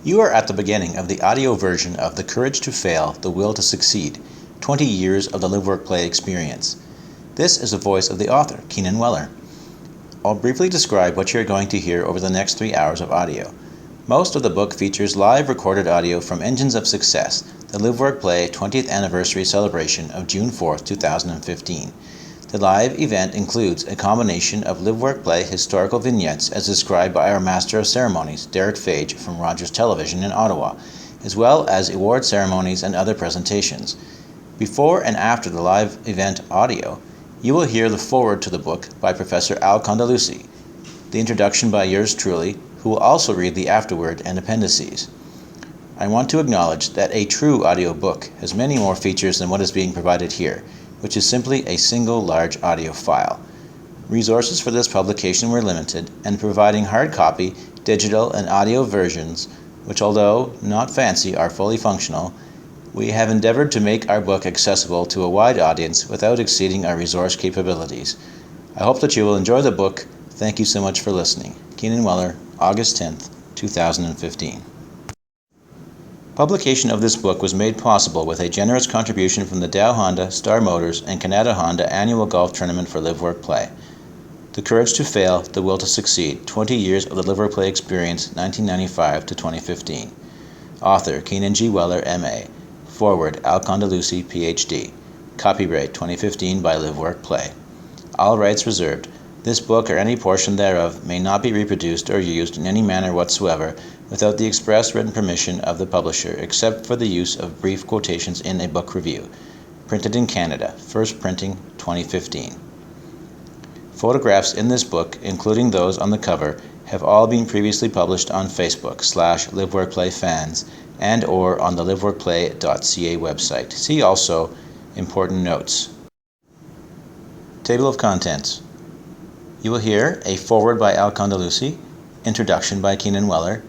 You are at the beginning of the audio version of The Courage to Fail, The Will to Succeed, 20 Years of the LiveWorkPlay Experience. This is the voice of the author, Keenan Wellar. I'll briefly describe what you're going to hear over the next 3 hours of audio. Most of the book features live recorded audio from Engines of Success, the LiveWorkPlay 20th Anniversary celebration of June 4, 2015. The live event includes a combination of LiveWorkPlay historical vignettes as described by our Master of Ceremonies, Derek Fage from Rogers Television in Ottawa, as well as award ceremonies and other presentations. Before and after the live event audio, you will hear the foreword to the book by Professor Al Condeluci, the introduction by yours truly, who will also read the afterword and appendices. I want to acknowledge that a true audio book has many more features than what is being provided here, which is simply a single large audio file. Resources for this publication were limited, and providing hard copy, digital, and audio versions, which although not fancy are fully functional, we have endeavored to make our book accessible to a wide audience without exceeding our resource capabilities. I hope that you will enjoy the book. Thank you so much for listening. Keenan Wellar, August 10th, 2015. Publication of this book was made possible with a generous contribution from the Dow Honda, Star Motors, and Canada Honda Annual Golf Tournament for LiveWorkPlay. The Courage to Fail, The Will to Succeed, 20 Years of the LiveWorkPlay Experience, 1995 to 2015. Author, Keenan G. Wellar, M.A. Foreword, Al Condeluci, Ph.D. Copyright 2015 by LiveWorkPlay. All rights reserved. This book or any portion thereof may not be reproduced or used in any manner whatsoever without the express written permission of the publisher, except for the use of brief quotations in a book review. Printed in Canada. First printing 2015. Photographs in this book, including those on the cover, have all been previously published on Facebook /LiveWorkPlayFans and or on the liveworkplay.ca website. See also important notes. Table of contents. You will hear a foreword by Al Condeluci, introduction by Keenan Wellar,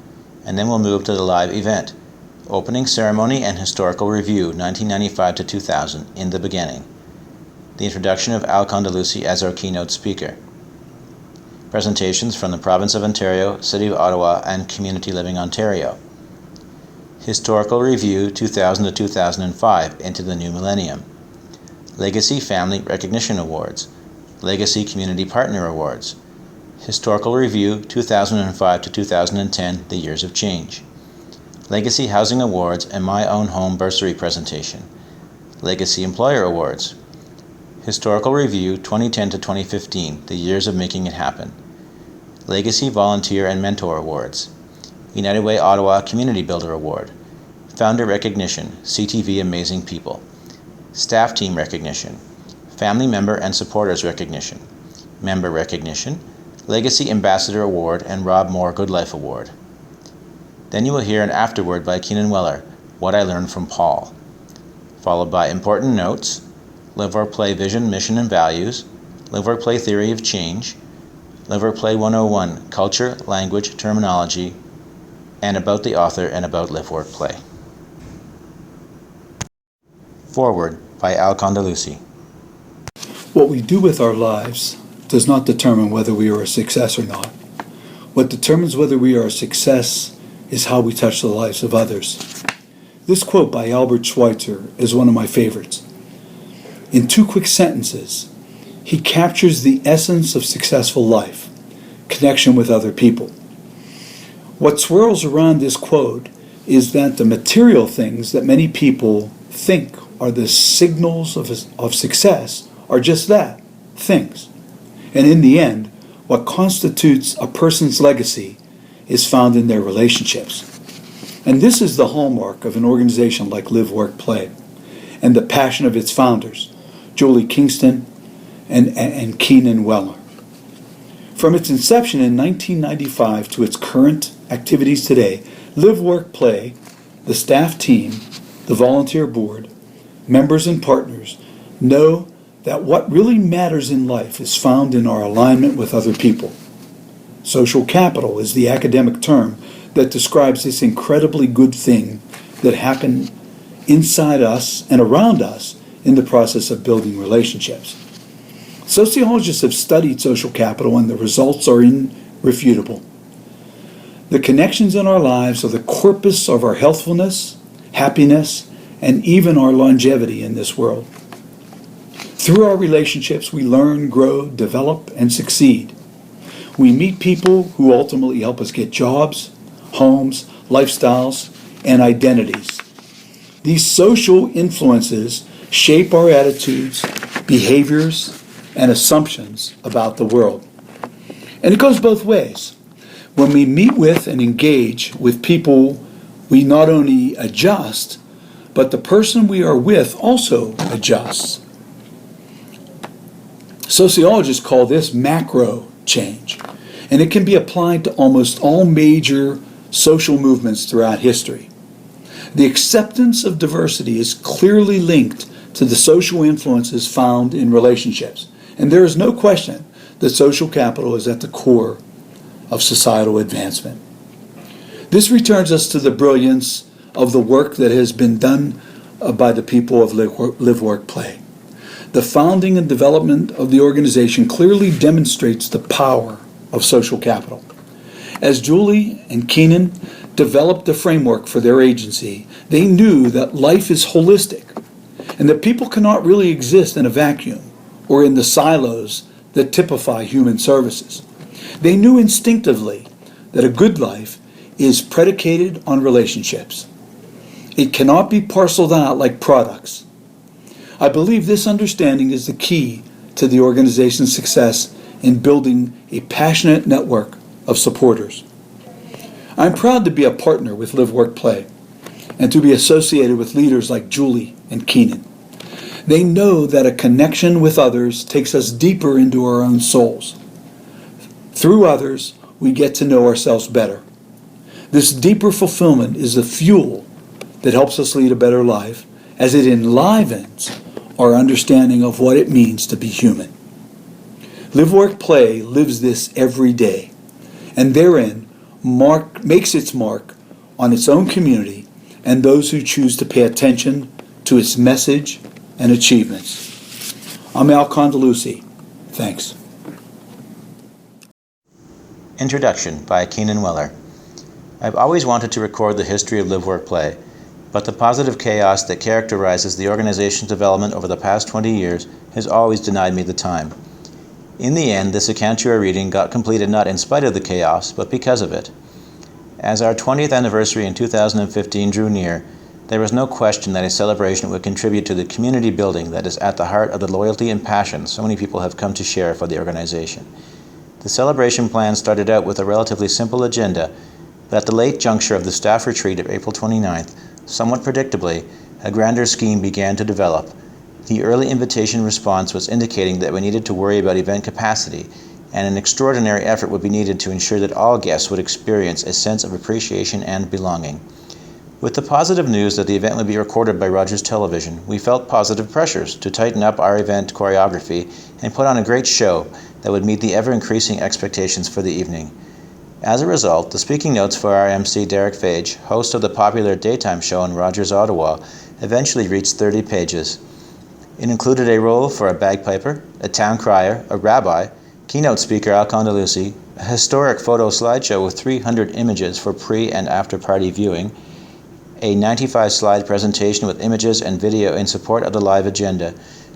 and then we'll move to the live event. Opening ceremony and historical review 1995 to 2000 in the beginning. The introduction of Al Condeluci as our keynote speaker. Presentations from the Province of Ontario, City of Ottawa, and Community Living Ontario. Historical review 2000 to 2005 into the new millennium. Legacy Family Recognition Awards. Legacy Community Partner Awards. Historical Review 2005 to 2010, The Years of Change. Legacy Housing Awards and My Own Home Bursary Presentation. Legacy Employer Awards. Historical Review 2010 to 2015, The Years of Making It Happen. Legacy Volunteer and Mentor Awards. United Way Ottawa Community Builder Award. Founder Recognition, CTV Amazing People. Staff Team Recognition. Family Member and Supporters Recognition. Member Recognition. Legacy Ambassador Award and Rob Moore Good Life Award. Then you will hear an afterword by Keenan Wellar, What I Learned from Paul. Followed by important notes, LiveWorkPlay Vision, Mission, and Values, LiveWorkPlay Theory of Change, LiveWorkPlay 101, Culture, Language, Terminology, and about the author and about LiveWorkPlay. Foreword by Al Condeluci. What we do with our lives does not determine whether we are a success or not. What determines whether we are a success is how we touch the lives of others. This quote by Albert Schweitzer is one of my favorites. In 2 quick sentences, he captures the essence of successful life, connection with other people. What swirls around this quote is that the material things that many people think are the signals of success are just that, things. And in the end, what constitutes a person's legacy is found in their relationships. And this is the hallmark of an organization like LiveWorkPlay and the passion of its founders, Julie Kingston and Keenan Wellar. From its inception in 1995 to its current activities today, LiveWorkPlay, the staff team, the volunteer board, members and partners know that what really matters in life is found in our alignment with other people. Social capital is the academic term that describes this incredibly good thing that happened inside us and around us in the process of building relationships. Sociologists have studied social capital and the results are irrefutable. The connections in our lives are the corpus of our healthfulness, happiness, and even our longevity in this world. Through our relationships, we learn, grow, develop, and succeed. We meet people who ultimately help us get jobs, homes, lifestyles, and identities. These social influences shape our attitudes, behaviors, and assumptions about the world. And it goes both ways. When we meet with and engage with people, we not only adjust, but the person we are with also adjusts. Sociologists call this macro change, and it can be applied to almost all major social movements throughout history. The acceptance of diversity is clearly linked to the social influences found in relationships, and there is no question that social capital is at the core of societal advancement. This returns us to the brilliance of the work that has been done by the people of Live, Work, Play. The founding and development of the organization clearly demonstrates the power of social capital. As Julie and Keenan developed the framework for their agency, they knew that life is holistic and that people cannot really exist in a vacuum or in the silos that typify human services. They knew instinctively that a good life is predicated on relationships. It cannot be parceled out like products. I believe this understanding is the key to the organization's success in building a passionate network of supporters. I'm proud to be a partner with Live, Work, Play and to be associated with leaders like Julie and Keenan. They know that a connection with others takes us deeper into our own souls. Through others, we get to know ourselves better. This deeper fulfillment is the fuel that helps us lead a better life, as it enlivens our understanding of what it means to be human. Live, Work, Play lives this every day, and therein makes its mark on its own community and those who choose to pay attention to its message and achievements. I'm Condeluci. Thanks. Introduction by Keenan Wellar. I've always wanted to record the history of Live, Work, Play, but the positive chaos that characterizes the organization's development over the past 20 years has always denied me the time. In the end, this account you are reading got completed not in spite of the chaos, but because of it. As our 20th anniversary in 2015 drew near, there was no question that a celebration would contribute to the community building that is at the heart of the loyalty and passion so many people have come to share for the organization. The celebration plan started out with a relatively simple agenda, but at the late juncture of the staff retreat of April 29th, somewhat predictably, a grander scheme began to develop. The early invitation response was indicating that we needed to worry about event capacity, and an extraordinary effort would be needed to ensure that all guests would experience a sense of appreciation and belonging. With the positive news that the event would be recorded by Rogers Television, we felt positive pressures to tighten up our event choreography and put on a great show that would meet the ever-increasing expectations for the evening. As a result, the speaking notes for our MC Derek Fage, host of the popular daytime show in Rogers, Ottawa, eventually reached 30 pages. It included a role for a bagpiper, a town crier, a rabbi, keynote speaker Condeluci, a historic photo slideshow with 300 images for pre- and after-party viewing, a 95-slide presentation with images and video in support of the live agenda,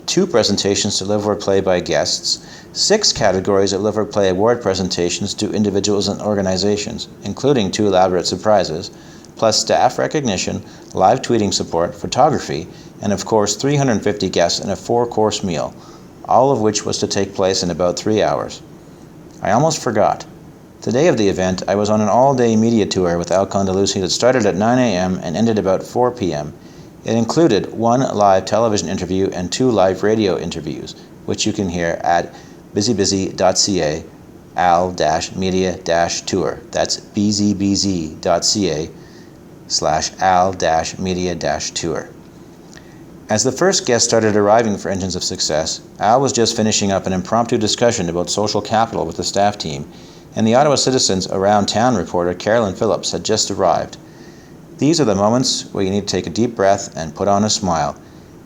2 presentations to Live, Work, Play by guests, 6 categories of Live, Work, Play award presentations to individuals and organizations, including 2 elaborate surprises, plus staff recognition, live tweeting support, photography, and of course 350 guests and a 4-course meal, all of which was to take place in about 3 hours. I almost forgot. The day of the event, I was on an all-day media tour with Condeluci that started at 9 a.m. and ended about 4 p.m. It included 1 live television interview and 2 live radio interviews, which you can hear at busybusy.ca al-media-tour. That's bzbz.ca/al-media-tour. As the first guests started arriving for Engines of Success, Al was just finishing up an impromptu discussion about social capital with the staff team, and the Ottawa Citizens Around Town reporter Carolyn Phillips had just arrived. These are the moments where you need to take a deep breath and put on a smile.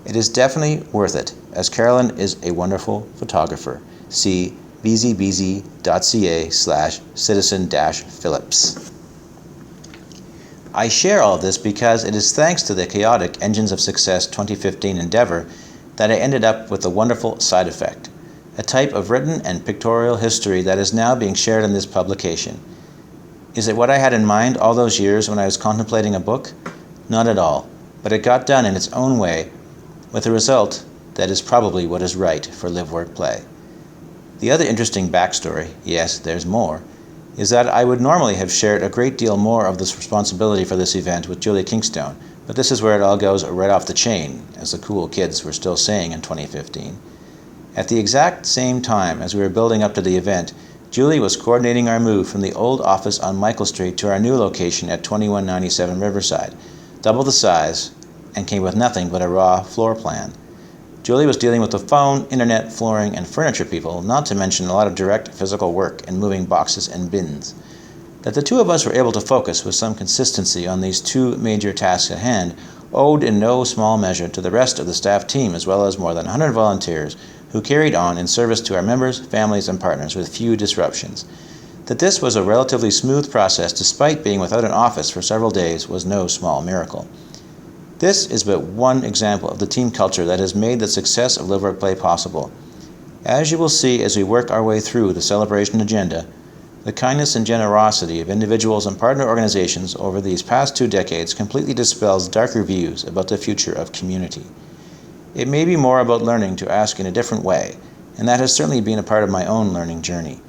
It is definitely worth it, as Carolyn is a wonderful photographer. See bzbz.ca/citizen-phillips. I share all of this because it is thanks to the chaotic Engines of Success 2015 endeavor that I ended up with a wonderful side effect, a type of written and pictorial history that is now being shared in this publication. Is it what I had in mind all those years when I was contemplating a book? Not at all, but it got done in its own way, with a result that is probably what is right for Live, Work, Play. The other interesting backstory, yes, there's more, is that I would normally have shared a great deal more of this responsibility for this event with Julie Kingstone, but this is where it all goes right off the chain, as the cool kids were still saying in 2015. At the exact same time as we were building up to the event, Julie was coordinating our move from the old office on Michael Street to our new location at 2197 Riverside, double the size, and came with nothing but a raw floor plan. Julie was dealing with the phone, internet, flooring, and furniture people, not to mention a lot of direct physical work in moving boxes and bins. That the two of us were able to focus with some consistency on these two major tasks at hand owed in no small measure to the rest of the staff team, as well as more than 100 volunteers who carried on in service to our members, families, and partners with few disruptions. That this was a relatively smooth process despite being without an office for several days was no small miracle. This is but one example of the team culture that has made the success of Live, Work, Play possible. As you will see as we work our way through the celebration agenda, the kindness and generosity of individuals and partner organizations over these past 2 decades completely dispels darker views about the future of community. It may be more about learning to ask in a different way, and that has certainly been a part of my own learning journey.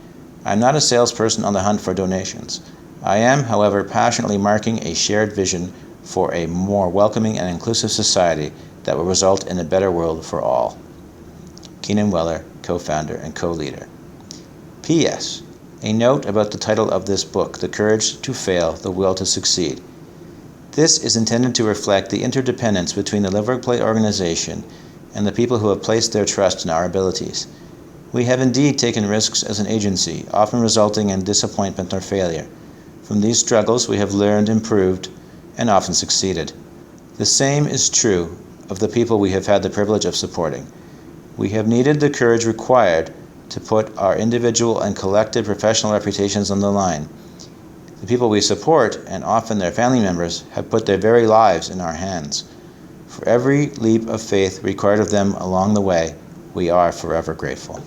I'm not a salesperson on the hunt for donations. I am, however, passionately marking a shared vision for a more welcoming and inclusive society that will result in a better world for all. Keenan Wellar, co-founder and co-leader. P.S. A note about the title of this book, The Courage to Fail, The Will to Succeed. This is intended to reflect the interdependence between the Live, Work, Play organization and the people who have placed their trust in our abilities. We have indeed taken risks as an agency, often resulting in disappointment or failure. From these struggles, we have learned, improved, and often succeeded. The same is true of the people we have had the privilege of supporting. We have needed the courage required to put our individual and collective professional reputations on the line. The people we support, and often their family members, have put their very lives in our hands. For every leap of faith required of them along the way, we are forever grateful.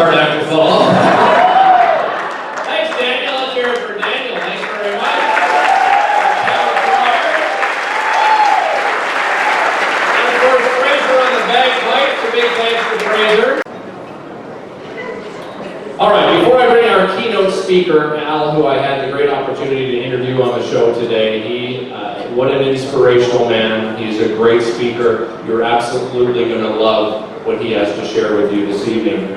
hard act to follow. Thanks, Daniel. Let's hear it for Daniel. Thanks very much. And of course, Fraser on the bagpipes. A big thanks to Fraser. All right, before I bring our keynote speaker, Al, who I had the great opportunity to interview on the show today, what an inspirational man. He's a great speaker. You're absolutely going to love what he has to share with you this evening.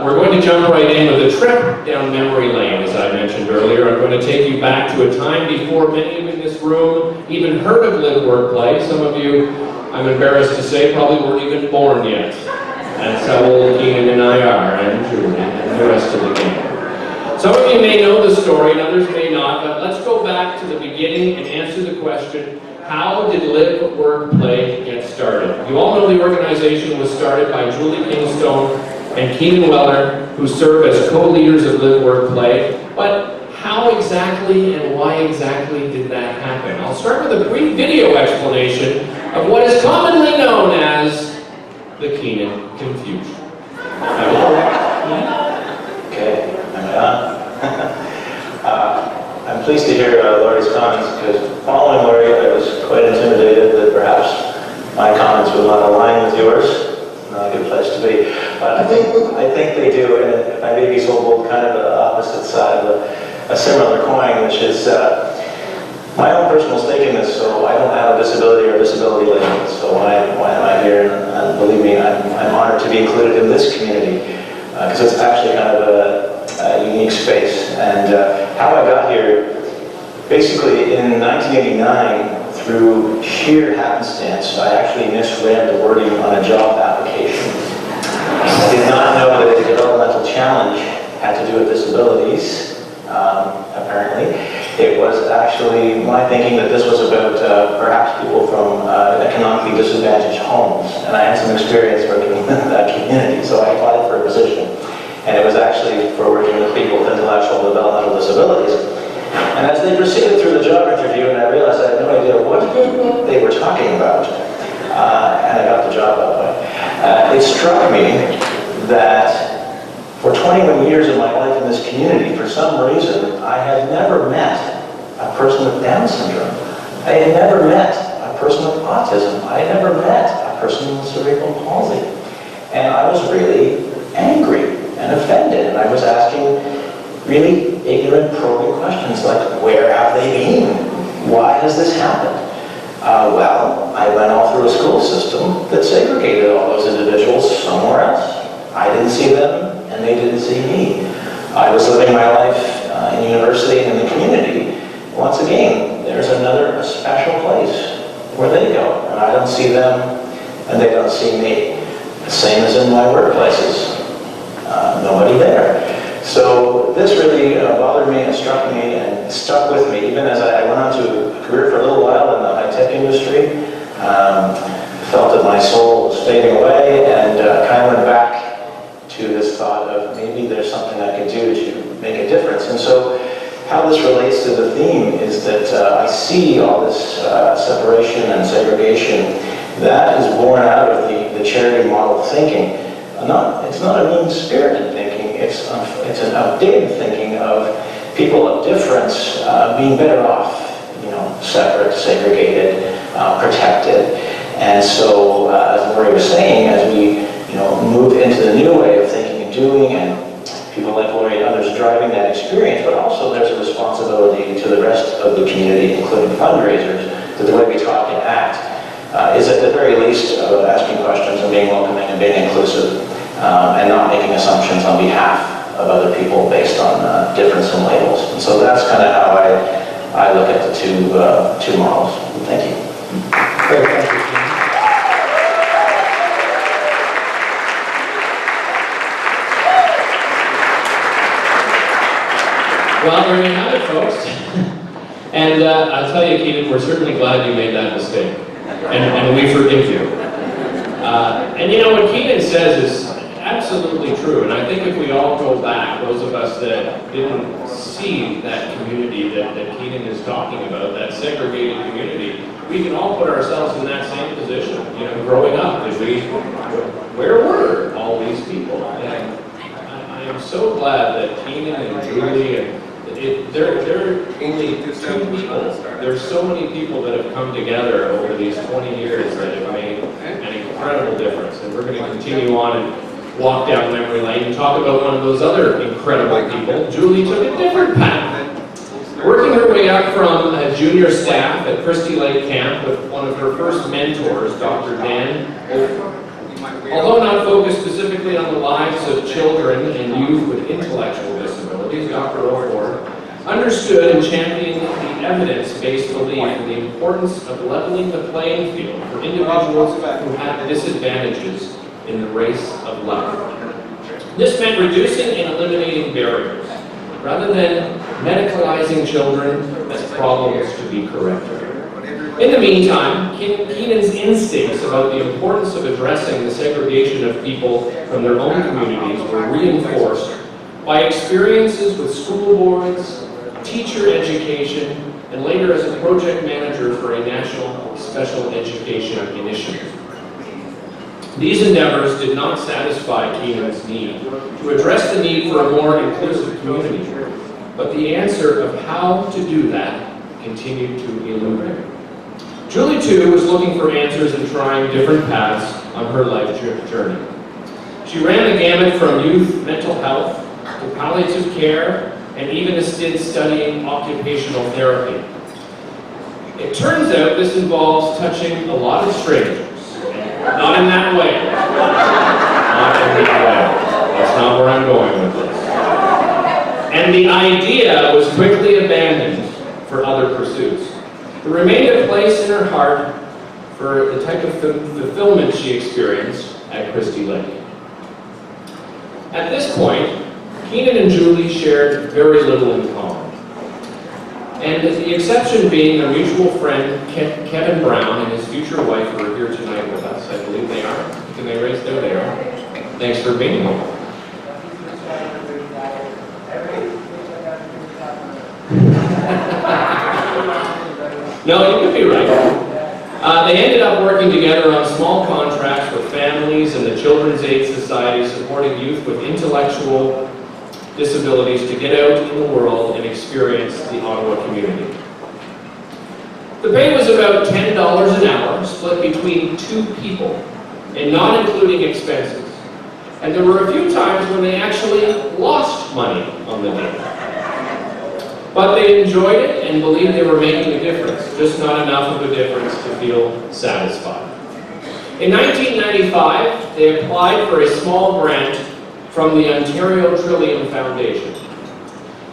We're going to jump right in with a trip down memory lane, as I mentioned earlier. I'm going to take you back to a time before many of you in this room even heard of LiveWorkPlay. Some of you, I'm embarrassed to say, probably weren't even born yet. That's how old Keenan and I are, and Julie, and the rest of the gang. Some of you may know the story, and others may not, but let's go back to the beginning and answer the question, how did LiveWorkPlay get started? You all know the organization was started by Julie Kingstone and Keenan Wellar, who serve as co-leaders of LiveWorkPlay, but how exactly and why exactly did that happen? I'll start with a brief video explanation of what is commonly known as the Keenan confusion. Okay, am I on? I'm pleased to hear Laurie's comments, because following Laurie, I was quite intimidated that perhaps my comments would not align with yours. Not a good place to be. But I think they do, and if I may be so bold, kind of the opposite side of a similar coin, which is my own personal stake in this. So I don't have a disability or disability label. So why am I here? And believe me, I'm honored to be included in this community, because it's actually kind of a unique space. And how I got here, basically in 1989, through sheer happenstance, I actually misread the wording on a job application. I did not know that a developmental challenge had to do with disabilities, apparently. It was actually my thinking that this was about perhaps people from economically disadvantaged homes. And I had some experience working in that community, so I applied for a position. And it was actually for working with people with intellectual and developmental disabilities. And as they proceeded through the job interview, and I realized I had no idea what they were talking about, and I got the job that way. It struck me that for 21 years of my life in this community, for some reason, I had never met a person with Down syndrome. I had never met a person with autism. I had never met a person with cerebral palsy. And I was really angry and offended, and I was asking really ignorant, probing questions like, where have they been? Why has this happened? Well, I went all through a school system that segregated all those individuals somewhere else. I didn't see them, and they didn't see me. I was living my life in university and in the community. Once again, there's a special place where they go, and I don't see them, and they don't see me. The same as in my workplaces. Nobody there. So this really bothered me and struck me and stuck with me, even as I went on to a career for a little while in the high-tech industry. Felt that my soul was fading away, and kind of went back to this thought of maybe there's something I can do to make a difference. And so how this relates to the theme is that I see all this separation and segregation that is born out of the charity model thinking. It's not a mean-spirited thinking, it's an outdated thinking of people of difference being better off, separate, segregated, protected. And so, as Laurie was saying, as we move into the new way of thinking and doing, and people like Laurie and others driving that experience, but also there's a responsibility to the rest of the community, including fundraisers, that the way we talk and act is at the very least asking questions and being welcoming and being inclusive, and not making assumptions on behalf of other people based on difference in labels. And so that's kind of how I look at the two models. Thank you. Great, thank you. Well, there you have it, folks. And I'll tell you, Keenan, we're certainly glad you made that mistake. And we forgive you. And what Keenan says is absolutely true. And I think if we all go back, those of us that didn't see that community that Keenan is talking about, that segregated community, we can all put ourselves in that same position, growing up, because where were all these people? And so glad that Keenan and Julie, and they're only 2 people. There's so many people that have come together over these 20 years that have made an incredible difference. And we're going to continue on and walk down memory lane and talk about one of those other incredible people. Julie took a different path, working her way up from a junior staff at Christie Lake Camp with one of her first mentors, Dr. Dan Ofer. Although not focused specifically on the lives of children and youth with intellectual disabilities, Dr. Ofer understood and championed the evidence-based belief in the importance of leveling the playing field for individuals who have disadvantages in the race of life. This meant reducing and eliminating barriers, rather than medicalizing children as problems to be corrected. In the meantime, Keenan's instincts about the importance of addressing the segregation of people from their own communities were reinforced by experiences with school boards, teacher education, and later as a project manager for a national special education initiative. These endeavors did not satisfy Keenan's need to address the need for a more inclusive community, but the answer of how to do that continued to elude him. Julie, too, was looking for answers and trying different paths on her life journey. She ran the gamut from youth mental health to palliative care and even instead studying occupational therapy. It turns out this involves touching a lot of strangers. Not in that way. Not in that way. That's not where I'm going with this. And the idea was quickly abandoned for other pursuits. There remained a place in her heart for the type of fulfillment she experienced at Christie Lake. At this point, Keenan and Julie shared very little in common. And the exception being a mutual friend, Kevin Brown, and his future wife, who are here tonight with us. I believe they are. Can they raise there? They are. Thanks for being here. No, you could be right. They ended up working together on small contracts with families and the Children's Aid Society supporting youth with intellectual disabilities to get out in the world and experience the Ottawa community. The pay was about $10 an hour, split between 2 people, and not including expenses. And there were a few times when they actually lost money on the deal. But they enjoyed it and believed they were making a difference, just not enough of a difference to feel satisfied. In 1995, they applied for a small grant from the Ontario Trillium Foundation.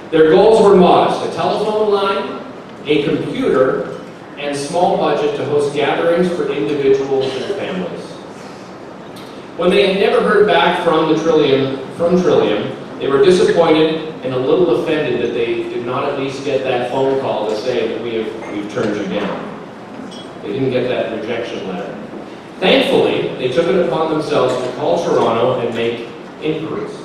Their goals were modest: a telephone line, a computer, and small budget to host gatherings for individuals and families. When they had never heard back from Trillium, they were disappointed and a little offended that they did not at least get that phone call to say that we've turned you down. They didn't get that rejection letter. Thankfully, they took it upon themselves to call Toronto and make inquiries.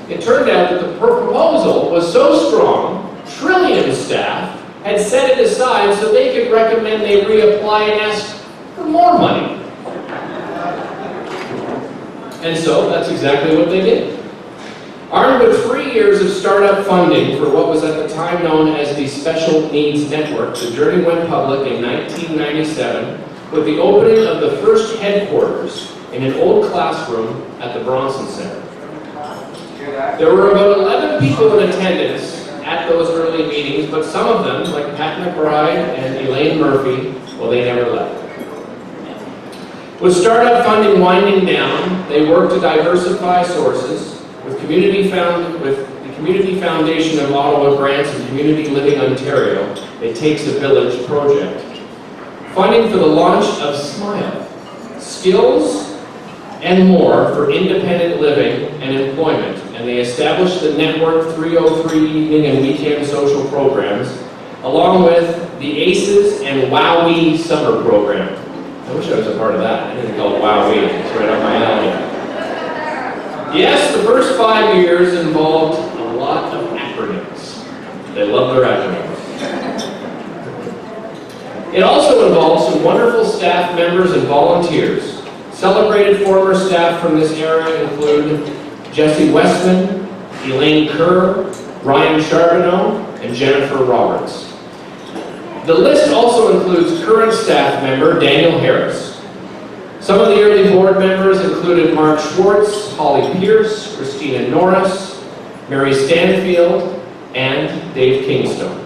It turned out that the proposal was so strong, Trillium staff had set it aside so they could recommend they reapply and ask for more money. And so that's exactly what they did. Armed with 3 years of startup funding for what was at the time known as the Special Needs Network, the journey went public in 1997 with the opening of the first headquarters in an old classroom at the Bronson Center. There were about 11 people in attendance at those early meetings, but some of them, like Pat McBride and Elaine Murphy, well, they never left. With startup funding winding down, they worked to diversify sources with the Community Foundation of Ottawa grants and Community Living Ontario, It Takes a Village project. Funding for the launch of SMILE, Skills and More for Independent Living and Employment, and they established the Network 303 evening and weekend social programs, along with the ACES and WowWee summer program. I wish I was a part of that. I didn't call it WowWee. It's right up my alley. Yes, the first 5 years involved a lot of acronyms. They love their acronyms. It also involved some wonderful staff members and volunteers. Celebrated former staff from this era include Jesse Westman, Elaine Kerr, Ryan Charbonneau, and Jennifer Roberts. The list also includes current staff member Daniel Harris. Some of the early board members included Mark Schwartz, Holly Pierce, Christina Norris, Mary Stanfield, and Dave Kingstone.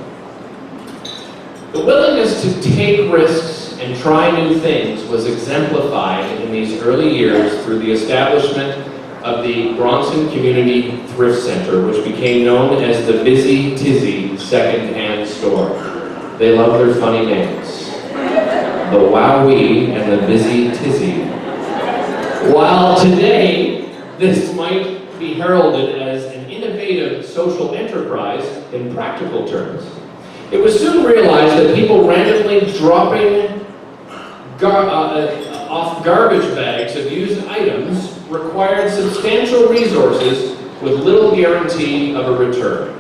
The willingness to take risks and try new things was exemplified in these early years through the establishment of the Bronson Community Thrift Center, which became known as the Busy Tizzy Second-Hand Store. They love their funny names. The Wowee and the Busy Tizzy. While today, this might be heralded as an innovative social enterprise in practical terms, it was soon realized that people randomly dropping off garbage bags of used items required substantial resources with little guarantee of a return.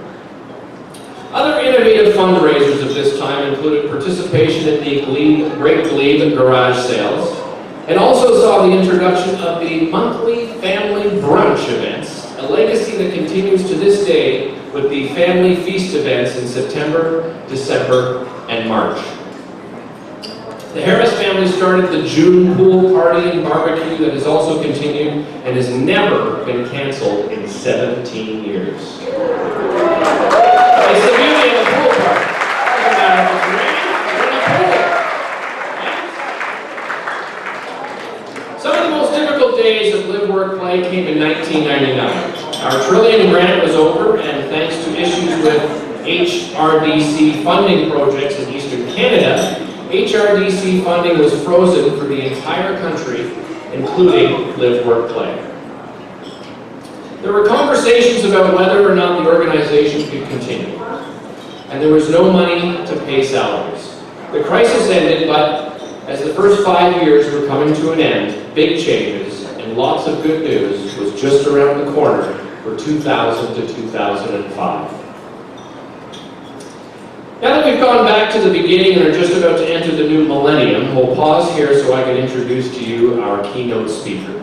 Other innovative fundraisers of this time included participation in the Great Glebe garage sales, and also saw the introduction of the monthly family brunch events, a legacy that continues to this day with the family feast events in September, December, and March. The Harris family started the June pool party and barbecue that has also continued and has never been canceled in 17 years. It's the beauty of a pool party. Doesn't matter if it's raining, you're in a pool. Some of the most difficult days of Live, Work, Play came in 1999. Our Trillion grant was over, and thanks to issues with HRDC funding projects in Eastern Canada, HRDC funding was frozen for the entire country, including Live, Work, Play. There were conversations about whether or not the organization could continue, and there was no money to pay salaries. The crisis ended, but as the first 5 years were coming to an end, big changes and lots of good news was just around the corner for 2000 to 2005. Now that we've gone back to the beginning and are just about to enter the new millennium, we'll pause here so I can introduce to you our keynote speaker.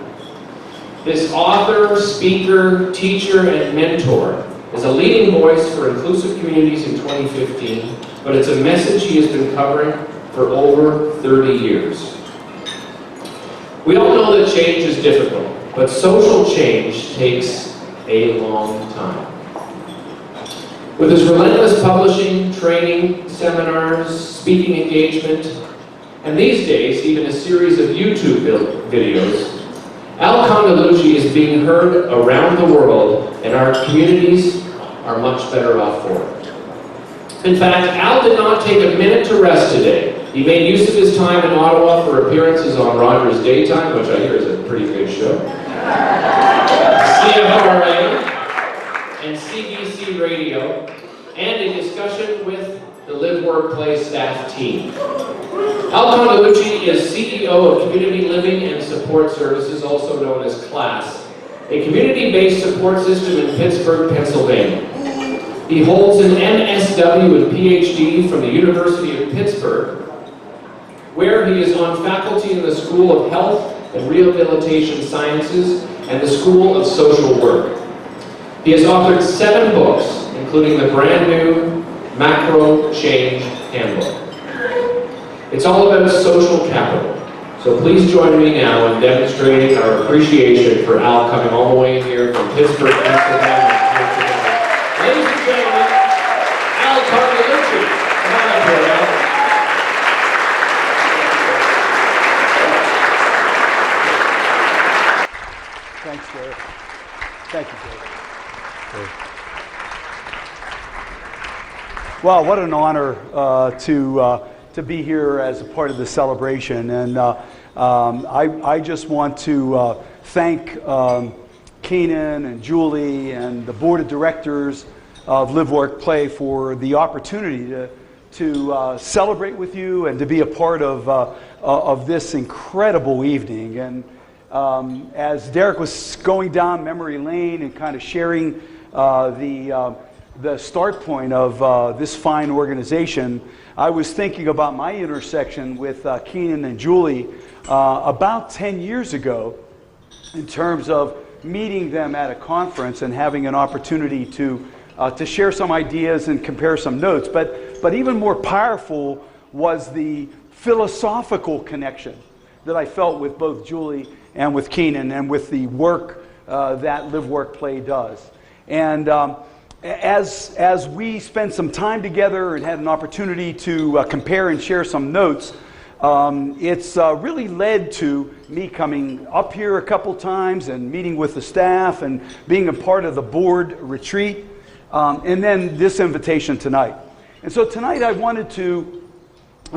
This author, speaker, teacher, and mentor is a leading voice for inclusive communities in 2015, but it's a message he has been covering for over 30 years. We all know that change is difficult, but social change takes a long time. With his relentless publishing, training, seminars, speaking engagement, and these days even a series of YouTube videos, Al Condeluci is being heard around the world, and our communities are much better off for it. In fact, Al did not take a minute to rest today. He made use of his time in Ottawa for appearances on Rogers Daytime, which I hear is a pretty good show, CFRA, and CBC Radio, and a discussion with the Live, Work, Play staff team. Al Condeluci is CEO of Community Living and Support Services, also known as CLASS, a community-based support system in Pittsburgh, Pennsylvania. He holds an MSW and PhD from the University of Pittsburgh, where he is on faculty in the School of Health and Rehabilitation Sciences and the School of Social Work. He has authored 7 books, including the brand new Macro Change Handbook. It's all about social capital. So please join me now in demonstrating our appreciation for Al coming all the way here from Pittsburgh, Pennsylvania. Ladies and gentlemen, Al Condeluci. Come on up here, Al. Thanks, Dave. Thank you, Dave. Well, what an honor to be here as a part of the celebration, and I just want to thank Keenan and Julie and the board of directors of Live, Work, Play for the opportunity to celebrate with you and to be a part of this incredible evening. And as Derek was going down memory lane and kind of sharing the start point of this fine organization, I was thinking about my intersection with Keenan and Julie about 10 years ago in terms of meeting them at a conference and having an opportunity to share some ideas and compare some notes. But even more powerful was the philosophical connection that I felt with both Julie and with Keenan and with the work that Live, Work, Play does. And as we spent some time together and had an opportunity to compare and share some notes, it's really led to me coming up here a couple times and meeting with the staff and being a part of the board retreat, and then this invitation tonight. And so tonight I wanted to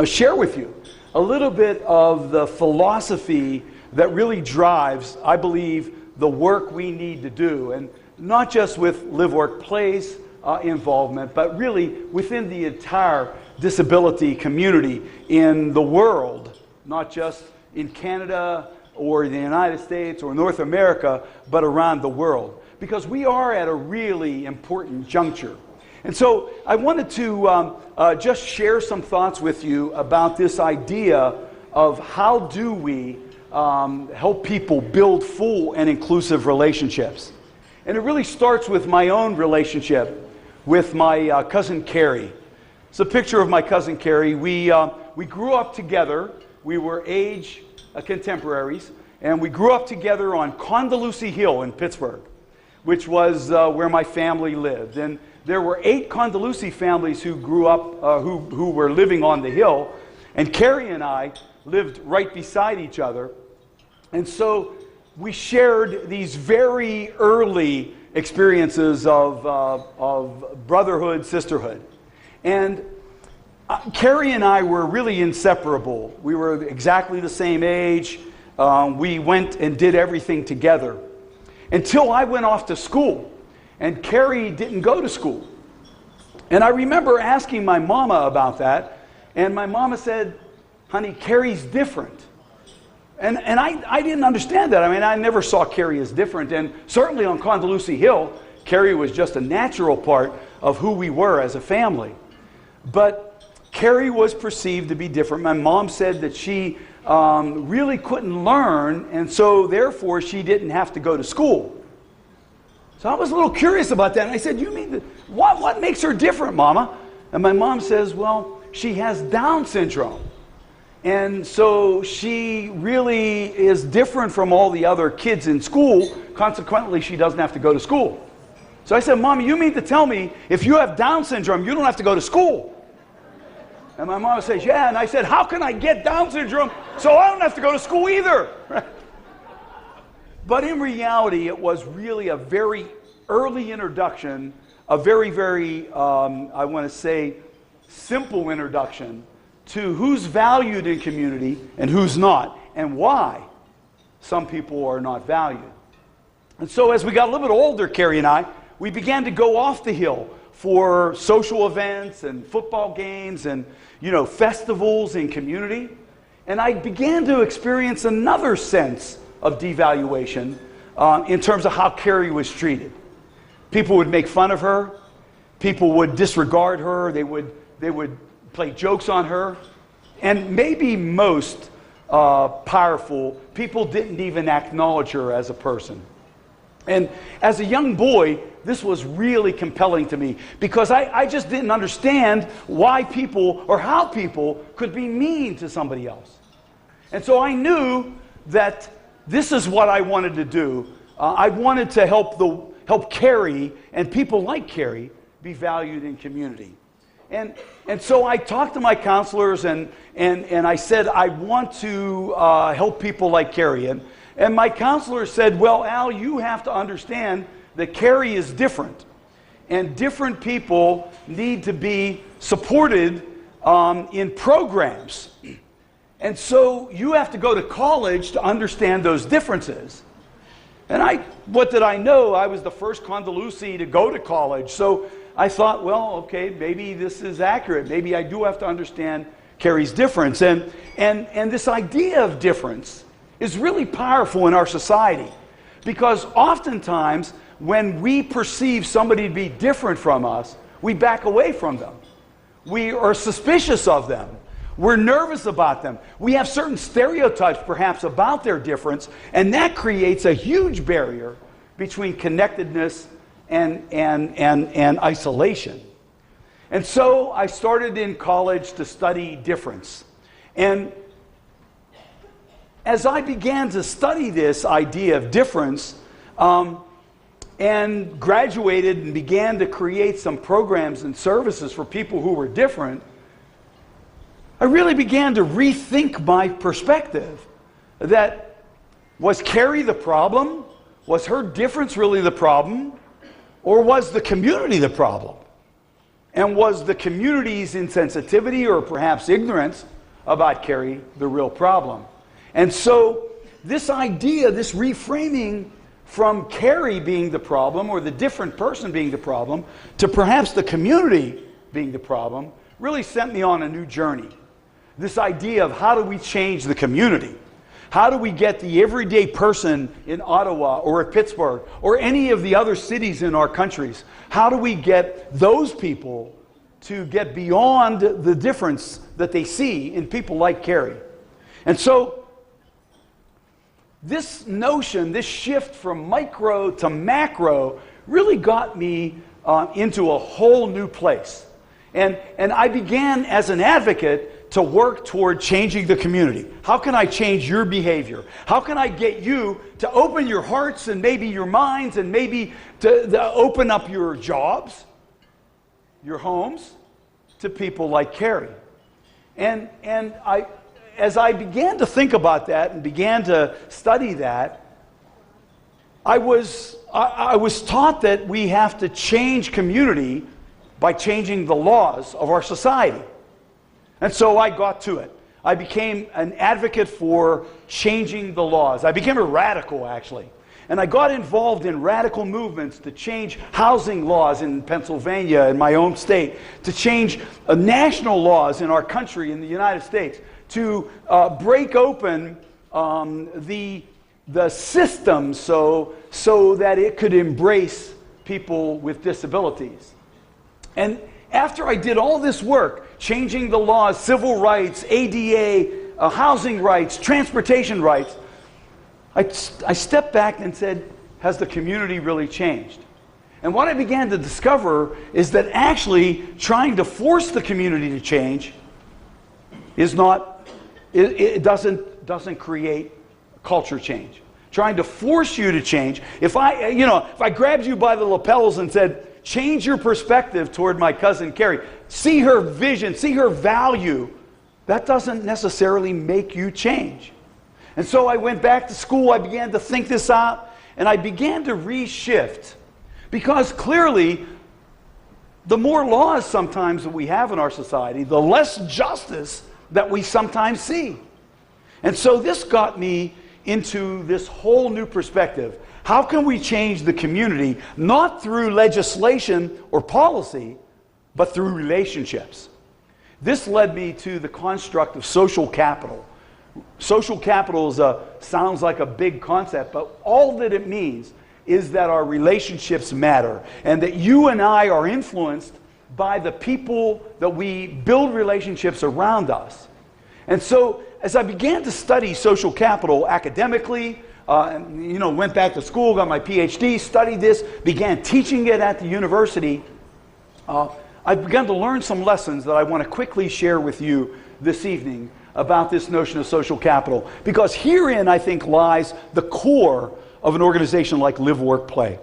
share with you a little bit of the philosophy that really drives, I believe, the work we need to do, and not just with Live, Work, Play's involvement, but really within the entire disability community in the world, not just in Canada or the United States or North America, but around the world, because we are at a really important juncture. And so I wanted to just share some thoughts with you about this idea of how do we help people build full and inclusive relationships. And it really starts with my own relationship with my cousin Carrie. It's a picture of my cousin Carrie. We grew up together. We were age contemporaries, and we grew up together on Condeluci Hill in Pittsburgh, which was where my family lived. And there were 8 Condeluci families who grew up, who were living on the hill, and Carrie and I lived right beside each other. And so we shared these very early experiences of brotherhood, sisterhood. And Carrie and I were really inseparable. We were exactly the same age. We went and did everything together until I went off to school, and Carrie didn't go to school. And I remember asking my mama about that, and my mama said, "Honey, Carrie's different." And I didn't understand that. I mean, I never saw Carrie as different, and certainly on Condeluci Hill, Carrie was just a natural part of who we were as a family. But Carrie was perceived to be different. My mom said that she really couldn't learn, and so therefore she didn't have to go to school. So I was a little curious about that, and I said, "You mean, what makes her different, Mama?" And my mom says, "Well, she has Down syndrome. And so she really is different from all the other kids in school. Consequently, she doesn't have to go to school." So I said, "Mommy, you mean to tell me if you have Down syndrome, you don't have to go to school?" And my mom says, "Yeah." And I said, "How can I get Down syndrome so I don't have to go to school either?" But in reality, it was really a very early introduction, a very, very, I want to say, simple introduction to who's valued in community and who's not, and why some people are not valued. And so as we got a little bit older, Carrie and I, we began to go off the hill for social events and football games and, festivals in community. And I began to experience another sense of devaluation in terms of how Carrie was treated. People would make fun of her. People would disregard her. They would play jokes on her. And maybe most powerful, people didn't even acknowledge her as a person. And as a young boy, this was really compelling to me because I just didn't understand why people or how people could be mean to somebody else. And so I knew that this is what I wanted to do. I wanted to help Carrie and people like Carrie be valued in community. And so I talked to my counselors and I said, I want to help people like Carrie. And my counselor said, "Well, Al, you have to understand that Carrie is different. And different people need to be supported in programs. And so you have to go to college to understand those differences." And what did I know? I was the first Condeluci to go to college. So I thought, well, okay, maybe this is accurate. Maybe I do have to understand Carrie's difference. And this idea of difference is really powerful in our society because oftentimes when we perceive somebody to be different from us, we back away from them. We are suspicious of them. We're nervous about them. We have certain stereotypes perhaps about their difference, and that creates a huge barrier between connectedness and isolation. And so I started in college to study difference. And as I began to study this idea of difference, and graduated and began to create some programs and services for people who were different, I really began to rethink my perspective. That, was Carrie the problem? Was her difference really the problem? Or was the community the problem? And was the community's insensitivity or perhaps ignorance about Carrie the real problem? And so this idea, this reframing from Carrie being the problem or the different person being the problem to perhaps the community being the problem really sent me on a new journey. This idea of how do we change the community? How do we get the everyday person in Ottawa or at Pittsburgh or any of the other cities in our countries? How do we get those people to get beyond the difference that they see in people like Carrie? And so this notion, this shift from micro to macro really got me into a whole new place. And I began as an advocate to work toward changing the community. How can I change your behavior? How can I get you to open your hearts and maybe your minds and maybe to open up your jobs, your homes, to people like Carrie? And as I began to think about that and began to study that, I was taught that we have to change community by changing the laws of our society. And so I got to it. I became an advocate for changing the laws. I became a radical, actually. And I got involved in radical movements to change housing laws in Pennsylvania, in my own state, to change national laws in our country, in the United States, to break open the system so that it could embrace people with disabilities. And after I did all this work, changing the laws, civil rights, ADA, housing rights, transportation rights, I stepped back and said, has the community really changed? And what I began to discover is that actually trying to force the community to change is not, it doesn't create culture change. Trying to force you to change, if I grabbed you by the lapels and said, change your perspective toward my cousin Carrie, see her vision, see her value, that doesn't necessarily make you change. And so I went back to school, I began to think this out, and I began to reshift. Because clearly, the more laws sometimes that we have in our society, the less justice that we sometimes see. And so this got me into this whole new perspective. How can we change the community, not through legislation or policy, but through relationships? This led me to the construct of social capital. Social capital sounds like a big concept, but all that it means is that our relationships matter, and that you and I are influenced by the people that we build relationships around us. And so, as I began to study social capital academically, went back to school, got my PhD, studied this, began teaching it at the university, I began to learn some lessons that I want to quickly share with you this evening about this notion of social capital. Because herein, I think, lies the core of an organization like Live, Work, Play.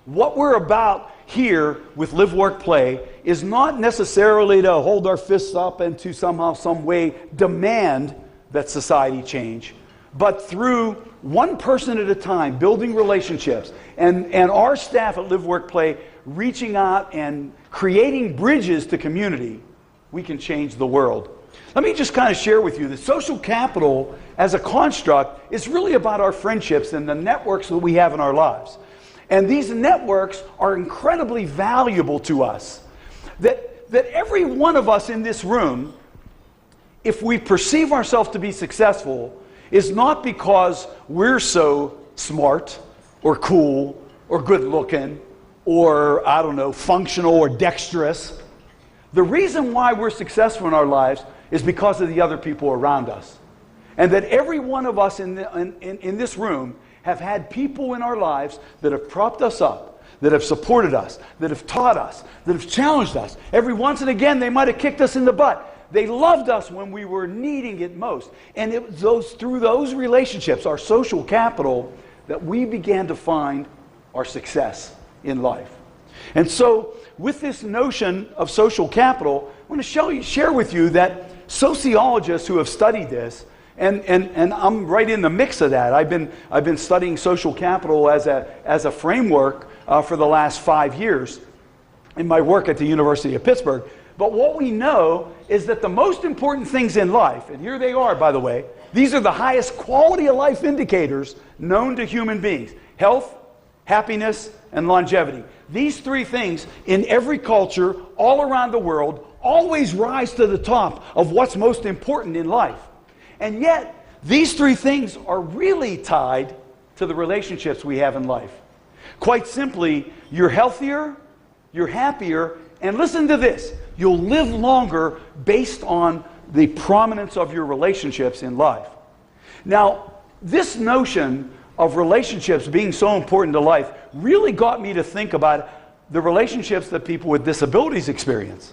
What we're about here with Live, Work, Play is not necessarily to hold our fists up and to somehow, some way demand that society change, but through one person at a time, building relationships, and our staff at Live, Work, Play reaching out and creating bridges to community, we can change the world. Let me just kind of share with you that social capital as a construct is really about our friendships and the networks that we have in our lives. And these networks are incredibly valuable to us. That every one of us in this room, if we perceive ourselves to be successful, is not because we're so smart or cool or good looking or, I don't know, functional or dexterous. The reason why we're successful in our lives is because of the other people around us. And that every one of us in this room have had people in our lives that have propped us up, that have supported us, that have taught us, that have challenged us. Every once and again, they might have kicked us in the butt. They loved us when we were needing it most. And it was through those relationships, our social capital, that we began to find our success in life. And so, with this notion of social capital, I want to share with you that sociologists who have studied this, and I'm right in the mix of that. I've been studying social capital as a framework for the last 5 years in my work at the University of Pittsburgh. But what we know is that the most important things in life, and here they are, by the way, these are the highest quality of life indicators known to human beings: health, happiness, and longevity. These three things in every culture all around the world always rise to the top of what's most important in life. And yet, these three things are really tied to the relationships we have in life. Quite simply, you're healthier, you're happier, and listen to this, you'll live longer based on the prominence of your relationships in life. Now, this notion of relationships being so important to life really got me to think about the relationships that people with disabilities experience.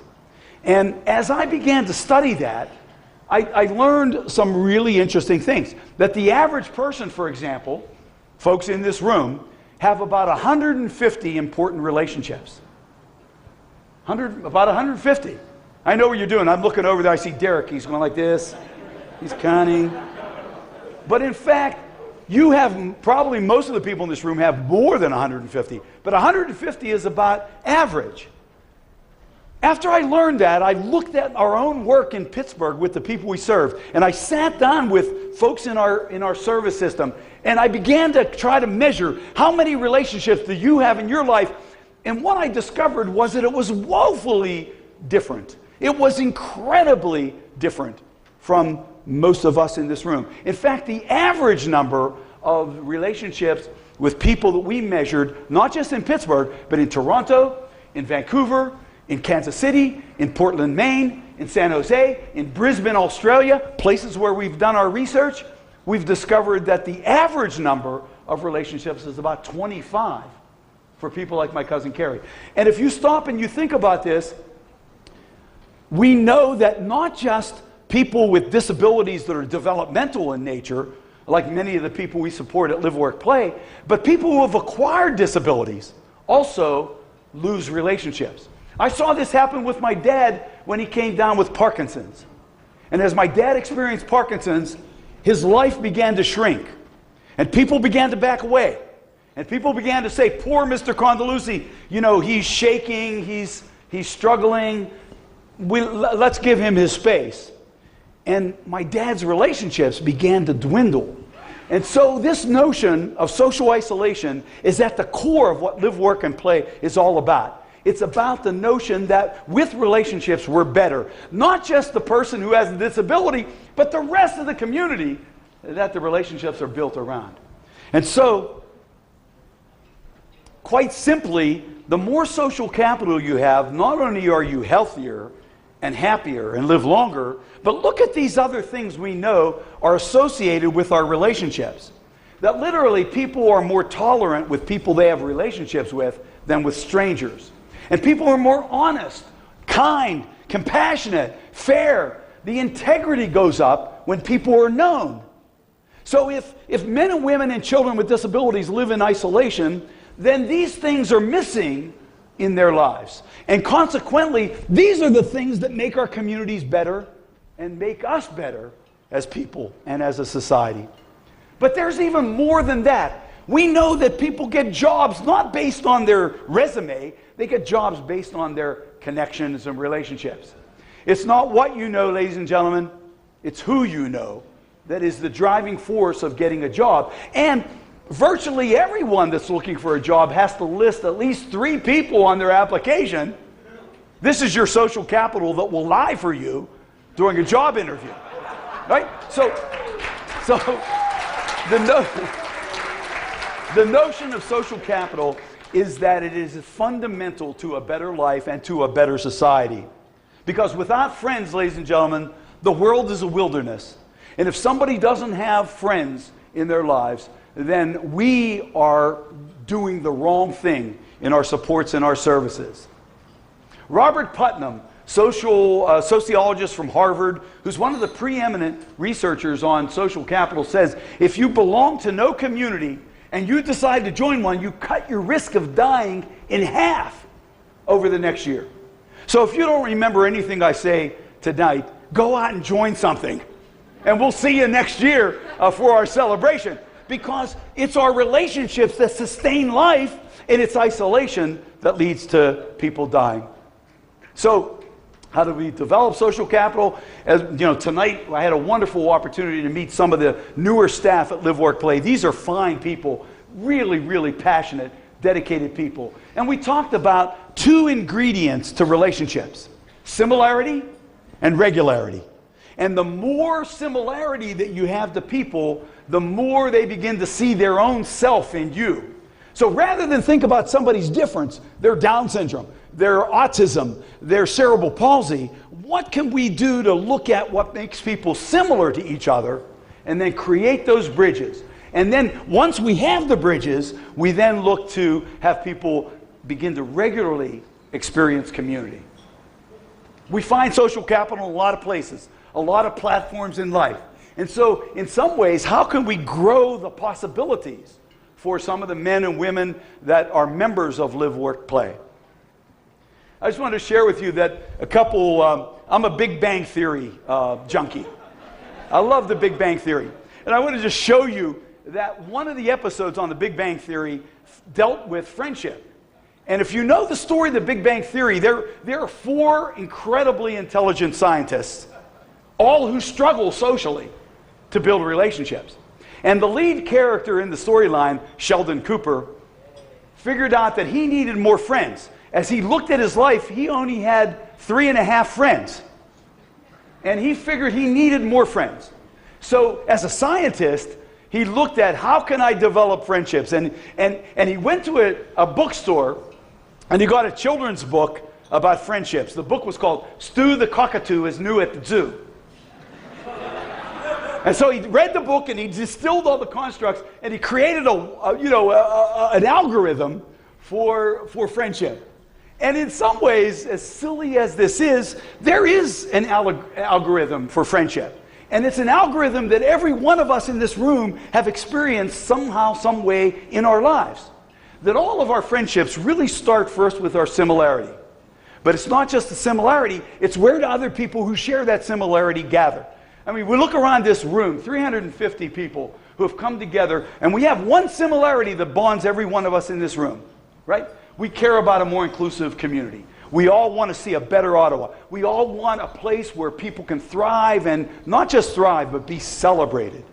And as I began to study that, I learned some really interesting things. That the average person, for example, folks in this room, have about 150 important relationships. About 150. I know what you're doing. I'm looking over there. I see Derek. He's going like this. He's counting. But in fact, you have, probably most of the people in this room have more than 150. But 150 is about average. After I learned that, I looked at our own work in Pittsburgh with the people we serve, and I sat down with folks in our service system, and I began to try to measure how many relationships do you have in your life. And what I discovered was that it was woefully different. It was incredibly different from most of us in this room. In fact, the average number of relationships with people that we measured, not just in Pittsburgh, but in Toronto, in Vancouver, in Kansas City, in Portland, Maine, in San Jose, in Brisbane, Australia, places where we've done our research, we've discovered that the average number of relationships is about 25 for people like my cousin Carrie. And if you stop and you think about this, we know that not just people with disabilities that are developmental in nature, like many of the people we support at Live, Work, Play, but people who have acquired disabilities also lose relationships. I saw this happen with my dad when he came down with Parkinson's. And as my dad experienced Parkinson's, his life began to shrink. And people began to back away. And people began to say, poor Mr. Condeluci, you know, he's shaking, he's struggling. Let's give him his space. And my dad's relationships began to dwindle. And so this notion of social isolation is at the core of what Live, Work, and Play is all about. It's about the notion that with relationships we're better. Not just the person who has a disability, but the rest of the community that the relationships are built around. And so, quite simply, the more social capital you have, not only are you healthier and happier and live longer, but look at these other things we know are associated with our relationships. That literally people are more tolerant with people they have relationships with than with strangers. And people are more honest, kind, compassionate, fair. The integrity goes up when people are known. So if men and women and children with disabilities live in isolation, then these things are missing in their lives. And consequently, these are the things that make our communities better and make us better as people and as a society. But there's even more than that. We know that people get jobs not based on their resume, they get jobs based on their connections and relationships. It's not what you know, ladies and gentlemen, it's who you know that is the driving force of getting a job. And virtually everyone that's looking for a job has to list at least 3 people on their application. This is your social capital that will lie for you during a job interview, right? So the notion of social capital is that it is fundamental to a better life and to a better society. Because without friends, ladies and gentlemen, the world is a wilderness. And if somebody doesn't have friends in their lives, then we are doing the wrong thing in our supports and our services. Robert Putnam, sociologist from Harvard, who's one of the preeminent researchers on social capital, says, if you belong to no community and you decide to join one, you cut your risk of dying in half over the next year. So if you don't remember anything I say tonight, go out and join something. And we'll see you next year for our celebration. Because it's our relationships that sustain life, and it's isolation that leads to people dying. So, how do we develop social capital? As you know, tonight I had a wonderful opportunity to meet some of the newer staff at LiveWorkPlay. These are fine people, really, really passionate, dedicated people. And we talked about two ingredients to relationships: similarity and regularity. And the more similarity that you have to people, the more they begin to see their own self in you. So rather than think about somebody's difference, their Down syndrome, their autism, their cerebral palsy, what can we do to look at what makes people similar to each other and then create those bridges? And then once we have the bridges, we then look to have people begin to regularly experience community. We find social capital in a lot of places, a lot of platforms in life. And so, in some ways, how can we grow the possibilities for some of the men and women that are members of Live, Work, Play? I just wanted to share with you that I'm a Big Bang Theory junkie. I love the Big Bang Theory. And I want to just show you that one of the episodes on the Big Bang Theory dealt with friendship. And if you know the story of the Big Bang Theory, there are 4 incredibly intelligent scientists, all who struggle socially to build relationships. And the lead character in the storyline, Sheldon Cooper, figured out that he needed more friends. As he looked at his life, he only had 3.5 friends. And he figured he needed more friends. So as a scientist, he looked at how can I develop friendships. And he went to a bookstore and he got a children's book about friendships. The book was called Stu the Cockatoo is New at the Zoo. And so he read the book and he distilled all the constructs and he created an algorithm for friendship. And in some ways, as silly as this is, there is an algorithm for friendship. And it's an algorithm that every one of us in this room have experienced somehow, some way in our lives. That all of our friendships really start first with our similarity. But it's not just the similarity, it's where do other people who share that similarity gather. I mean, we look around this room, 350 people who have come together, and we have one similarity that bonds every one of us in this room, right? We care about a more inclusive community. We all want to see a better Ottawa. We all want a place where people can thrive, and not just thrive, but be celebrated.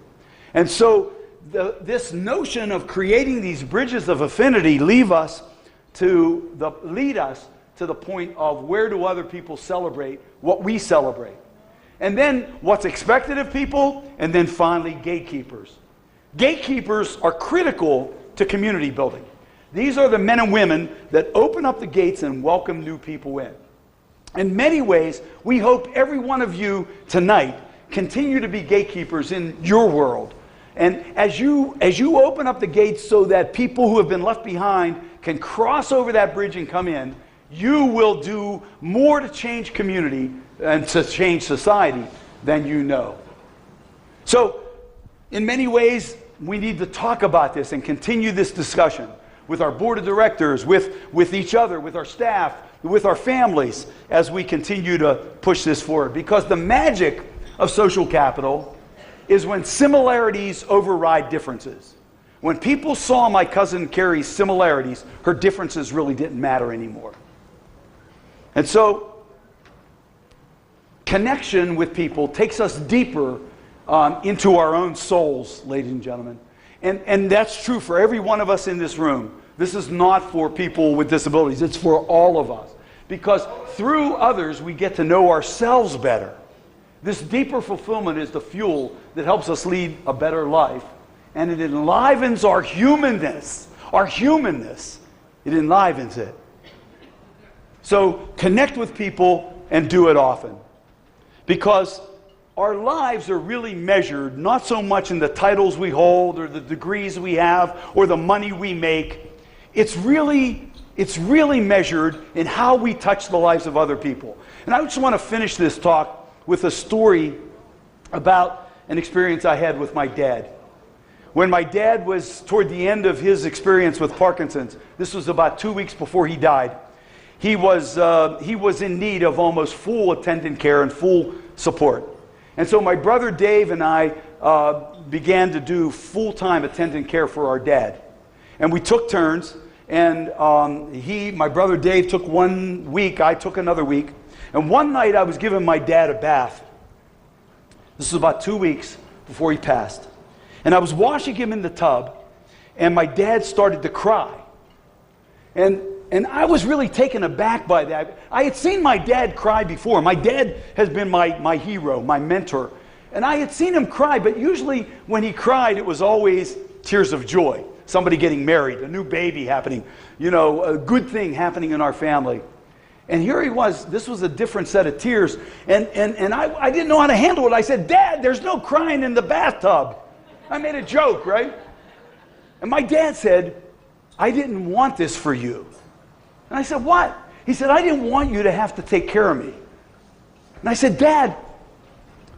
And so this notion of creating these bridges of affinity lead us to the point of where do other people celebrate what we celebrate. And then what's expected of people, and then finally gatekeepers. Gatekeepers are critical to community building. These are the men and women that open up the gates and welcome new people in. In many ways, we hope every one of you tonight continue to be gatekeepers in your world. And as you open up the gates so that people who have been left behind can cross over that bridge and come in, you will do more to change community and to change society than you know. So, in many ways, we need to talk about this and continue this discussion with our board of directors, with each other, with our staff, with our families, as we continue to push this forward. Because the magic of social capital is when similarities override differences. When people saw my cousin Carrie's similarities, her differences really didn't matter anymore. And so, connection with people takes us deeper into our own souls, ladies and gentlemen. And that's true for every one of us in this room. This is not for people with disabilities. It's for all of us. Because through others, we get to know ourselves better. This deeper fulfillment is the fuel that helps us lead a better life. And it enlivens our humanness. Our humanness. It enlivens it. So connect with people and do it often. Because our lives are really measured not so much in the titles we hold or the degrees we have or the money we make. It's really measured in how we touch the lives of other people. And I just want to finish this talk with a story about an experience I had with my dad. When my dad was toward the end of his experience with Parkinson's, this was about 2 weeks before he died, he was in need of almost full attendant care and full support. And so my brother Dave and I began to do full-time attendant care for our dad. And we took turns, and my brother Dave took 1 week, I took another week. And one night I was giving my dad a bath. This was about 2 weeks before he passed. And I was washing him in the tub, and my dad started to cry. And I was really taken aback by that. I had seen my dad cry before. My dad has been my hero, my mentor. And I had seen him cry, but usually when he cried, it was always tears of joy. Somebody getting married, a new baby happening, a good thing happening in our family. And here he was. This was a different set of tears. And I didn't know how to handle it. I said, "Dad, there's no crying in the bathtub." I made a joke, right? And my dad said, "I didn't want this for you." And I said, "What?" He said, "I didn't want you to have to take care of me." And I said, "Dad,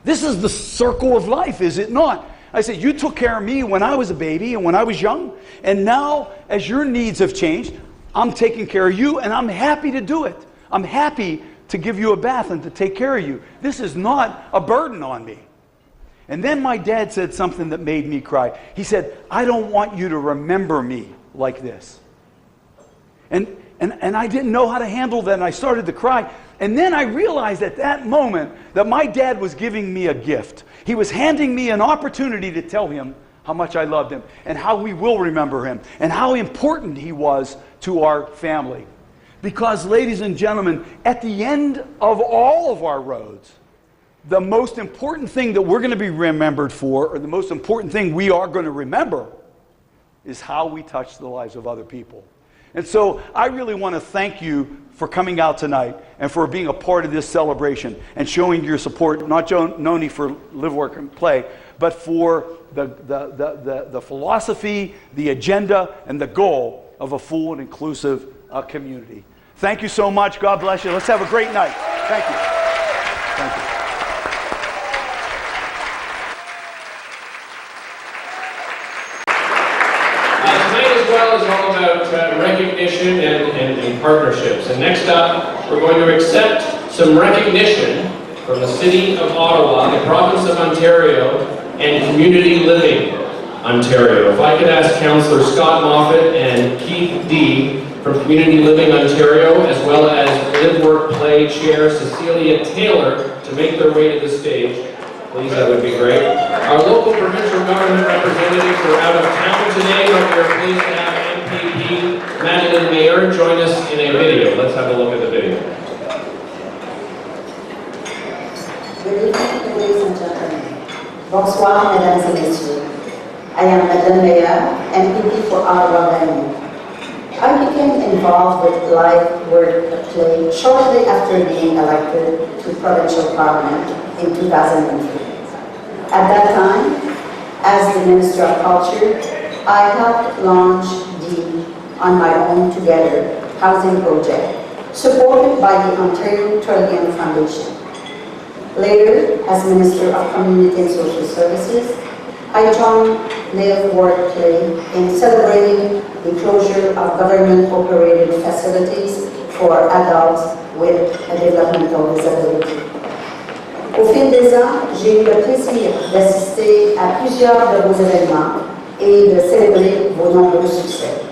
this is the circle of life, is it not?" I said, "You took care of me when I was a baby and when I was young. And now, as your needs have changed, I'm taking care of you, and I'm happy to do it. I'm happy to give you a bath and to take care of you. This is not a burden on me." And then my dad said something that made me cry. He said, "I don't want you to remember me like this." And I didn't know how to handle that, and I started to cry. And then I realized at that moment that my dad was giving me a gift. He was handing me an opportunity to tell him how much I loved him and how we will remember him and how important he was to our family. Because, ladies and gentlemen, at the end of all of our roads, the most important thing that we're going to be remembered for, or the most important thing we are going to remember, is how we touch the lives of other people. And so I really want to thank you for coming out tonight and for being a part of this celebration and showing your support, not only for Live, Work, and Play, but for the philosophy, the agenda, and the goal of a full and inclusive community. Thank you so much. God bless you. Let's have a great night. Thank you. Thank you. Is all about recognition and partnerships. And next up, we're going to accept some recognition from the City of Ottawa, the Province of Ontario, and Community Living Ontario. If I could ask Councillor Scott Moffat and Keith D. from Community Living Ontario, as well as Live, Work, Play Chair Cecilia Taylor, to make their way to the stage. Please, that would be great. Our local provincial government representatives are out of town today, but we are pleased to have MPP Madeleine Mayer join us in a video. Let's have a look at the video. Good evening, ladies and gentlemen. Bonsoir, mesdames et messieurs. I am Madeleine Mayer, MPP for Ottawa Venue. I became involved with LiveWorkPlay shortly after being elected to provincial parliament in 2003. At that time, as the Minister of Culture, I helped launch the On My Own Together housing project, supported by the Ontario Trillium Foundation. Later, as Minister of Community and Social Services, I joined Live, Work, Play in celebrating the closure of government-operated facilities for adults with a developmental disability. Au fil des ans, j'ai eu le plaisir d'assister à plusieurs de vos événements et de célébrer vos nombreux succès.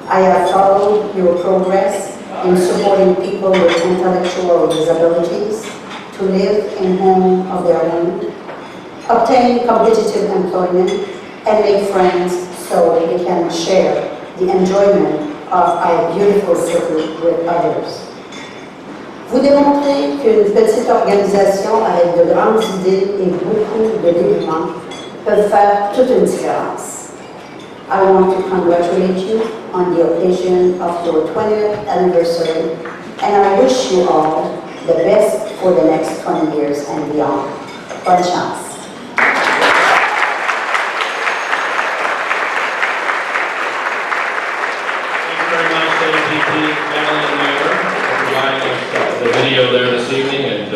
I have followed your progress in supporting people with intellectual disabilities to live in home of their own, obtain competitive employment, and make friends so they can share the enjoyment of our beautiful city with others. Vous démontrez qu'une petite organisation avec de grandes idées et beaucoup de dévouement peuvent faire toute une différence. I want to congratulate you on the occasion of your 20th anniversary, and I wish you all the best for the next 20 years and beyond. Bonne chance. The video there this evening and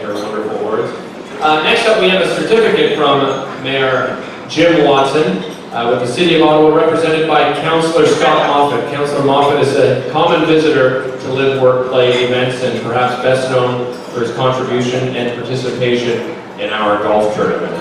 her wonderful words. Next up, we have a certificate from Mayor Jim Watson with the City of Ottawa, represented by Councillor Scott Moffat. Councillor Moffat is a common visitor to Live, Work, Play events and perhaps best known for his contribution and participation in our golf tournament.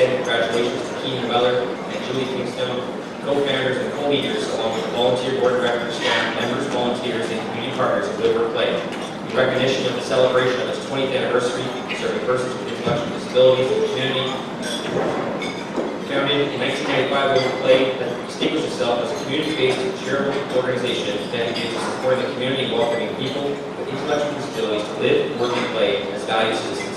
Congratulations to Keenan, Wellar, and co-founders and co-leaders, along with volunteer board directors, staff members, volunteers, and community partners of LiveWorkPlay. In recognition of the celebration of its 20th anniversary, serving persons with intellectual disabilities in the community. Founded in 1995, LiveWorkPlay distinguished itself as a community-based charitable organization dedicated to supporting the community and welcoming people with intellectual disabilities to live, work, and play as valued citizens.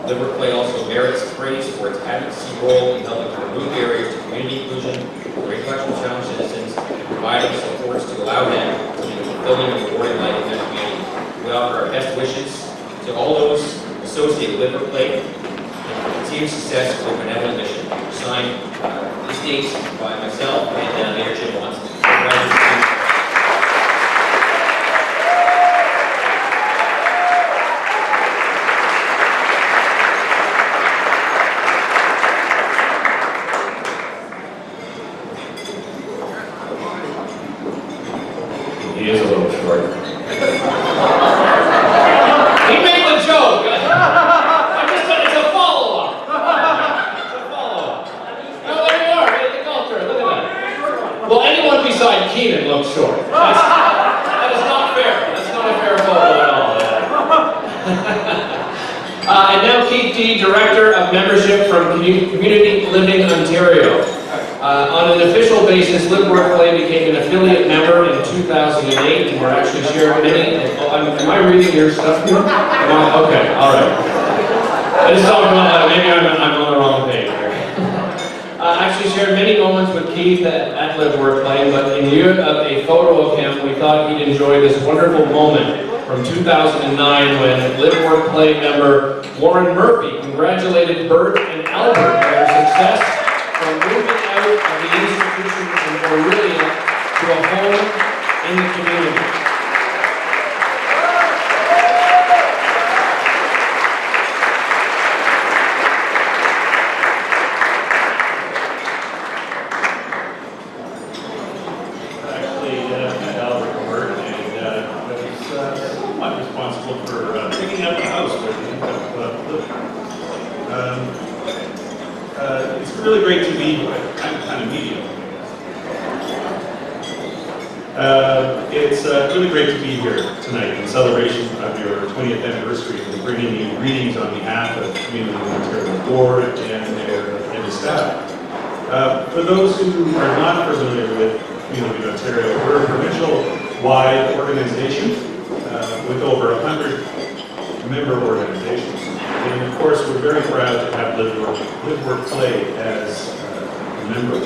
LiveWorkPlay also merits praise for its advocacy role in helping to remove barriers to community inclusion for intellectual challenged citizens and providing supports to allow them to lead a fulfilling and rewarding life in their community. We offer our best wishes to all those associated with LiveWorkPlay and continued success with their benevolent mission. Signed these dates by myself and Mayor Jim Watson. He is a little short. He made the joke! It's a follow-up! It's a follow-up. Oh, there you are, right at the golf tournament. Look at that. Well, anyone beside Keenan looks short. That is not fair. That's not a fair photo at all. And now Keith D., Director of Membership from Community Living Ontario. On an official basis, LiveWorkPlay became an affiliate member in 2008, and we're actually sharing many. Am I reading your stuff here? Okay, all right. I just thought maybe I'm on the wrong page here. Actually shared many moments with Keith at LiveWorkPlay, but in lieu of a photo of him, we thought he'd enjoy this wonderful moment from 2009 when LiveWorkPlay member Warren Murphy congratulated Bert and Albert for their success from moving out of the institution in Aurelia to a home in the community. Actually, met Albert and Bert, and was somewhat responsible for picking up the house with me. It's really great to be here. I'm kind of mediocre. it's really great to be here tonight in celebration of your 20th anniversary and bringing you greetings on behalf of the Community of Ontario Board and the staff. For those who are not familiar with Community of Ontario, we're a provincial-wide organization with over 100 member organizations. And of course, we're very proud to have LiveWorkPlay as a member.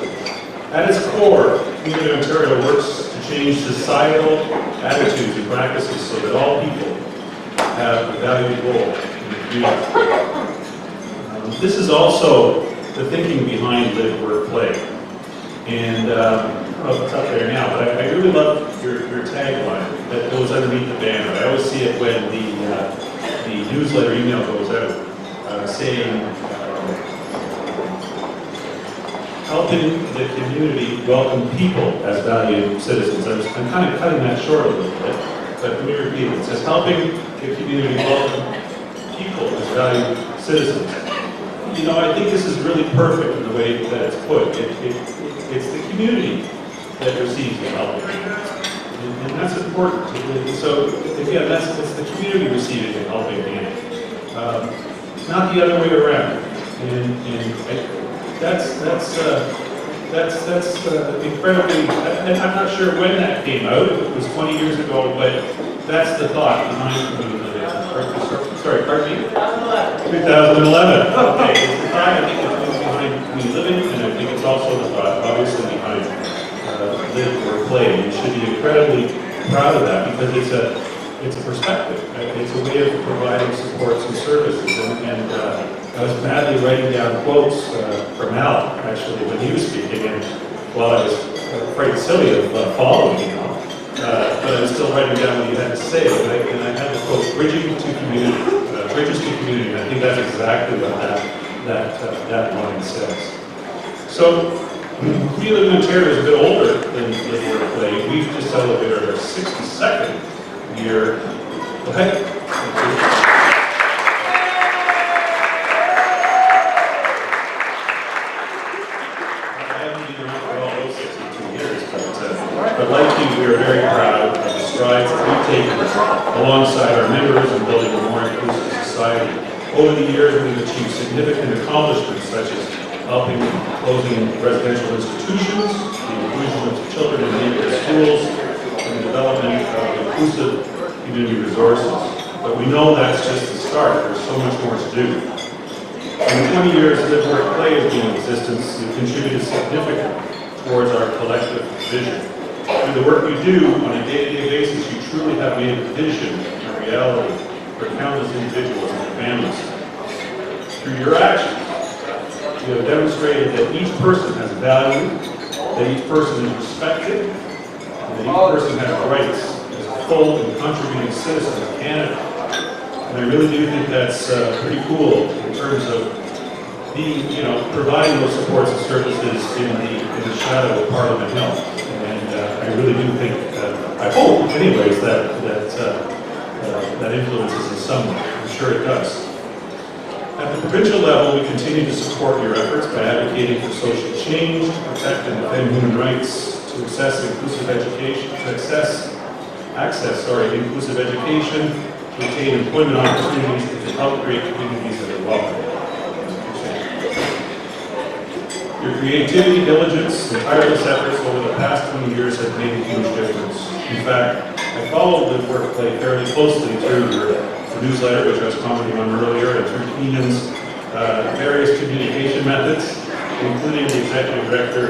At its core, Community of Ontario works to change societal attitudes and practices so that all people have a valued role in the community. This is also the thinking behind LiveWorkPlay. And I don't know if it's up there now, but I really love your tagline that goes underneath the banner. I always see it when the newsletter email goes out saying, helping the community welcome people as valued citizens. I'm kind of cutting that short a little bit, but let me repeat it. It says, helping the community welcome people as valued citizens. You know, I think this is really perfect in the way that it's put. It's the community that receives the help. And that's important. So, again, it's the community receiving the helping hand, not the other way around. And that's incredibly, and I'm not sure when that came out, if it was 20 years ago, but that's the thought behind Community of Ontario. Sorry, pardon me? 2011. Okay, it's the thought, I think, it's behind Community Living, and I think it's also the thought, obviously, behind LiveWorkPlay. You should be incredibly proud of that because it's a perspective. It's a way of providing supports and services. And I was badly writing down quotes from Al, actually, when he was speaking, and while I was quite silly of following him, but I was still writing down what he had to say. And I had the quote, bridges to community. And I think that's exactly what that line says. So, Community of Ontario is a bit older than LiveWorkPlay. We've just celebrated our 62nd year. Go ahead. Thank you. I haven't been around for all those 62 years, but like you, we are very proud of the strides that we've taken alongside our members in building a more inclusive society. Over the years, we've achieved significant accomplishments such as helping closing residential institutions, the inclusion of children in neighborhood schools, and the development of inclusive community resources. But we know that's just the start. There's so much more to do. In the 20 years LiveWorkPlay has been in existence, we've contributed significantly towards our collective vision. Through the work we do on a day-to-day basis, you truly have made a vision a reality for countless individuals and families. Through your actions, you have demonstrated that each person has value, that each person is respected, and that each person has rights as a full and contributing citizen of Canada. And I really do think that's pretty cool in terms of being, providing those supports and services in the shadow of Parliament Hill. And I really do think, I hope, anyways, that influences in some way. I'm sure it does. At the provincial level, we continue to support your efforts by advocating for social change, to protect and defend human rights, to access inclusive education, inclusive education, to attain employment opportunities, and to help create communities that are welcoming. Your creativity, diligence, and tireless efforts over the past 20 years have made a huge difference. In fact, I followed LiveWorkPlay fairly closely through your newsletter, which I was commenting on earlier, and through Keenan's various communication methods, including the executive director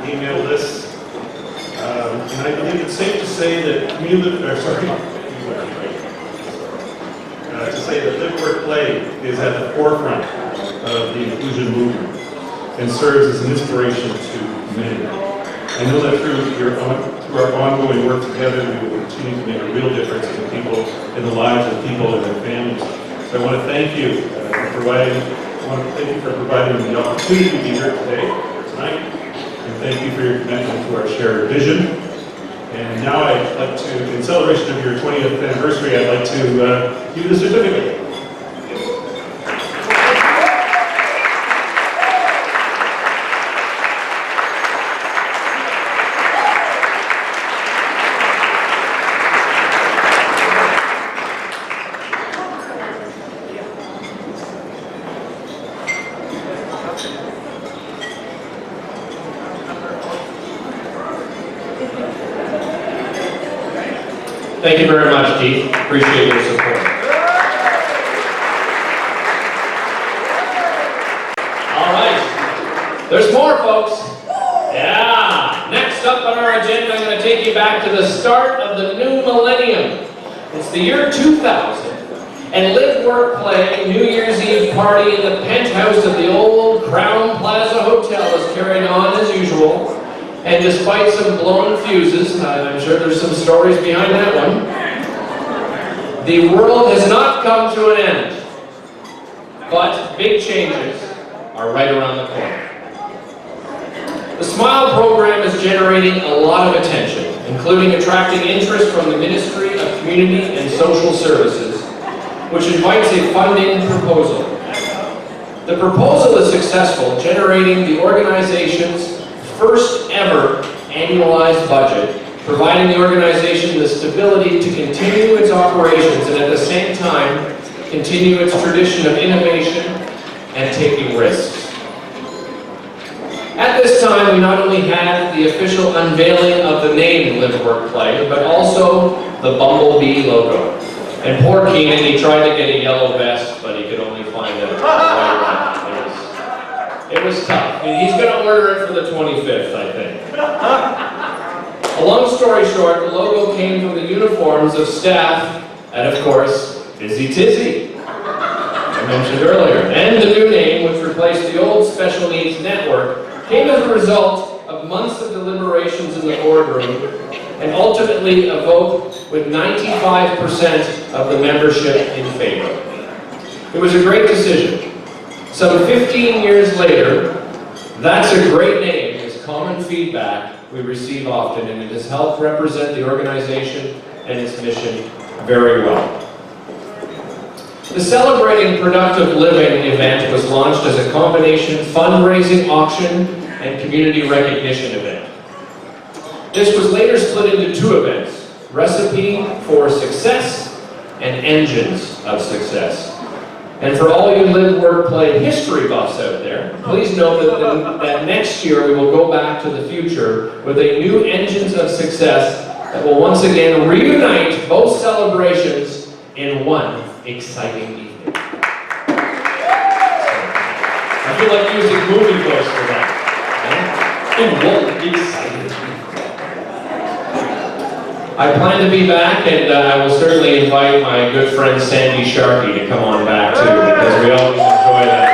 email lists. And I believe it's safe to say that LiveWorkPlay is at the forefront of the inclusion movement and serves as an inspiration to many. I know that through our ongoing work together, we will continue to make a real difference in the lives of people and their families. So I want to thank you for providing the opportunity to be here today, or tonight, and thank you for your commitment to our shared vision. And now I'd like to, in celebration of your 20th anniversary, I'd like to give you the certificate. Thank you very much, Keith. Appreciate your support. All right. There's more, folks. Yeah. Next up on our agenda, I'm going to take you back to the start of the new millennium. It's the year 2000. And Live, Work, Play New Year's Eve party in the penthouse of the old Crown Plaza Hotel is carried on as usual. And despite some blown fuses, I'm sure there's some stories behind that one, the world has not come to an end. But big changes are right around the corner. The SMILE program is generating a lot of attention, including attracting interest from the Ministry of Community and Social Services, which invites a funding proposal. The proposal is successful, generating the organization's first ever annualized budget, providing the organization the stability to continue its operations and at the same time continue its tradition of innovation and taking risks. At this time, we not only had the official unveiling of the name Live, Work, Play, but also the Bumblebee logo. And poor Keenan, he tried to get a yellow vest, but he could only find a white one. It was tough. And he's going to order it for the 25th, I think. A long story short, the logo came from the uniforms of staff at, of course, Busy Tizzy, I mentioned earlier. And the new name, which replaced the old Special Needs Network, came as a result of months of deliberations in the boardroom and ultimately a vote with 95% of the membership in favor. It was a great decision. Some 15 years later, that's a great name is common feedback we receive often, and it has helped represent the organization and its mission very well. The Celebrating Productive Living event was launched as a combination fundraising auction and community recognition event. This was later split into two events, Recipe for Success and Engines of Success. And for all you Live, Work, Play history buffs out there, please note that next year we will go back to the future with a new Engines of Success that will once again reunite both celebrations in one exciting evening. I feel like using movie voice for that. In one exciting evening. I plan to be back, and I will certainly invite my good friend Sandy Sharkey to come on back too, because we always enjoy that.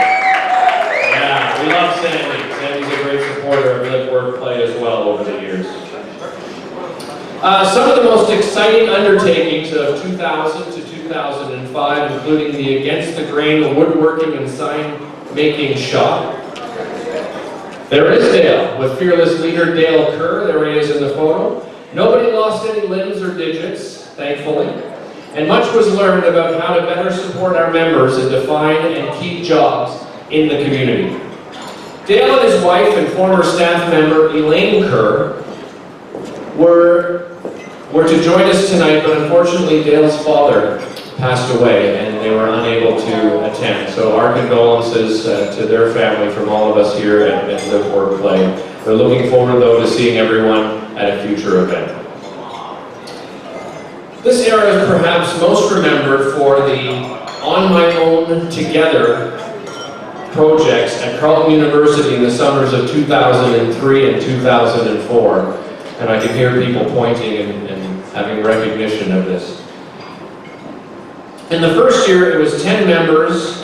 Yeah, we love Sandy. Sandy's a great supporter of Live, Work, Play as well over the years. Some of the most exciting undertakings of 2000 to 2005, including the Against the Grain Woodworking and Sign Making Shop. There is Dale, with fearless leader Dale Kerr. There he is in the photo. Nobody lost any limbs or digits, thankfully, and much was learned about how to better support our members and to find and keep jobs in the community. Dale and his wife and former staff member Elaine Kerr were to join us tonight, but unfortunately Dale's father passed away and they were unable to attend. So our condolences to their family from all of us here at Live, Work, Play. We're looking forward, though, to seeing everyone at a future event. This era is perhaps most remembered for the On My Own Together projects at Carleton University in the summers of 2003 and 2004. And I can hear people pointing and having recognition of this. In the first year, it was 10 members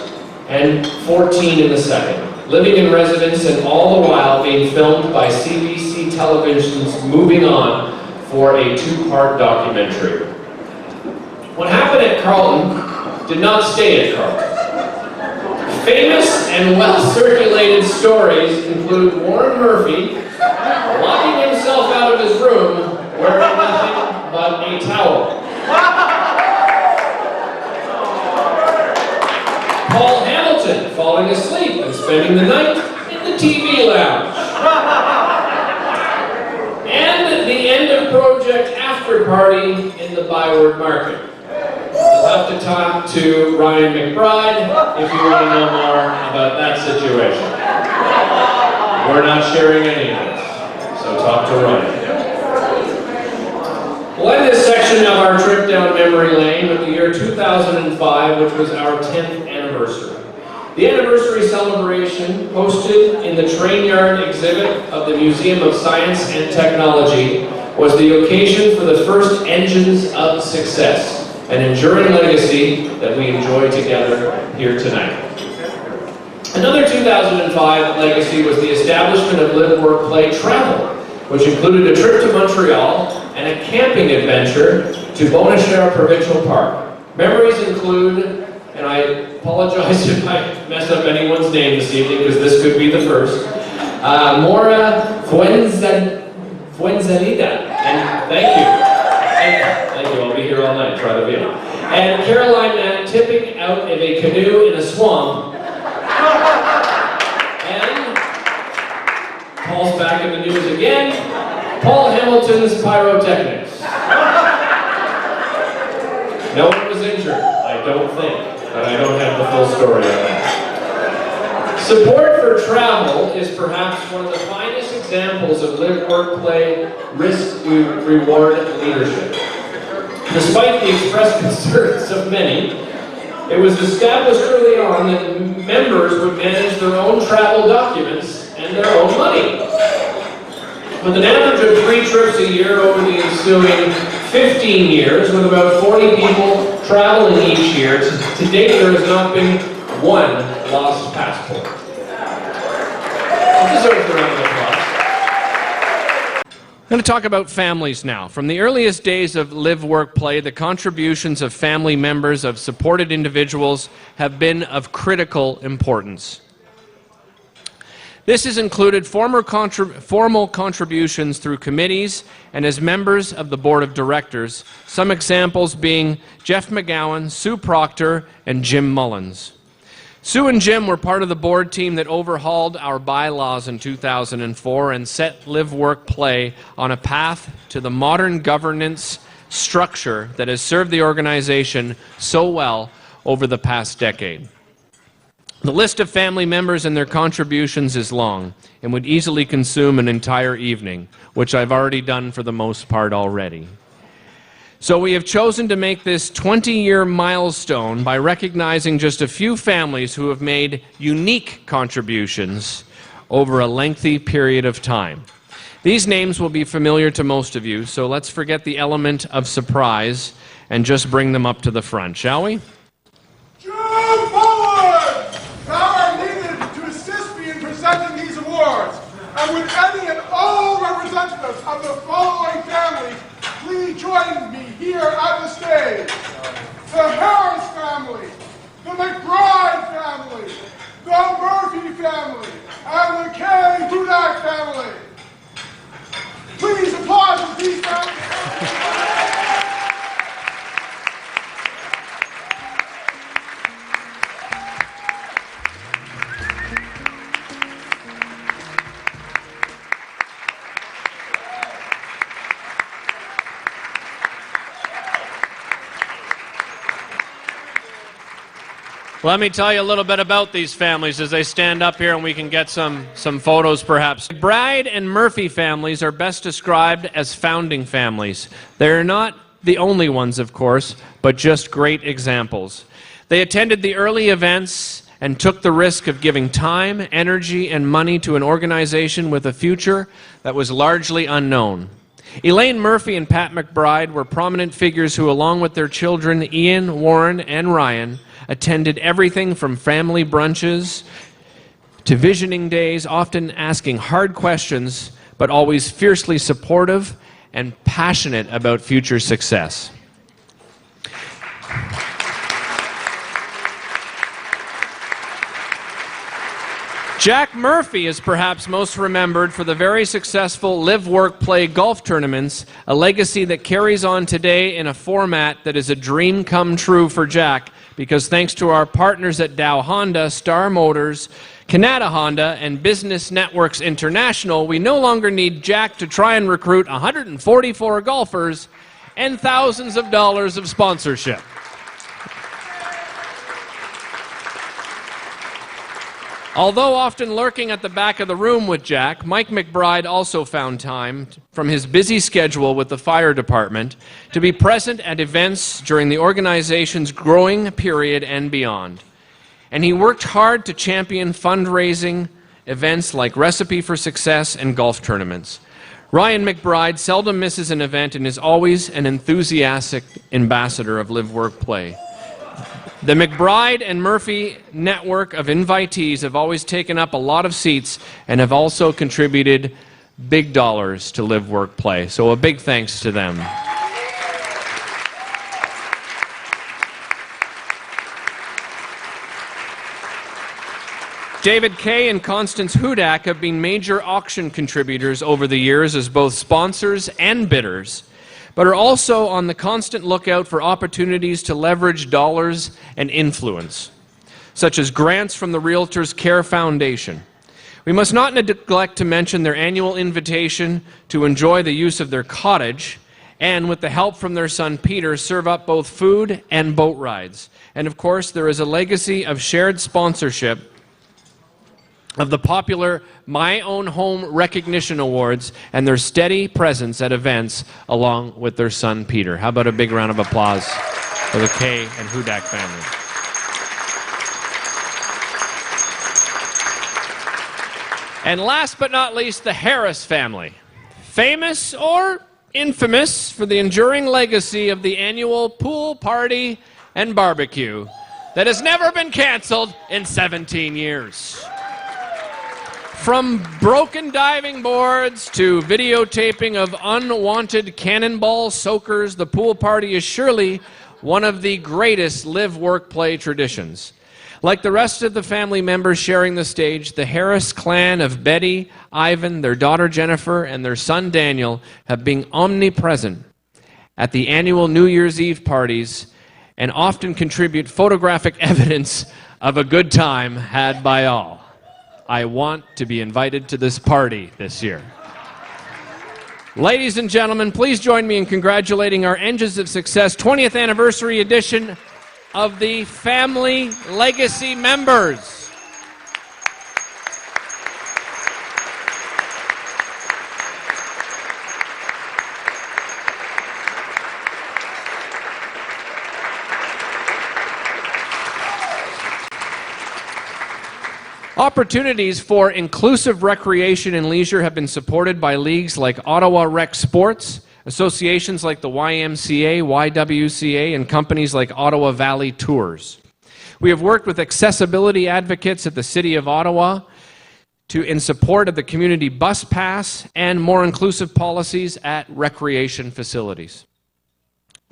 and 14 in the second, living in residence and all the while being filmed by CBC Television's Moving On for a two-part documentary. What happened at Carleton did not stay at Carleton. Famous and well-circulated stories include Warren Murphy locking himself out of his room wearing nothing but a towel. Paul Hamilton falling asleep and spending the night in the TV lounge. And the end of project after party in the Byward Market. The have to talk to Ryan McBride if you want to know more about that situation. We're not sharing any of this, so talk to Ryan. We'll end this section of our trip down memory lane with the year 2005, which was our 10th anniversary. The anniversary celebration, hosted in the train yard exhibit of the Museum of Science and Technology, was the occasion for the first Engines of Success, an enduring legacy that we enjoy together here tonight. Another 2005 legacy was the establishment of Live, Work, Play Travel, which included a trip to Montreal and a camping adventure to Bonnechere Provincial Park. Memories include, and I apologize if I messed up anyone's name this evening because this could be the first, Mora Fuenzalida, and thank you, I'll be here all night, try to be on. And Caroline Matt tipping out of a canoe in a swamp. And Paul's back in the news again, Paul Hamilton's pyrotechnics. No one was injured, I don't think, but I don't have the full story on that. Support for travel is perhaps one of the finest examples of Live, Work, Play, risk-reward leadership. Despite the expressed concerns of many, it was established early on that members would manage their own travel documents and their own money. With an average of 3 trips a year over the ensuing 15 years, with about 40 people traveling each year, to date there has not been one lost passport. It deserves a round of applause. I'm going to talk about families now. From the earliest days of Live, Work, Play, the contributions of family members of supported individuals have been of critical importance. This has included formal contributions through committees and as members of the board of directors, some examples being Jeff McGowan, Sue Proctor, and Jim Mullins. Sue and Jim were part of the board team that overhauled our bylaws in 2004 and set Live, Work, Play on a path to the modern governance structure that has served the organization so well over the past decade. The list of family members and their contributions is long and would easily consume an entire evening, which I've already done for the most part already. So we have chosen to make this 20-year milestone by recognizing just a few families who have made unique contributions over a lengthy period of time. These names will be familiar to most of you, so let's forget the element of surprise and just bring them up to the front, shall we? Jump forward! Now are needed to assist me in presenting these awards. And would any and all representatives of the following families please join me here at the stage? The Harris family, the McBride family, the Murphy family, and the K. Hudak family. Please applaud for these families. Let me tell you a little bit about these families as they stand up here and we can get some photos perhaps. Bride and Murphy families are best described as founding families. They're not the only ones, of course, but just great examples. They attended the early events and took the risk of giving time, energy, and money to an organization with a future that was largely unknown. Elaine Murphy and Pat McBride were prominent figures who, along with their children Ian, Warren, and Ryan, attended everything from family brunches to visioning days, often asking hard questions, but always fiercely supportive and passionate about future success. Jack Murphy is perhaps most remembered for the very successful Live, Work, Play golf tournaments, a legacy that carries on today in a format that is a dream come true for Jack, because thanks to our partners at Dow Honda, Star Motors, Canada Honda, and Business Networks International, we no longer need Jack to try and recruit 144 golfers and thousands of dollars of sponsorship. Although often lurking at the back of the room with Jack, Mike McBride also found time from his busy schedule with the fire department to be present at events during the organization's growing period and beyond. And he worked hard to champion fundraising events like Recipe for Success and golf tournaments. Ryan McBride seldom misses an event and is always an enthusiastic ambassador of Live, Work, Play. The McBride and Murphy network of invitees have always taken up a lot of seats and have also contributed big dollars to Live, Work, Play. So a big thanks to them. David Kay and Constance Hudak have been major auction contributors over the years as both sponsors and bidders, but are also on the constant lookout for opportunities to leverage dollars and influence, such as grants from the Realtors Care Foundation. We must not neglect to mention their annual invitation to enjoy the use of their cottage, and with the help from their son Peter, serve up both food and boat rides. And of course, there is a legacy of shared sponsorship of the popular My Own Home Recognition Awards and their steady presence at events along with their son Peter. How about a big round of applause for the Kay and Hudak family? And last but not least, the Harris family. Famous or infamous for the enduring legacy of the annual pool party and barbecue that has never been canceled in 17 years. From broken diving boards to videotaping of unwanted cannonball soakers, the pool party is surely one of the greatest Live, Work, Play traditions. Like the rest of the family members sharing the stage, the Harris clan of Betty, Ivan, their daughter Jennifer, and their son Daniel have been omnipresent at the annual New Year's Eve parties and often contribute photographic evidence of a good time had by all. I want to be invited to this party this year. Ladies and gentlemen, please join me in congratulating our Engines of Success 20th anniversary edition of the Family Legacy members. Opportunities for inclusive recreation and leisure have been supported by leagues like Ottawa Rec Sports, associations like the YMCA, YWCA, and companies like Ottawa Valley Tours. We have worked with accessibility advocates at the City of Ottawa in support of the community bus pass and more inclusive policies at recreation facilities.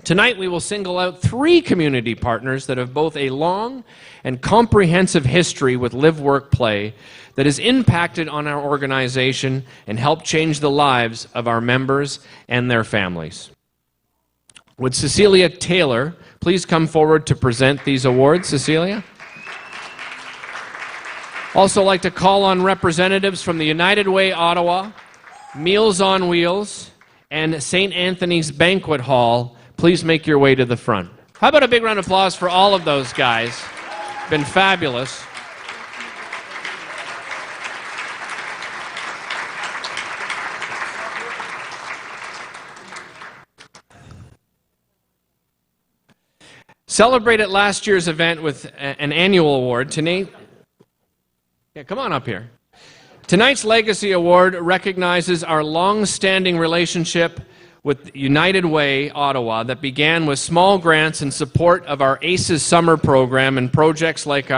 Tonight we will single out 3 community partners that have both a long and comprehensive history with Live, Work, Play that has impacted on our organization and helped change the lives of our members and their families. Would Cecilia Taylor please come forward to present these awards, Cecilia? Also like to call on representatives from the United Way Ottawa, Meals on Wheels, and St. Anthony's Banquet Hall. Please make your way to the front. How about a big round of applause for all of those guys? Been fabulous. Celebrated last year's event with an annual award. Tonight, come on up here. Tonight's Legacy Award recognizes our long-standing relationship with United Way Ottawa that began with small grants in support of our ACES summer program and projects like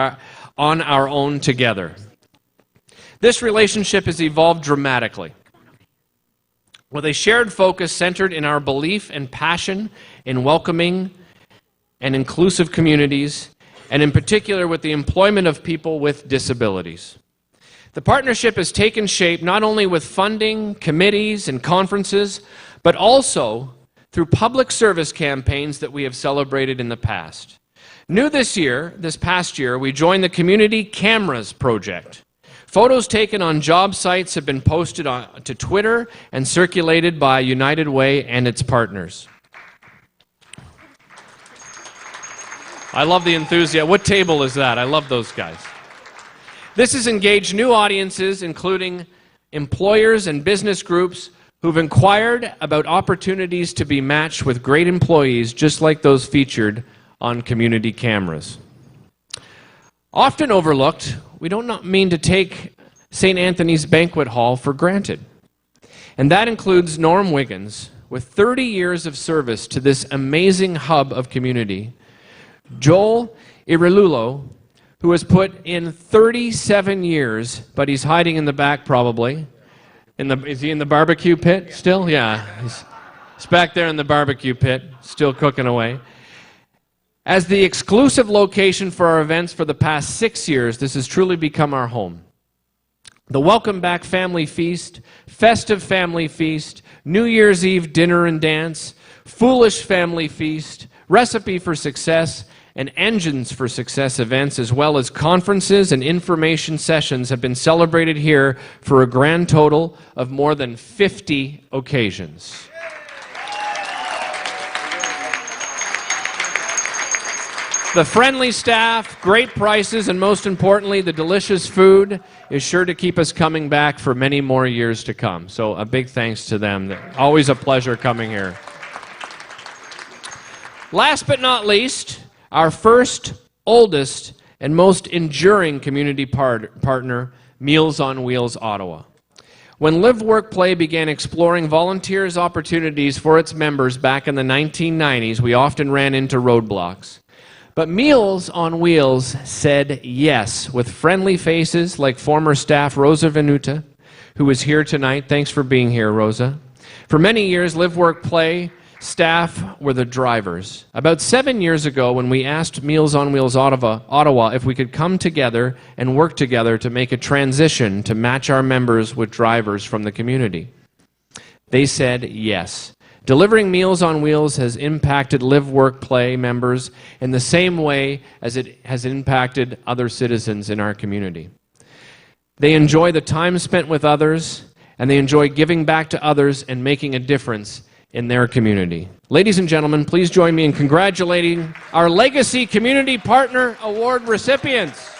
On Our Own Together. This relationship has evolved dramatically, with a shared focus centered in our belief and passion in welcoming and inclusive communities, and in particular with the employment of people with disabilities. The partnership has taken shape not only with funding, committees, and conferences, but also through public service campaigns that we have celebrated in the past. New this past year, we joined the Community Cameras Project. Photos taken on job sites have been posted to Twitter and circulated by United Way and its partners. I love the enthusiasm. What table is that? I love those guys. This has engaged new audiences, including employers and business groups who've inquired about opportunities to be matched with great employees just like those featured on community cameras. Often overlooked, we don't mean to take St. Anthony's Banquet Hall for granted. And that includes Norm Wiggins, with 30 years of service to this amazing hub of community, Joel Irilulo, who has put in 37 years, but he's hiding in the back probably. Is he in the barbecue pit still? Yeah, he's back there in the barbecue pit, still cooking away. As the exclusive location for our events for the past 6 years, this has truly become our home. The Welcome Back Family Feast, Festive Family Feast, New Year's Eve Dinner and Dance, Foolish Family Feast, Recipe for Success, and Engines for Success events, as well as conferences and information sessions, have been celebrated here for a grand total of more than 50 occasions. The friendly staff, great prices, and most importantly, the delicious food is sure to keep us coming back for many more years to come. So a big thanks to them. Always a pleasure coming here. Last but not least, our first, oldest, and most enduring community partner, Meals on Wheels Ottawa. When Live Work Play began exploring volunteers' opportunities for its members back in the 1990s, we often ran into roadblocks. But Meals on Wheels said yes, with friendly faces like former staff Rosa Venuta, who is here tonight. Thanks for being here, Rosa. For many years, Live Work Play staff were the drivers. About 7 years ago, when we asked Meals on Wheels Ottawa if we could come together and work together to make a transition to match our members with drivers from the community, they said yes. Delivering Meals on Wheels has impacted Live Work Play members in the same way as it has impacted other citizens in our community. They enjoy the time spent with others, and they enjoy giving back to others and making a difference in their community. Ladies and gentlemen, please join me in congratulating our Legacy Community Partner Award recipients.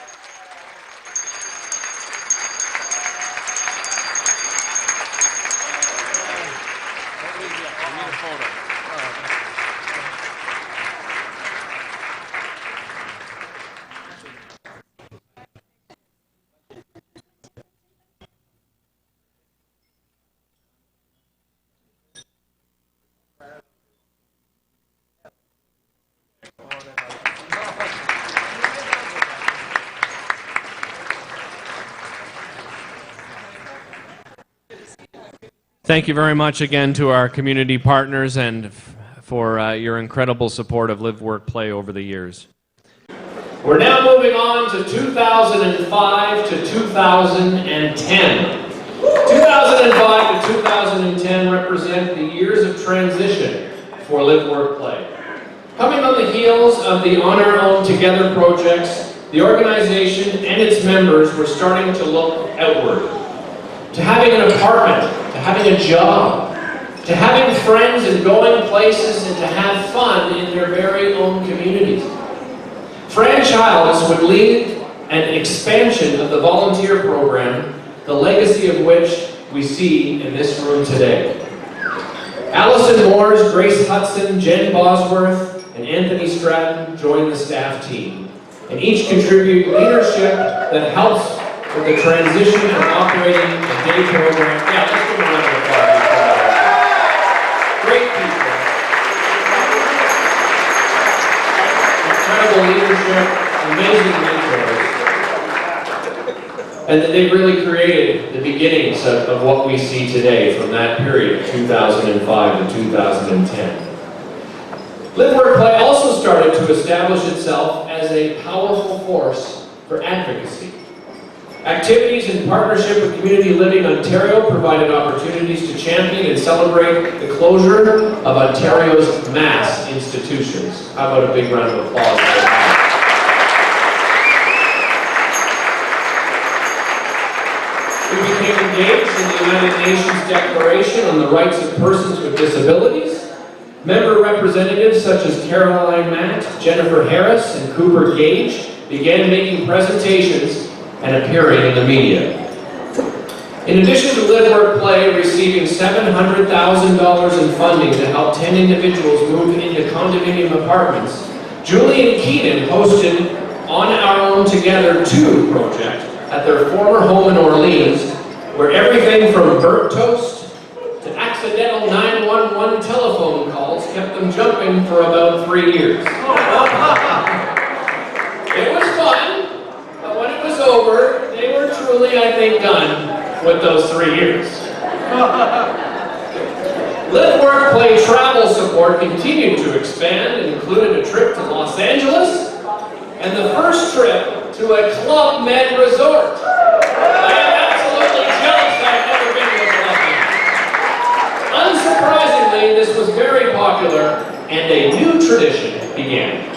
Thank you very much again to our community partners and for your incredible support of Live, Work, Play over the years. We're now moving on to 2005 to 2010. 2005 to 2010 represent the years of transition for Live, Work, Play. Coming on the heels of the On Our Own Together projects, the organization and its members were starting to look outward, to having an apartment, to having a job, to having friends and going places, and to have fun in their very own communities. Fran Childs would lead an expansion of the volunteer program, the legacy of which we see in this room today. Allison Moores, Grace Hudson, Jen Bosworth, and Anthony Stratton joined the staff team, and each contribute leadership that helps with the transition of operating a day program. Yeah, let's give a round of applause. Great people. Incredible leadership, amazing mentors. And that they really created the beginnings of what we see today from that period, 2005 to 2010. Live, Work, Play also started to establish itself as a powerful force for advocacy. Activities in partnership with Community Living Ontario provided opportunities to champion and celebrate the closure of Ontario's mass institutions. How about a big round of applause for that? We became engaged in the United Nations Declaration on the Rights of Persons with Disabilities. Member representatives such as Caroline Matt, Jennifer Harris, and Cooper Gage began making presentations and appearing in the media. In addition to Live, Work, Play receiving $700,000 in funding to help 10 individuals move into condominium apartments, Julie and Keenan hosted On Our Own Together 2 project at their former home in Orleans, where everything from burnt toast to accidental 911 telephone calls kept them jumping for about 3 years. It was fun, but when it was over, they were truly, I think, done with those 3 years. Live, Work, Play travel support continued to expand and included a trip to Los Angeles and the first trip to a Club Med resort. I am absolutely jealous I've never been to a Club Med. Unsurprisingly, this was very popular and a new tradition began.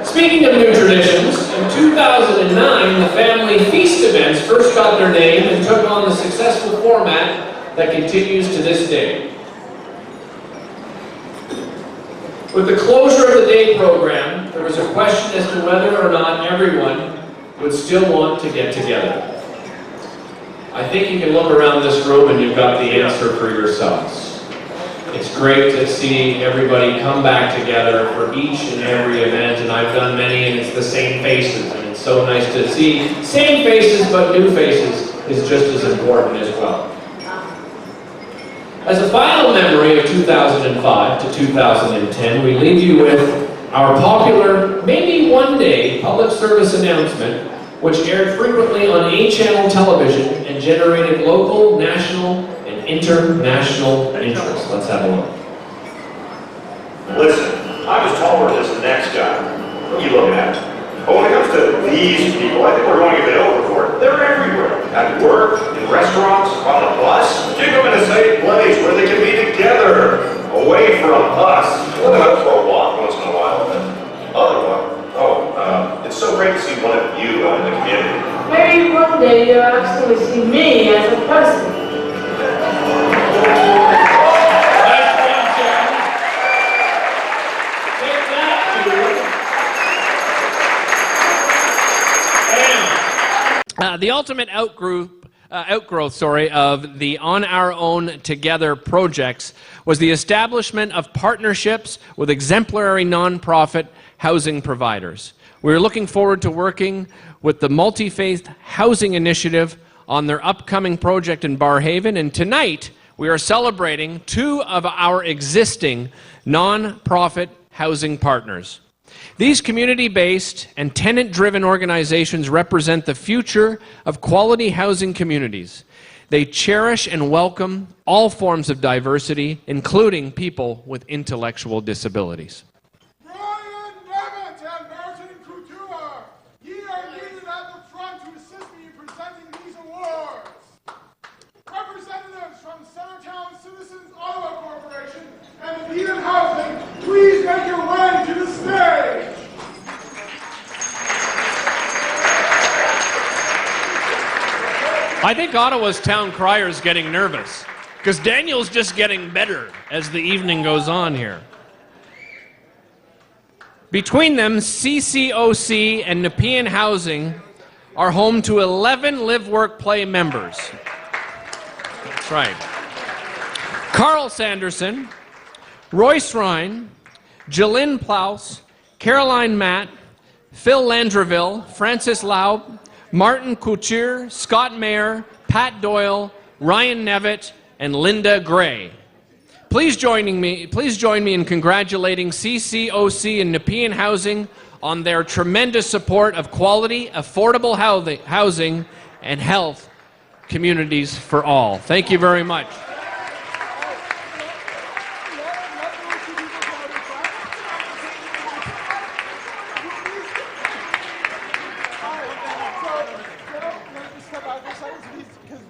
Speaking of new traditions, in 2009, the family feast events first got their name and took on the successful format that continues to this day. With the closure of the day program, there was a question as to whether or not everyone would still want to get together. I think you can look around this room and you've got the answer for yourselves. It's great to see everybody come back together for each and every event, and I've done many and it's the same faces, and it's so nice to see same faces but new faces is just as important as well. As a final memory of 2005 to 2010, we leave you with our popular, maybe one day, public service announcement, which aired frequently on A-channel television and generated local, national, and international interest. Let's have a look. Listen, I'm as taller as the next guy. What are you looking at? But when it comes to these people, I think we're going a bit overboard. They're everywhere. At work, in restaurants, on the bus. Take them in a safe place where they can be together, away from us. Let them out for a walk once in a while. It's so great to see one of you out in the community. Maybe one day you'll actually see me as a person. The ultimate outgrowth of the On Our Own Together projects was the establishment of partnerships with exemplary nonprofit housing providers. We are looking forward to working with the Multi-Faith Housing Initiative on their upcoming project in Barrhaven, and tonight we are celebrating 2 of our existing nonprofit housing partners. These community-based and tenant-driven organizations represent the future of quality housing communities. They cherish and welcome all forms of diversity, including people with intellectual disabilities. Brian Nevitt and Martin Couture, ye are needed at the front to assist me in presenting these awards. Representatives from Centertown Citizens Ottawa Corporation and the Keenan Housing, please make your way to the stage. I think Ottawa's town crier is getting nervous, because Daniel's just getting better as the evening goes on here. Between them, CCOC and Nepean Housing are home to 11 Live, Work, Play members. That's right. Carl Sanderson, Royce Ryan, Jalyn Plouse, Caroline Matt, Phil Landreville, Francis Laub, Martin Couture, Scott Mayer, Pat Doyle, Ryan Nevitt, and Linda Gray. Please join me in congratulating CCOC and Nepean Housing on their tremendous support of quality, affordable housing and health communities for all. Thank you very much.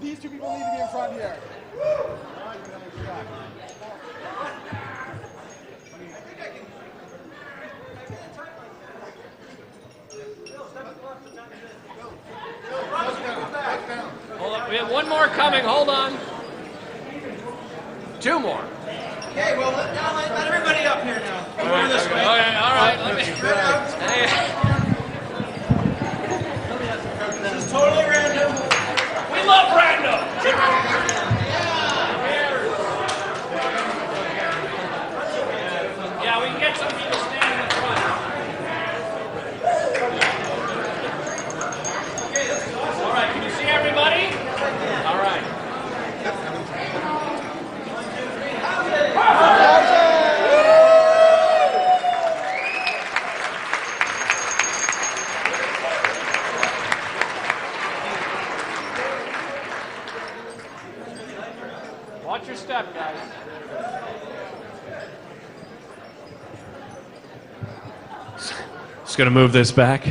These 2 people need to be in front here. Hold on. We have one more coming. Hold on. 2 more. Okay, well, let everybody up here now. All right, this way. Okay, all right. Let me. Watch your step, guys. Just going to move this back.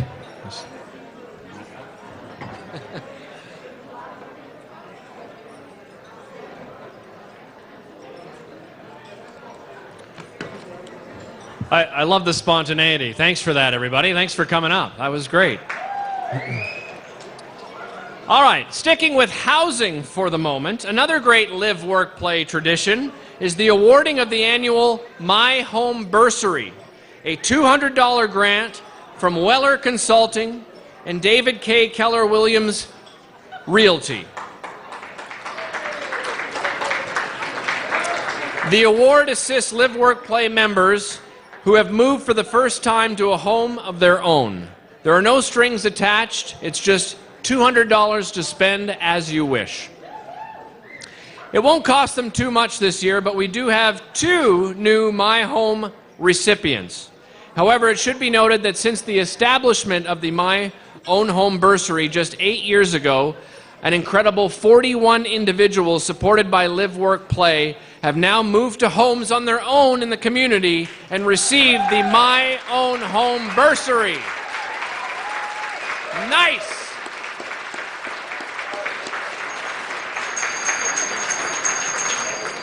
I love the spontaneity. Thanks for that, everybody. Thanks for coming up. That was great. All right, sticking with housing for the moment, another great live, work, play tradition is the awarding of the annual My Home Bursary, a $200 grant from Wellar Consulting and David K. Keller Williams Realty. The award assists Live, Work, Play members who have moved for the first time to a home of their own. There are no strings attached. It's just $200 to spend as you wish. It won't cost them too much this year, but we do have 2 new My Home recipients. However, it should be noted that since the establishment of the My Own Home Bursary just 8 years ago, an incredible 41 individuals supported by Live, Work, Play have now moved to homes on their own in the community and received the My Own Home Bursary. Nice!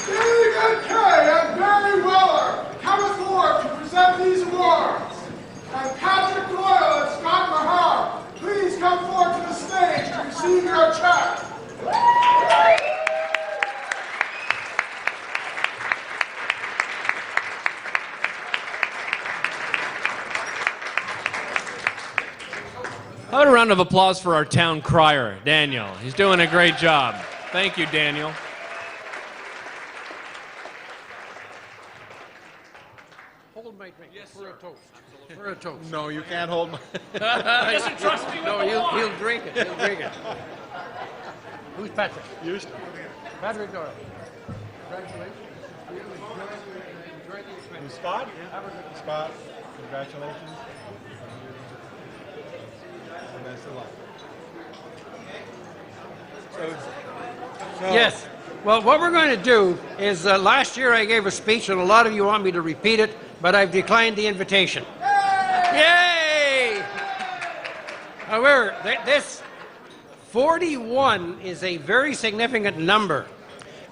David Kay and Barry Wellar come forward to present these awards. And Patrick Doyle and Scott Mahar, please come forward to the stage to receive your check. How about a round of applause for our town crier, Daniel? He's doing a great job. Thank you, Daniel. Hold my drink for a toast. For a toast. No, you can't hold my... He doesn't trust me with No, the wall. he'll drink it. He'll drink it. Who's Patrick? You. Patrick Doyle. Congratulations. Who's Scott? Scott, congratulations. And best of luck. Yes. Well, what we're going to do is last year I gave a speech, and a lot of you want me to repeat it, but I've declined the invitation. Yay! However, this 41 is a very significant number.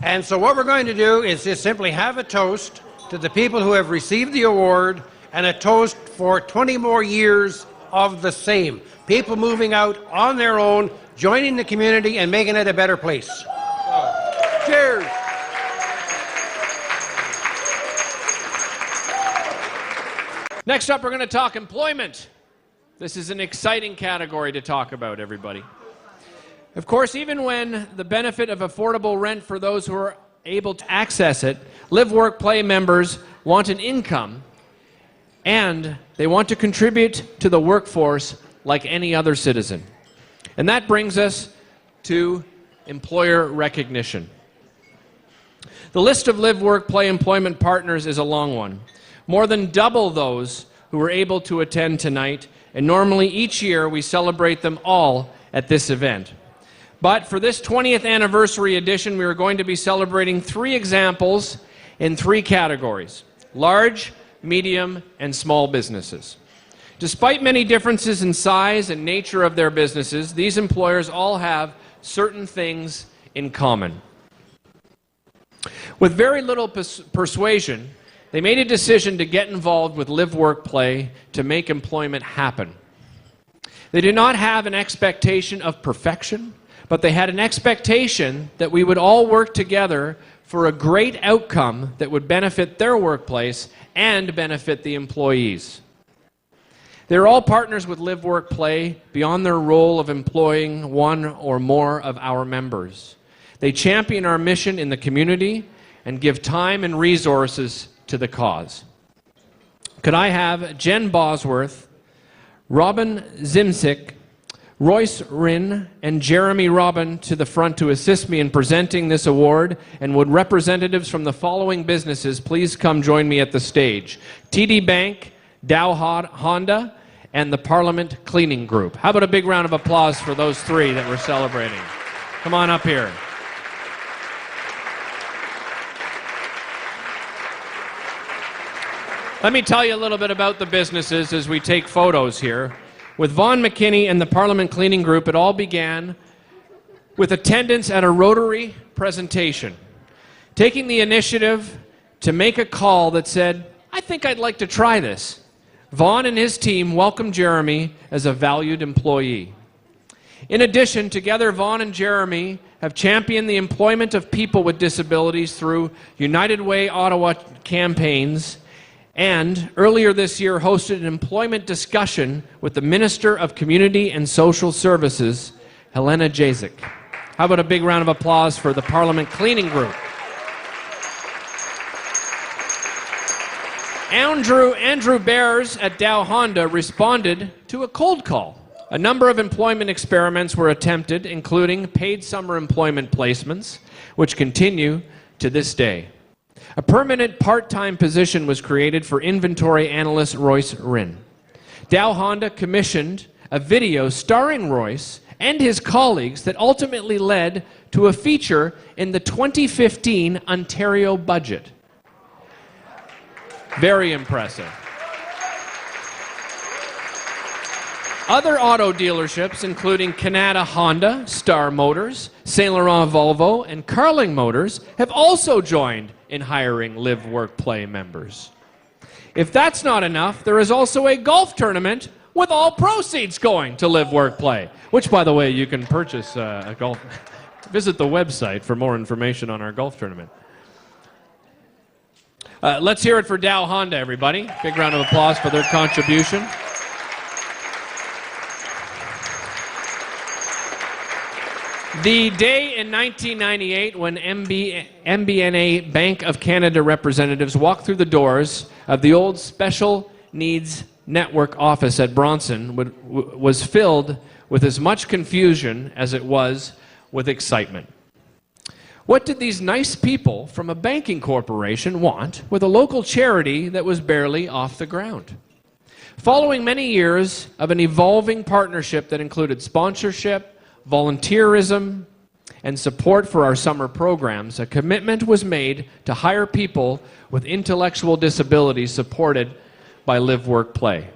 And so what we're going to do is just simply have a toast to the people who have received the award and a toast for 20 more years of the same. People moving out on their own, joining the community, and making it a better place. Cheers! Next up, we're going to talk employment. This is an exciting category to talk about, everybody. Of course, even when the benefit of affordable rent for those who are able to access it, Live, Work, Play members want an income, and they want to contribute to the workforce like any other citizen. And that brings us to employer recognition. The list of Live, Work, Play employment partners is a long one. More than double those who were able to attend tonight, and normally each year we celebrate them all at this event. But for this 20th anniversary edition, we are going to be celebrating 3 examples in 3 categories: large, medium, and small businesses. Despite many differences in size and nature of their businesses, these employers all have certain things in common. With very little persuasion, they made a decision to get involved with Live, Work, Play to make employment happen. They did not have an expectation of perfection, but they had an expectation that we would all work together for a great outcome that would benefit their workplace and benefit the employees. They're all partners with Live, Work, Play beyond their role of employing one or more of our members. They champion our mission in the community and give time and resources to the cause. Could I have Jen Bosworth, Robin Zimsick, Royce Rinn, and Jeremy Robin to the front to assist me in presenting this award? And would representatives from the following businesses please come join me at the stage? TD Bank, Dow Honda, and the Parliament Cleaning Group. How about a big round of applause for those 3 that we're celebrating? Come on up here. Let me tell you a little bit about the businesses as we take photos here. With Vaughn McKinney and the Parliament Cleaning Group, it all began with attendance at a Rotary presentation, taking the initiative to make a call that said, I think I'd like to try this. Vaughn and his team welcomed Jeremy as a valued employee. In addition, together, Vaughn and Jeremy have championed the employment of people with disabilities through United Way Ottawa campaigns, and earlier this year hosted an employment discussion with the Minister of Community and Social Services, Helena Jazik. How about a big round of applause for the Parliament Cleaning Group? Andrew Bears at Dow Honda responded to a cold call. A number of employment experiments were attempted, including paid summer employment placements, which continue to this day. A permanent part-time position was created for inventory analyst Royce Rinn. Dow Honda commissioned a video starring Royce and his colleagues that ultimately led to a feature in the 2015 Ontario budget. Very impressive. Other auto dealerships, including Canada Honda, Star Motors, Saint Laurent Volvo, and Carling Motors, have also joined in hiring Live, Work, Play members. If that's not enough, there is also a golf tournament with all proceeds going to Live, Work, Play, which, by the way, you can purchase a golf. Visit the website for more information on our golf tournament. Let's hear it for Dow Honda, everybody. Big round of applause for their contribution. The day in 1998 when MBNA Bank of Canada representatives walked through the doors of the old Special Needs Network office at Bronson was filled with as much confusion as it was with excitement. What did these nice people from a banking corporation want with a local charity that was barely off the ground? Following many years of an evolving partnership that included sponsorship, volunteerism, and support for our summer programs, a commitment was made to hire people with intellectual disabilities supported by Live, Work, Play.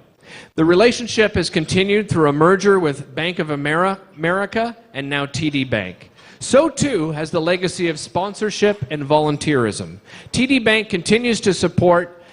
The relationship has continued through a merger with Bank of America and now TD Bank. So too has the legacy of sponsorship and volunteerism. TD Bank continues to support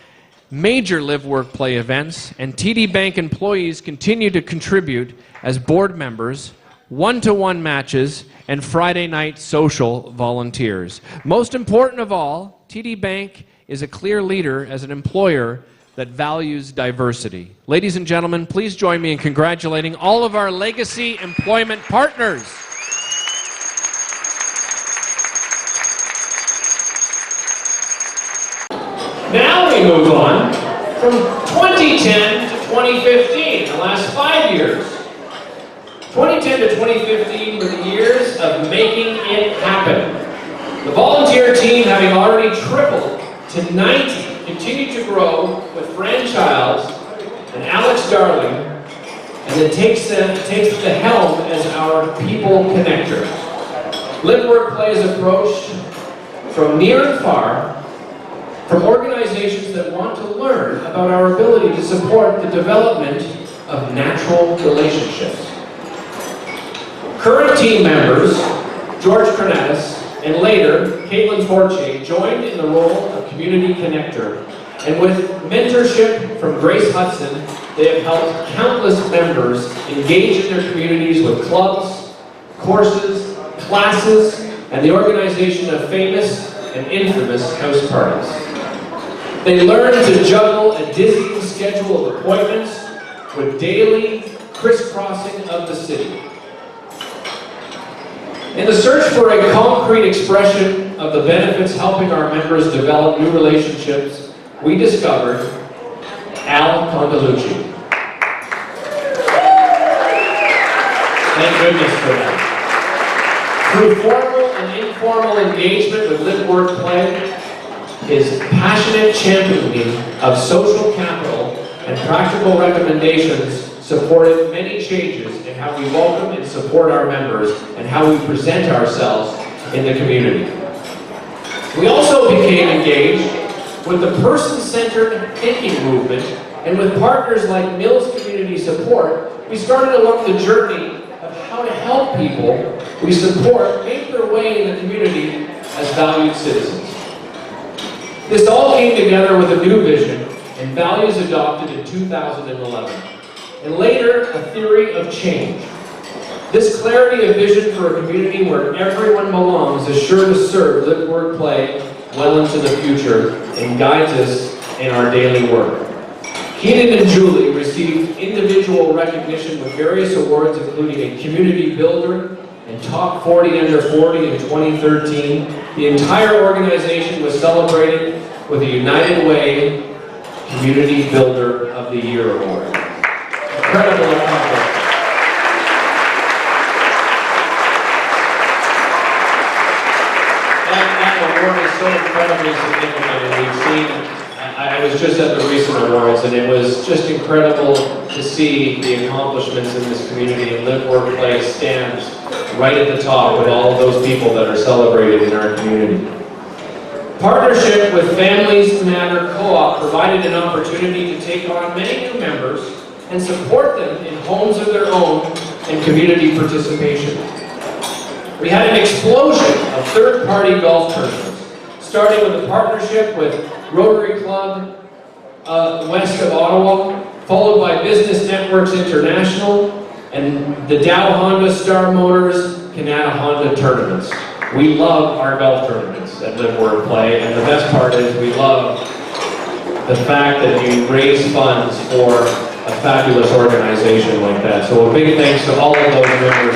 major Live, Work, Play events, and TD Bank employees continue to contribute as board members, one-to-one matches, and Friday night social volunteers. Most important of all, TD Bank is a clear leader as an employer that values diversity. Ladies and gentlemen, please join me in congratulating all of our legacy employment partners. Now we move on from 2010 to 2015, the last 5 years. 2010 to 2015 were the years of making it happen. The volunteer team, having already tripled to 90, continued to grow with Fran Childs and Alex Darling, and it takes the helm as our people connector. Live, Work, Play is approached from near and far, from organizations that want to learn about our ability to support the development of natural relationships. Current team members, George Cornelis, and later, Caitlin Fortier, joined in the role of community connector. And with mentorship from Grace Hudson, they have helped countless members engage in their communities with clubs, courses, classes, and the organization of famous and infamous house parties. They learn to juggle a dizzying schedule of appointments with daily crisscrossing of the city. In the search for a concrete expression of the benefits helping our members develop new relationships, we discovered Al Condeluci. Thank goodness for that. Through formal and informal engagement with Live, Work, Play, his passionate championing of social capital and practical recommendations supported many changes in how we welcome and support our members and how we present ourselves in the community. We also became engaged With the person-centered thinking movement, and with partners like Mills Community Support, we started along the journey of how to help people we support make their way in the community as valued citizens. This all came together with a new vision and values adopted in 2011, and later a theory of change. This clarity of vision for a community where everyone belongs is sure to serve Live, Work, Play well into the future and guides us in our daily work. Keenan and Julie received individual recognition with various awards, including a Community Builder and Top 40 Under 40 in 2013. The entire organization was celebrated with a United Way Community Builder of the Year Award. Incredible accomplishment. That award is so incredibly significant, and we've seen, I was just at the recent awards, and it was just incredible to see the accomplishments in this community, and Live, Work, Play stands right at the top with all of those people that are celebrated in our community. Partnership with Families Matter Co-op provided an opportunity to take on many new members and support them in homes of their own and community participation. We had an explosion of third-party golf tournaments, starting with a partnership with Rotary Club west of Ottawa, followed by Business Networks International and the Dow Honda Star Motors Canada Honda tournaments. We love our golf tournaments at Live, Work, Play, and the best part is we love the fact that you raise funds for a fabulous organization like that. So a big thanks to all of those members.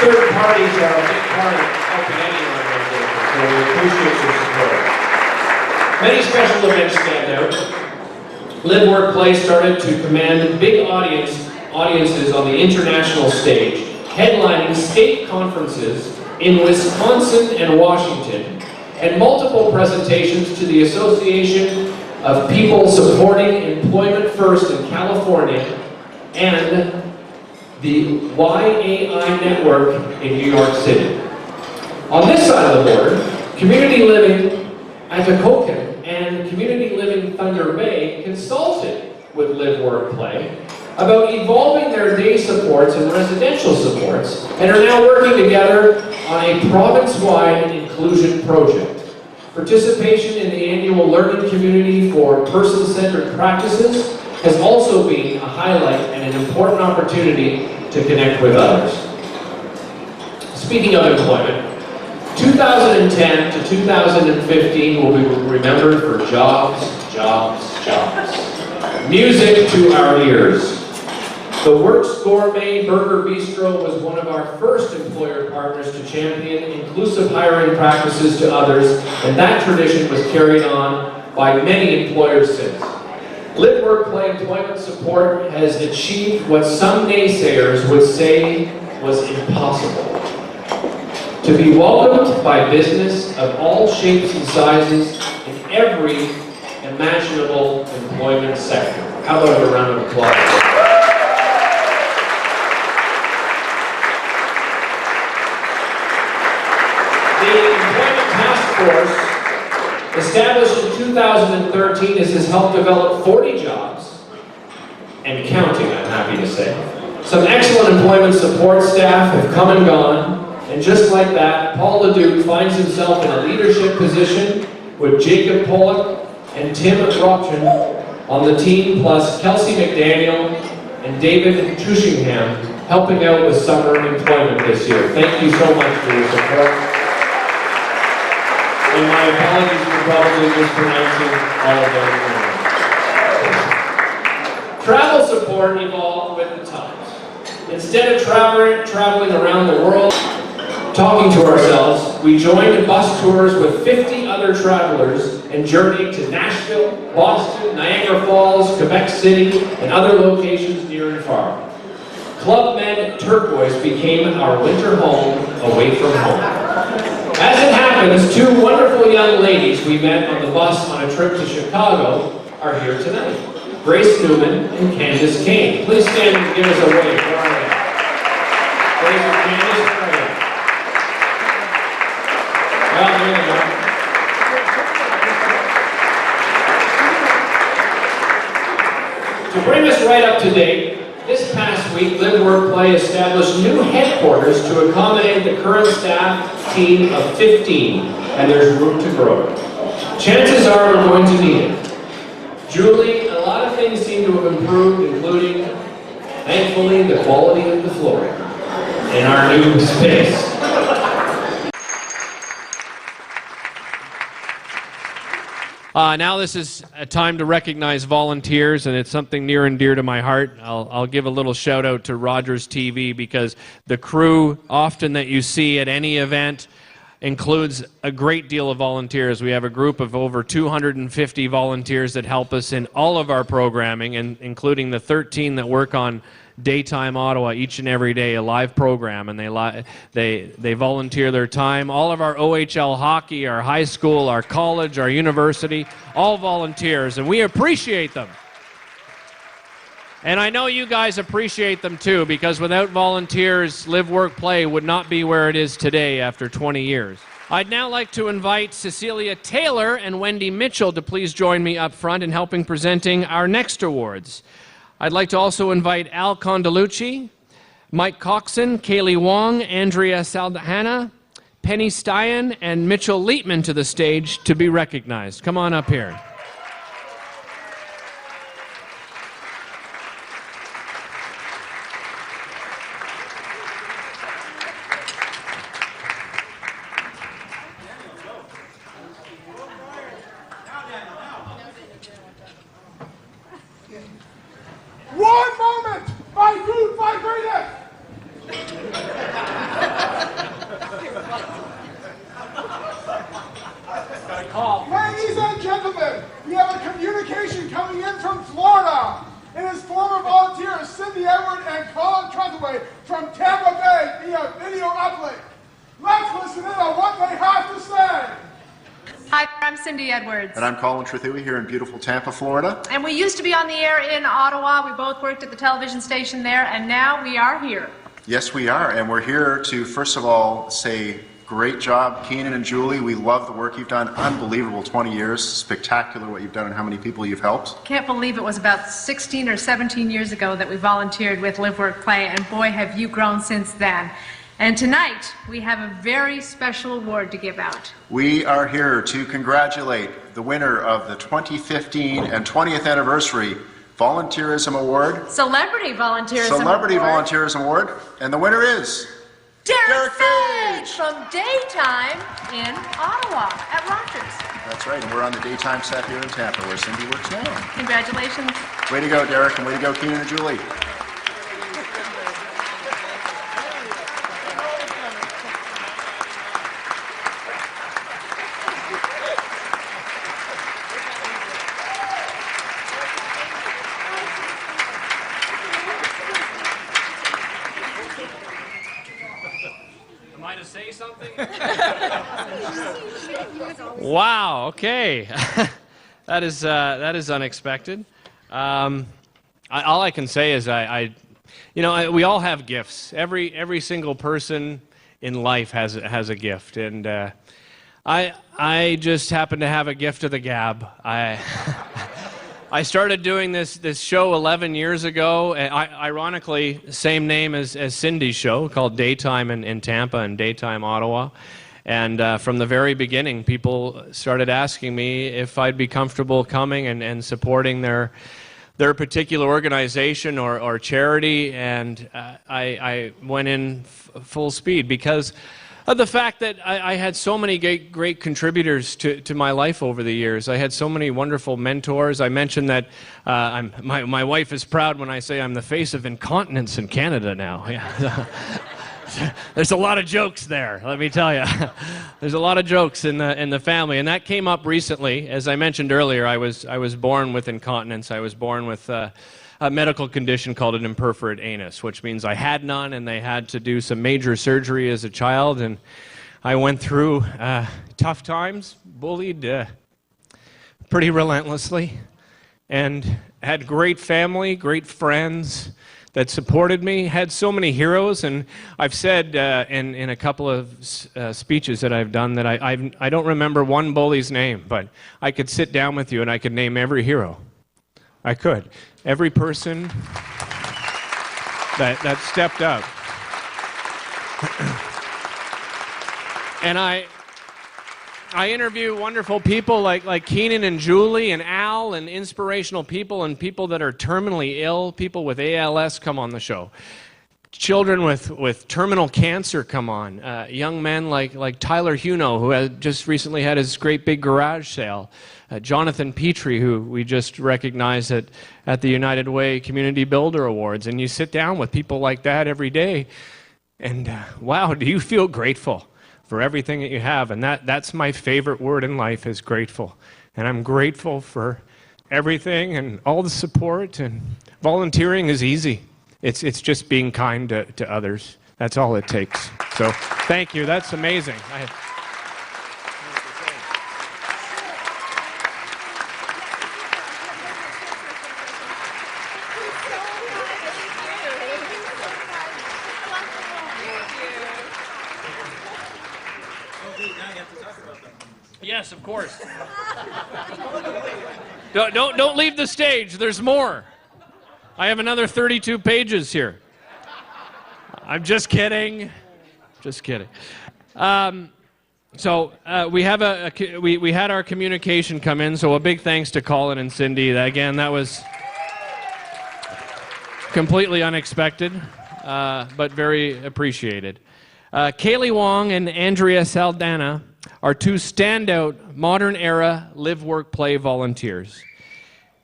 Third parties are a big part of helping any organization, so we appreciate your support. Many special events stand out. Live, Work, Play started to command big audiences on the international stage, headlining state conferences in Wisconsin and Washington, and multiple presentations to the Association of People Supporting Employment First in California and the YAI Network in New York City. On this side of the border, Community Living Atikokan and Community Living Thunder Bay consulted with Live, Work, Play about evolving their day supports and residential supports, and are now working together on a province-wide inclusion project. Participation in the annual learning community for person-centered practices has also been a highlight and an important opportunity to connect with others. Speaking of employment, 2010 to 2015 will be remembered for jobs, jobs, jobs. Music to our ears. The Works Gourmet Burger Bistro was one of our first employer partners to champion inclusive hiring practices to others, and that tradition was carried on by many employers since. Live, Work, Play employment support has achieved what some naysayers would say was impossible. To be welcomed by business of all shapes and sizes in every imaginable employment sector. How about a round of applause? The Employment Task Force, established in 2013, has helped develop 40 jobs, and counting, I'm happy to say. Some excellent employment support staff have come and gone, and just like that, Paul Leduc finds himself in a leadership position with Jacob Pollock and Tim Ropchin on the team, plus Kelsey McDaniel and David Tushingham helping out with summer employment this year. Thank you so much for your support. And my apologies for probably mispronouncing all of those names. Travel support evolved with the times. Instead of traveling around the world, talking to ourselves, we joined bus tours with 50 other travelers and journeyed to Nashville, Boston, Niagara Falls, Quebec City, and other locations near and far. Club Med Turquoise became our winter home away from home. As it happens, two wonderful young ladies we met on the bus on a trip to Chicago are here tonight. Grace Newman and Candace Kane. Please stand and give us a wave. Where are they? Grace and Candace, where are they? Well, there they are. bring us right up to date, this past week, LiveWorkPlay established new headquarters to accommodate the current staff team of 15, and there's room to grow. Chances are we're going to need it. Julie, a lot of things seem to have improved, including, thankfully, the quality of the flooring in our new space. Now this is a time to recognize volunteers, and it's something near and dear to my heart. I'll give a little shout out to Rogers TV, because the crew often that you see at any event includes a great deal of volunteers. We have a group of over 250 volunteers that help us in all of our programming, and including the 13 that work on Daytime Ottawa each and every day, a live program, and they volunteer their time. All of our OHL hockey, our high school, our college, our university, all volunteers, and we appreciate them. And I know you guys appreciate them too, because without volunteers, Live, Work, Play would not be where it is today after 20 years. I'd now like to invite Cecilia Taylor and Wendy Mitchell to please join me up front in helping presenting our next awards. I'd like to also invite Al Condeluci, Mike Coxon, Kaylee Wong, Andrea Saldana, Penny Stein, and Mitchell Leitman to the stage to be recognized. Come on up here. One moment! My food vibrated! Ladies and gentlemen, we have a communication coming in from Florida. It is former volunteers Cindy Edward and Colin Trethaway from Tampa Bay via video uplink. Let's listen in on what they have to say. Hi, I'm Cindy Edwards. And I'm Colin Trethewey here in beautiful Tampa, Florida. And we used to be on the air in Ottawa. We both worked at the television station there, and now we are here. Yes, we are. And we're here to, first of all, say great job, Keenan and Julie. We love the work you've done. Unbelievable 20 years. Spectacular what you've done and how many people you've helped. Can't believe it was about 16 or 17 years ago that we volunteered with Live, Work, Play, and boy, have you grown since then. And tonight, we have a very special award to give out. We are here to congratulate the winner of the 2015 and 20th Anniversary Volunteerism Award. Celebrity Volunteerism Celebrity Award. Volunteerism Award. And the winner is... Derek Page from Daytime in Ottawa at Rogers. That's right, and we're on the daytime set here in Tampa, where Cindy works now. Congratulations. Way to go, Derek, and way to go, Keenan and Julie. Am I to say something? Wow, okay. That is unexpected. All I can say is we all have gifts. Every single person in life has a gift, and I just happen to have a gift of the gab. I started doing this show 11 years ago, and ironically, same name as Cindy's show, called Daytime in Tampa and Daytime Ottawa. And from the very beginning, people started asking me if I'd be comfortable coming and supporting their particular organization or charity, and I went in full speed because of the fact that I had so many great contributors to my life over the years. I had so many wonderful mentors. I mentioned that my wife is proud when I say I'm the face of incontinence in Canada now. Yeah. There's a lot of jokes there, let me tell you. There's a lot of jokes in the family, and that came up recently. As I mentioned earlier, I was born with incontinence. I was born with a medical condition called an imperforate anus, which means I had none, and they had to do some major surgery as a child, and I went through tough times, bullied pretty relentlessly, and had great family, great friends that supported me, had so many heroes, and I've said in a couple of speeches that I've done that I don't remember one bully's name, but I could sit down with you and I could name every hero. I could. Every person that stepped up. And I interview wonderful people like Keenan and Julie and Al, and inspirational people, and people that are terminally ill. People with ALS come on the show. Children with terminal cancer come on. Young men like Tyler Huno, who had just recently had his great big garage sale. Jonathan Petrie, who we just recognized at the United Way Community Builder Awards. And you sit down with people like that every day, and wow, do you feel grateful for everything that you have? And that's my favorite word in life, is grateful. And I'm grateful for everything and all the support, and volunteering is easy. It's just being kind to others. That's all it takes. So thank you. That's amazing. Yes, of course. Don't leave the stage. There's more. I have another 32 pages here. I'm just kidding. Just kidding. So we had our communication come in. So a big thanks to Colin and Cindy. Again, that was completely unexpected, but very appreciated. Kaylee Wong and Andrea Saldana are two standout modern-era live-work-play volunteers.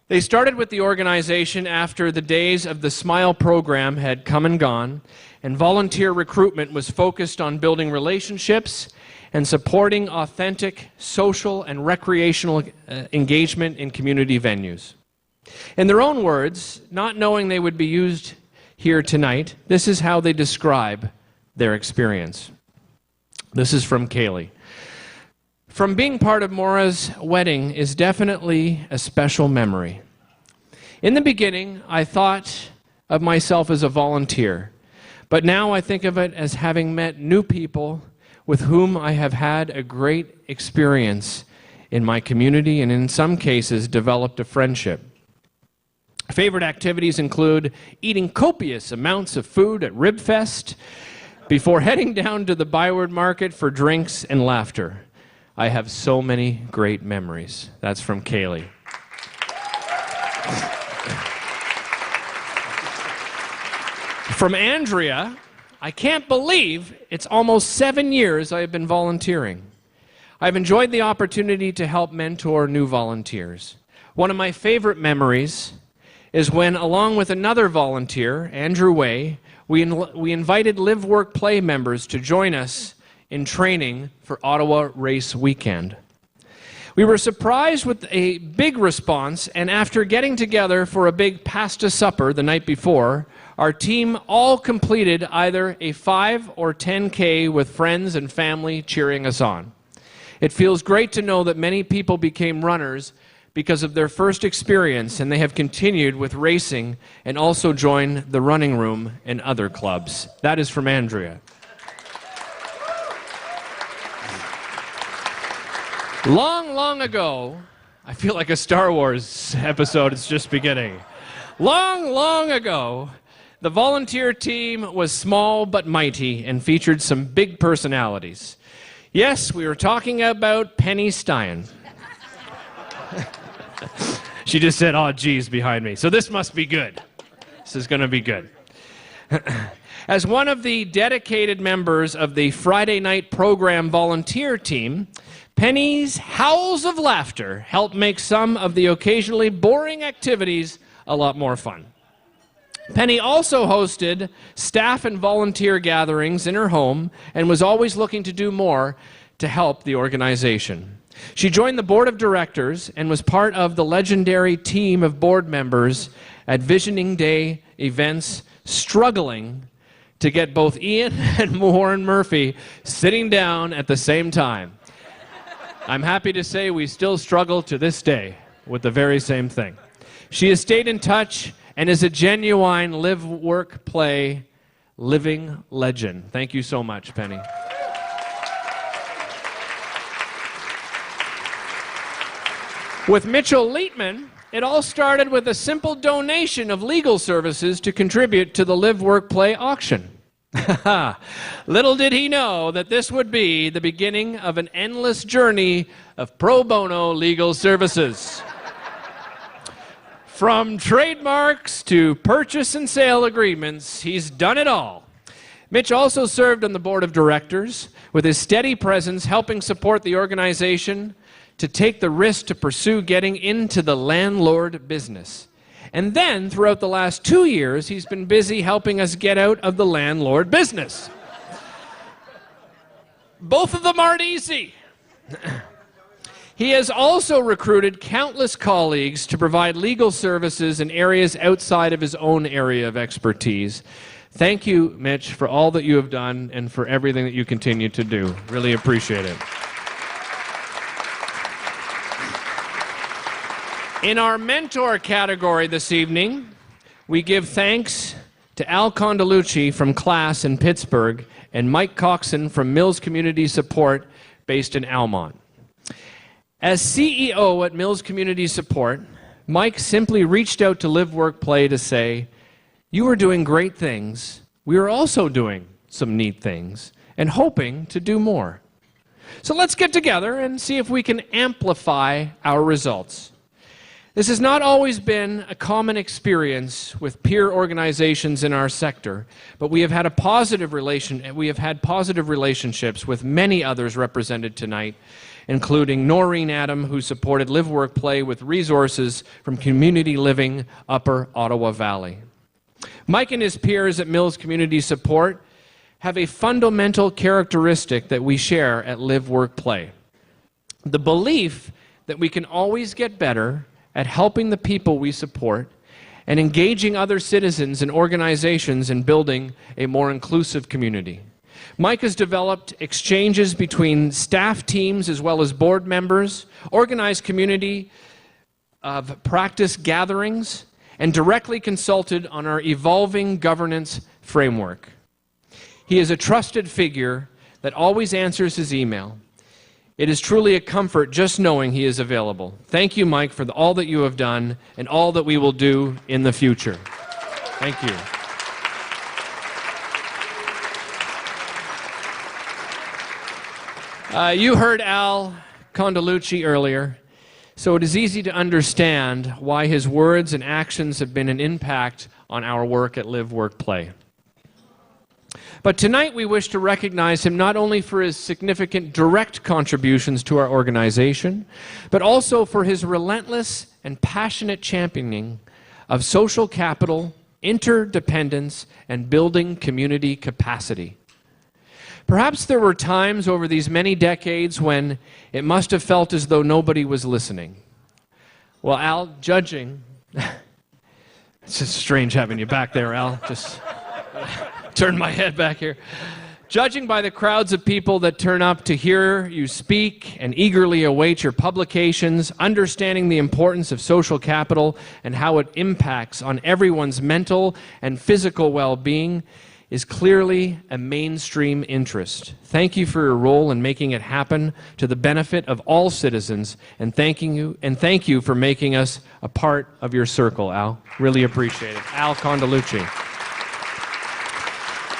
They started with the organization after the days of the SMILE program had come and gone, and volunteer recruitment was focused on building relationships and supporting authentic social and recreational engagement in community venues. In their own words, not knowing they would be used here tonight, this is how they describe their experience. This is from Kaylee. From being part of Maura's wedding is definitely a special memory. In the beginning, I thought of myself as a volunteer, but now I think of it as having met new people with whom I have had a great experience in my community, and in some cases developed a friendship. Favorite activities include eating copious amounts of food at Ribfest before heading down to the Byward Market for drinks and laughter. I have so many great memories. That's from Kaylee. From Andrea, I can't believe it's almost 7 years I have been volunteering. I've enjoyed the opportunity to help mentor new volunteers. One of my favorite memories is when, along with another volunteer, Andrew Way, we invited Live Work Play members to join us in training for Ottawa Race Weekend. We were surprised with a big response, and after getting together for a big pasta supper the night before, our team all completed either a 5 or 10K with friends and family cheering us on. It feels great to know that many people became runners because of their first experience, and they have continued with racing and also joined the running room and other clubs. That is from Andrea. Long, long ago, I feel like a Star Wars episode is just beginning. Long, long ago, the volunteer team was small but mighty and featured some big personalities. Yes, we were talking about Penny Stein. She just said, "Oh, geez," behind me. So this must be good. This is going to be good. As one of the dedicated members of the Friday night program volunteer team, Penny's howls of laughter helped make some of the occasionally boring activities a lot more fun. Penny also hosted staff and volunteer gatherings in her home and was always looking to do more to help the organization. She joined the board of directors and was part of the legendary team of board members at Visioning Day events, struggling to get both Ian and Warren Murphy sitting down at the same time. I'm happy to say we still struggle to this day with the very same thing. She has stayed in touch and is a genuine live, work, play, living legend. Thank you so much, Penny. With Mitchell Leitman, it all started with a simple donation of legal services to contribute to the Live, Work, Play auction. Little did he know that this would be the beginning of an endless journey of pro bono legal services. From trademarks to purchase and sale agreements, he's done it all. Mitch also served on the board of directors, with his steady presence helping support the organization to take the risk to pursue getting into the landlord business. And then, throughout the last 2 years, he's been busy helping us get out of the landlord business. Both of them aren't easy. He has also recruited countless colleagues to provide legal services in areas outside of his own area of expertise. Thank you, Mitch, for all that you have done and for everything that you continue to do. Really appreciate it. In our mentor category this evening, we give thanks to Al Condeluci from Class in Pittsburgh and Mike Coxon from Mills Community Support based in Almont. As CEO at Mills Community Support, Mike simply reached out to Live, Work, Play to say, "You are doing great things. We are also doing some neat things and hoping to do more. So let's get together and see if we can amplify our results." This has not always been a common experience with peer organizations in our sector, but we have had positive relationships with many others represented tonight, including Noreen Adam, who supported Live, Work, Play with resources from Community Living Upper Ottawa Valley. Mike and his peers at Mills Community Support have a fundamental characteristic that we share at Live, Work, Play: the belief that we can always get better at helping the people we support and engaging other citizens and organizations in building a more inclusive community. Mike has developed exchanges between staff teams as well as board members, organized community of practice gatherings, and directly consulted on our evolving governance framework. He is a trusted figure that always answers his email. It is truly a comfort just knowing he is available. Thank you, Mike, for all that you have done and all that we will do in the future. Thank you. You heard Al Condeluci earlier, so it is easy to understand why his words and actions have been an impact on our work at Live, Work, Play. But tonight we wish to recognize him not only for his significant direct contributions to our organization, but also for his relentless and passionate championing of social capital, interdependence, and building community capacity. Perhaps there were times over these many decades when it must have felt as though nobody was listening. Well, Al, judging... It's just strange having you back there, Al. Just... turn my head back here. Judging by the crowds of people that turn up to hear you speak and eagerly await your publications, understanding the importance of social capital and how it impacts on everyone's mental and physical well-being is clearly a mainstream interest. Thank you for your role in making it happen to the benefit of all citizens, and thank you for making us a part of your circle, Al. Really appreciate it. Al Condeluci.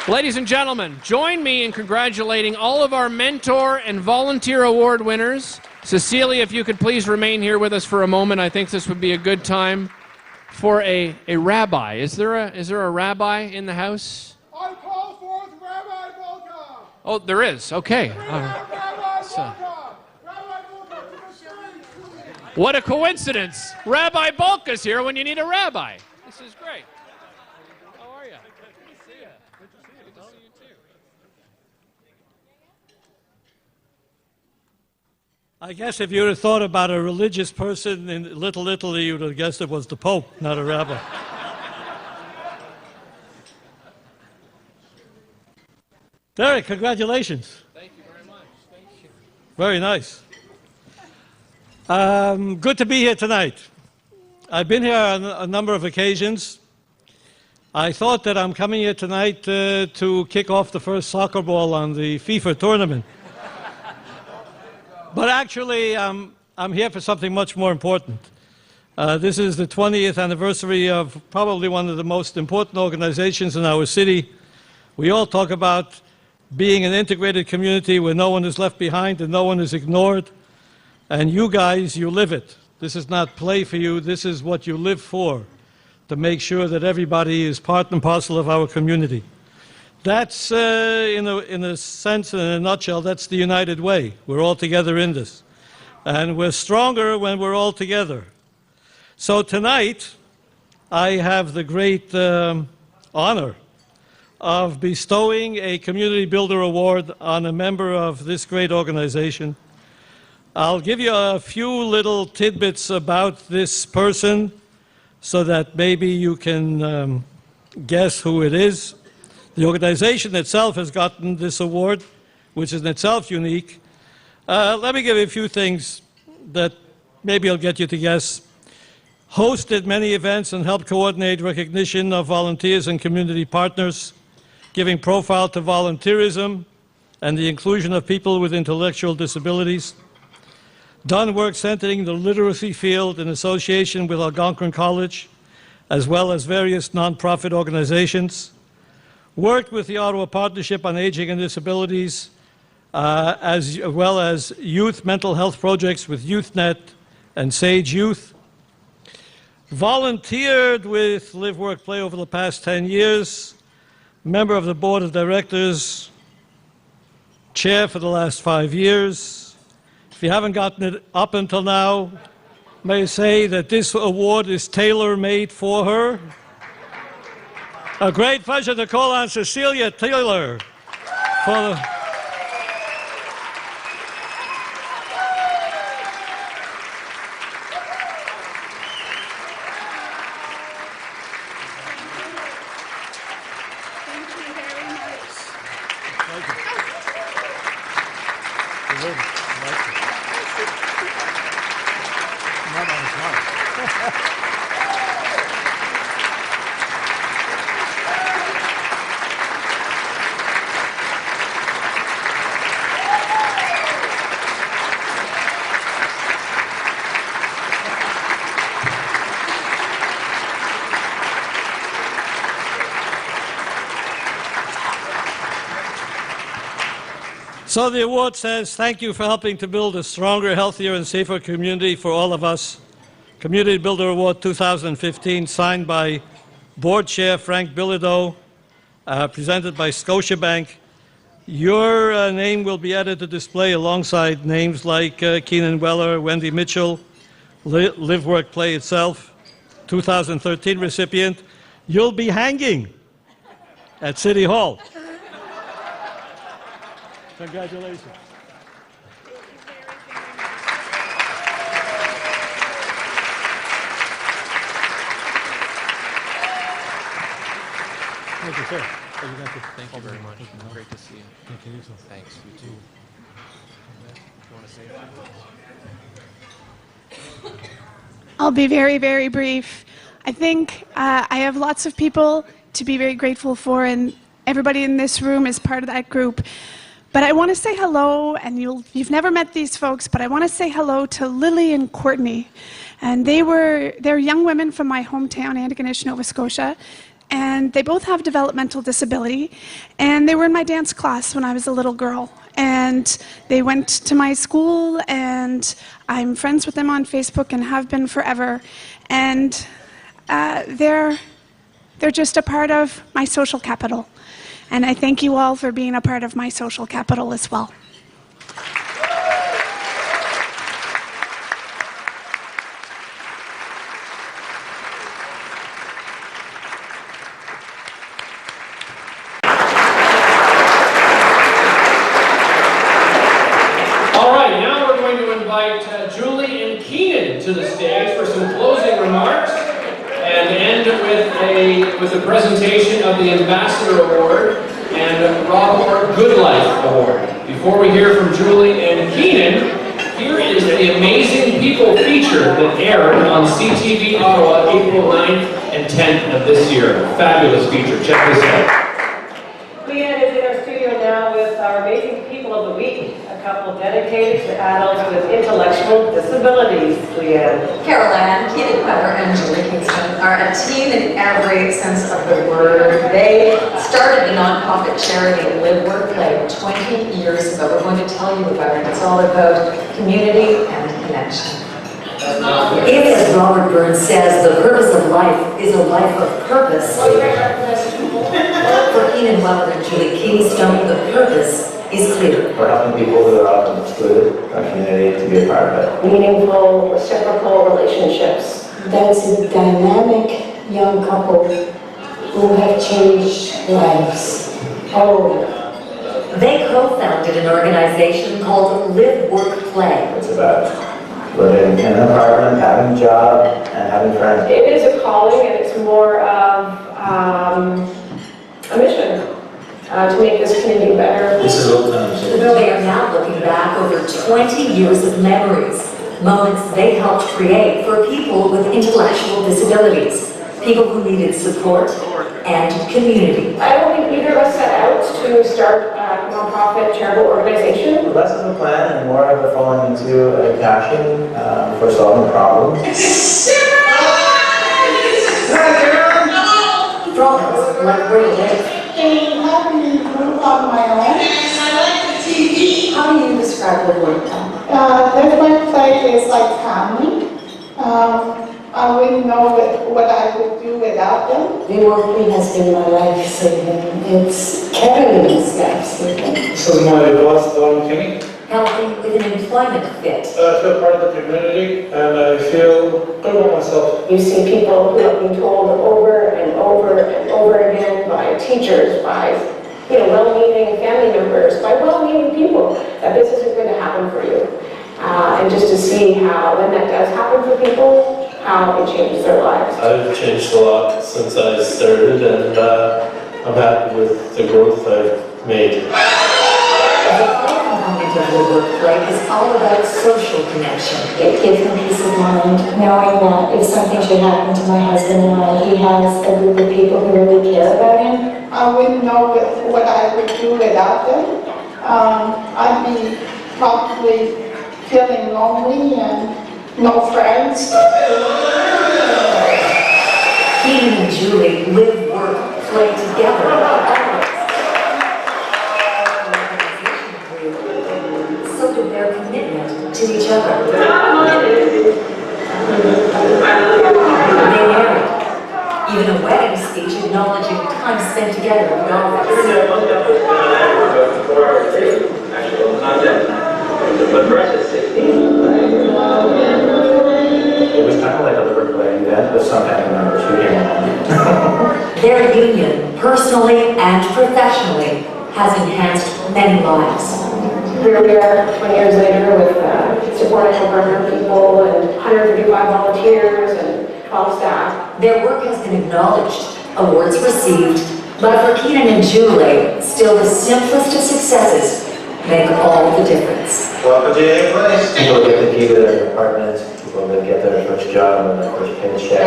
Ladies and gentlemen, join me in congratulating all of our mentor and volunteer award winners. Cecilia, if you could please remain here with us for a moment. I think this would be a good time for a rabbi. Is there a rabbi in the house? I call forth Rabbi Volkov. Oh, there is. Okay. Rabbi Volkov. Rabbi Volkov to the stage. What a coincidence. Rabbi Volka's here when you need a rabbi. This is great. How are you? Good to see you. Good to see you too. I guess if you would have thought about a religious person in Little Italy, you would have guessed it was the Pope, not a rabbi. Derek, congratulations. Thank you very much. Thank you. Very nice. Good to be here tonight. I've been here on a number of occasions. I thought that I'm coming here tonight to kick off the first soccer ball on the FIFA tournament. But actually, I'm here for something much more important. This is the 20th anniversary of probably one of the most important organizations in our city. We all talk about being an integrated community where no one is left behind and no one is ignored. And you guys, you live it. This is not play for you. This is what you live for, to make sure that everybody is part and parcel of our community. That's, in a sense, in a nutshell, that's the United Way. We're all together in this. And we're stronger when we're all together. So tonight, I have the great honor of bestowing a Community Builder Award on a member of this great organization. I'll give you a few little tidbits about this person so that maybe you can guess who it is. The organization itself has gotten this award, which is in itself unique. Let me give you a few things that maybe will get you to guess. Hosted many events and helped coordinate recognition of volunteers and community partners, giving profile to volunteerism and the inclusion of people with intellectual disabilities. Done work centering the literacy field in association with Algonquin College, as well as various nonprofit organizations. Worked with the Ottawa Partnership on Aging and Disabilities, as well as youth mental health projects with YouthNet and Sage Youth. Volunteered with Live, Work, Play over the past 10 years. Member of the Board of Directors. Chair for the last 5 years. If you haven't gotten it up until now, may I say that this award is tailor-made for her. A great pleasure to call on Cecilia Taylor for the... So the award says, thank you for helping to build a stronger, healthier, and safer community for all of us. Community Builder Award 2015, signed by Board Chair Frank Bilodeau, presented by Scotiabank. Your name will be added to display alongside names like Keenan, Wellar, Wendy Mitchell, Live, Work, Play itself, 2013 recipient. You'll be hanging at City Hall. Congratulations. Thank you, sir. Thank you very much. Great to see you. Thank you. Thanks. You too. You want to say that? I'll be very, very brief. I think I have lots of people to be very grateful for, and everybody in this room is part of that group. But I want to say hello, and you've never met these folks, but I want to say hello to Lily and Courtney. And they're young women from my hometown, Antigonish, Nova Scotia, and they both have developmental disability. And they were in my dance class when I was a little girl. And they went to my school, and I'm friends with them on Facebook and have been forever. And they're just a part of my social capital. And I thank you all for being a part of my social capital as well. All right, now we're going to invite Julie and Keenan to the stage for some closing remarks and end with a presentation of the Ambassador Award and Rob Orr Good Life Award. Before we hear from Julie and Keenan, here is the Amazing People feature that aired on CTV Ottawa April 9th and 10th of this year. Fabulous feature. Check this out. Keenan is in our studio now with our Amazing People of the Week. meet a couple dedicated to adults with intellectual disabilities. Leanne. Carol Ann, Keenan and Julie Kingston are a team in every sense of the word. They started the nonprofit charity LiveWorkPlay 20 years ago. We're going to tell you about it. It's all about community and connection. If, as Robert Burns says, the purpose of life is a life of purpose, for Keenan, Wellar, and Julie Kingstone, the purpose is clear. We're helping people who are often excluded from our community to be a part of it. Meaningful, reciprocal relationships. That's a dynamic young couple who have changed lives all over. They co-founded an organization called Live, Work, Play. It's about living in an apartment, having a job, and having friends. It is a calling, and it's more of a mission to make this community better. This is old times. They are now looking back over 20 years of memories, moments they helped create for people with intellectual disabilities, people who needed support and community. I don't think either of us set out to start a nonprofit charitable organization. Less of a plan and more of a falling into a passion for solving problems. Problems like where you live. How do you move on my own? And I like the TV. How do you describe LiveWorkPlay? LiveWorkPlay is like family. I wouldn't know what I would do without them. LiveWorkPlay has been my life saving. It's Carolyn's life saving. This is my last volunteering. Helping with an employment fit. I feel part of the community and I feel good about myself. You see people who have been told over and over and over again by teachers, by well-meaning family members, by well-meaning people, that this isn't going to happen for you. And just to see how, when that does happen for people, how it changes their lives. I've changed a lot since I started and I'm happy with the growth I've made. The LiveWorkPlay is all about social connection. It gives me peace of mind knowing that if something should happen to my husband and I, he has a group of people who really care about him. I wouldn't know what I would do without them. I'd be probably feeling lonely and no friends. Keenan and Julie live, work, play together. So do their commitment to each other. They married. Even a wedding speech acknowledging time spent together in the office. But Brett is 16. It was kind of like a LiveWorkPlay event with some family members who came along. Their union, personally and professionally, has enhanced many lives. Here we are 20 years later with supporting over 100 people and 155 volunteers and 12 staff. Their work has been acknowledged, awards received, but for Keenan and Julie, still the simplest of successes make all the difference. Welcome to your place. People get the key to their apartment, people that get their first job and their first paycheck,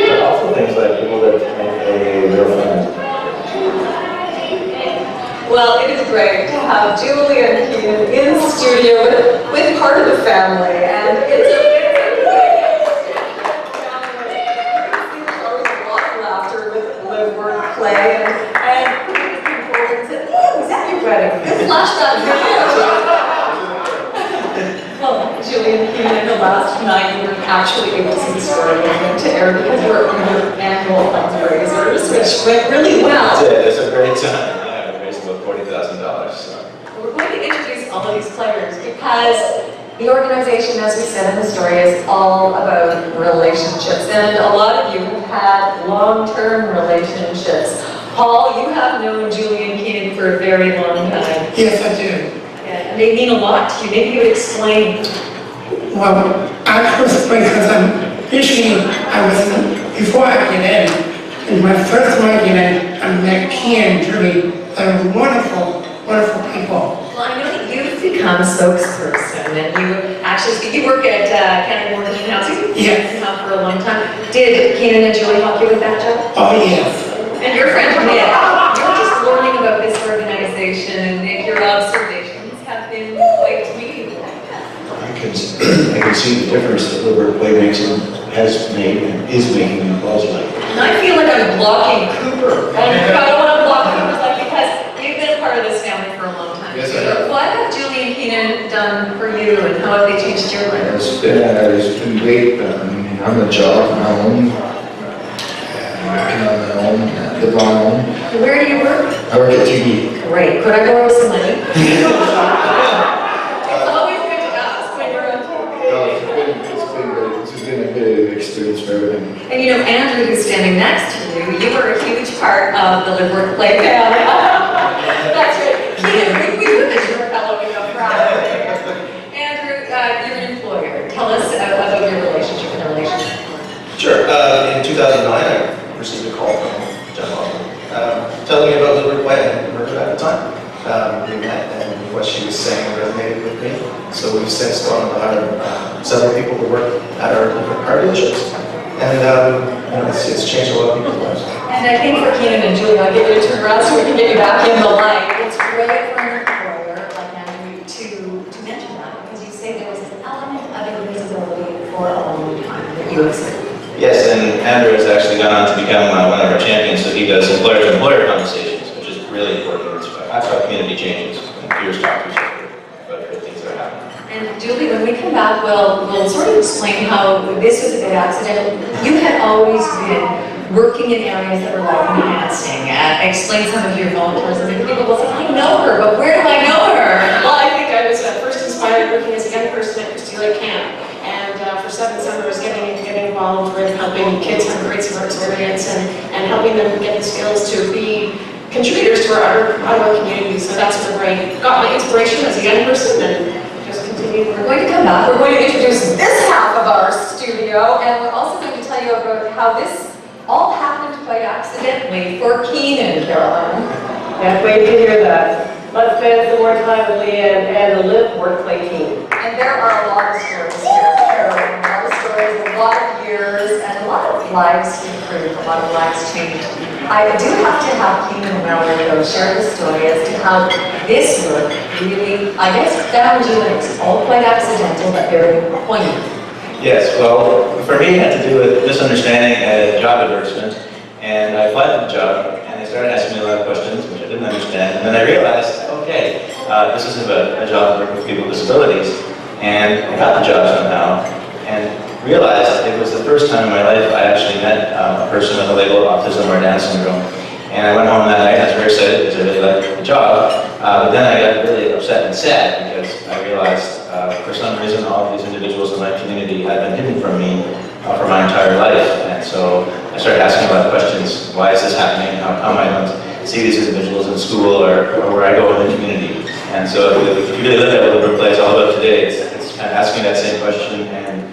but also things like people that make a real friend. Well, it is great to have Julie and Keenan in the studio with part of the family, and it's a always a lot of laughter with LiveWorkPlay, and people came forward and said, "Oh, was that your wedding? Good flashback for you." Well, Julie and Keenan, the last night we were actually able to see the story to air because we're on your annual fundraisers, which went really well. It was a great time. $40,000. So. We're going to introduce all of these players because the organization, as we said in the story, is all about relationships. And a lot of you have had long-term relationships. Paul, you have known Julie and Keenan for a very long time. Yes, I do. And they mean a lot to you. Maybe you would explain. Well, I first explain because before I get in my first time I get in, I met Keenan and Julie. They're wonderful, wonderful people. Well, I know that you've become a spokesperson, and you work at County Board of Housing. Yes. You have for a long time. Did Keenan and Julie help you with that job? Oh, yes. And your friend Nick, you're just learning about this organization, and Nick, your observations have been see the difference that LiveWorkPlay makes and has made and is making in Wellar. And I feel like I'm blocking Cooper. And I don't want to block Cooper's life because you've been a part of this family for a long time. Yes, I have. What have Julie and Keenan done for you and how have they changed your life? It's been great. I mean, I'm a job on my own, working on my own, live on my own. Where do you work? I work at TV. Great. Could I borrow some money? It's always good to ask when you're on TV. No, it's been great. This has been a good experience for everything. And you know, Andrew, who's standing next to you, you were a huge part of the LiveWorkPlay family. That's right. Keenan, we would have your fellow in the crowd. Andrew, you're an employer. Tell us about your relationship with our relationship. Sure. In 2009, I received a call from Jen Wellar, telling me about LiveWorkPlay. I hadn't heard of it at the time. We met, and what she was saying resonated with me. So we've since gone on to hire several people to work at our different car dealerships. And you know, it's changed a lot of people's lives. And I think for Keenan and Julie, I'll get you to turn around so we can get you back in the light. It's great for an employer like Andrew to mention that because you say there was an element of invisibility for a long time that you experienced. Yes, and Andrew has actually gone on to become one of our champions, so he does employer-to-employer conversations, which is really important. That's how community changes, and peers talk to each other about good things that are happening. And Julie, when we come back, we'll sort of explain how this was a bit accidental. You had always been working in areas that were life enhancing. Explain some of your volunteerism. And people will say, I know her, but where do I know her? Well, I think I was first inspired working as a young person at Custodial Camp. And for 7 summers, getting involved with helping kids have a great summer experience and helping them get the skills to be contributors to our Ottawa community. So that's where I got my inspiration as a young person and just continued. We're going to come back. We're going to introduce this half of our studio, and we're also going to tell you about how this all happened quite accidentally for Keenan, Caroline. Can't wait to hear that. Let's spend some more time with Leanne and the LiveWorkPlay team. And there are a lot of stories here, Caroline. A lot of stories, a lot of years, and a lot of lives improved, a lot of lives changed. I do have to have Keenan and Wellar though share the story as to how this work really, I guess, found you, and it's all quite accidental, but very poignant. Yes, well, for me, it had to do with misunderstanding a job advertisement, and I applied for the job, and they started asking me a lot of questions, which I didn't understand, and then I realized, okay, this is a job working with people with disabilities, and I got the job somehow, and realized it was the first time in my life I actually met a person with a label of autism or Down syndrome. And I went home that night, I was very excited because I really liked the job, but then I got really upset and sad because I realized for some reason all of these individuals in my community had been hidden from me for my entire life. And so I started asking a lot of questions. Why is this happening? How am I going to see these individuals in school or where I go in the community? And so if you really look at what LiveWorkPlay is all about today, it's kind of asking that same question and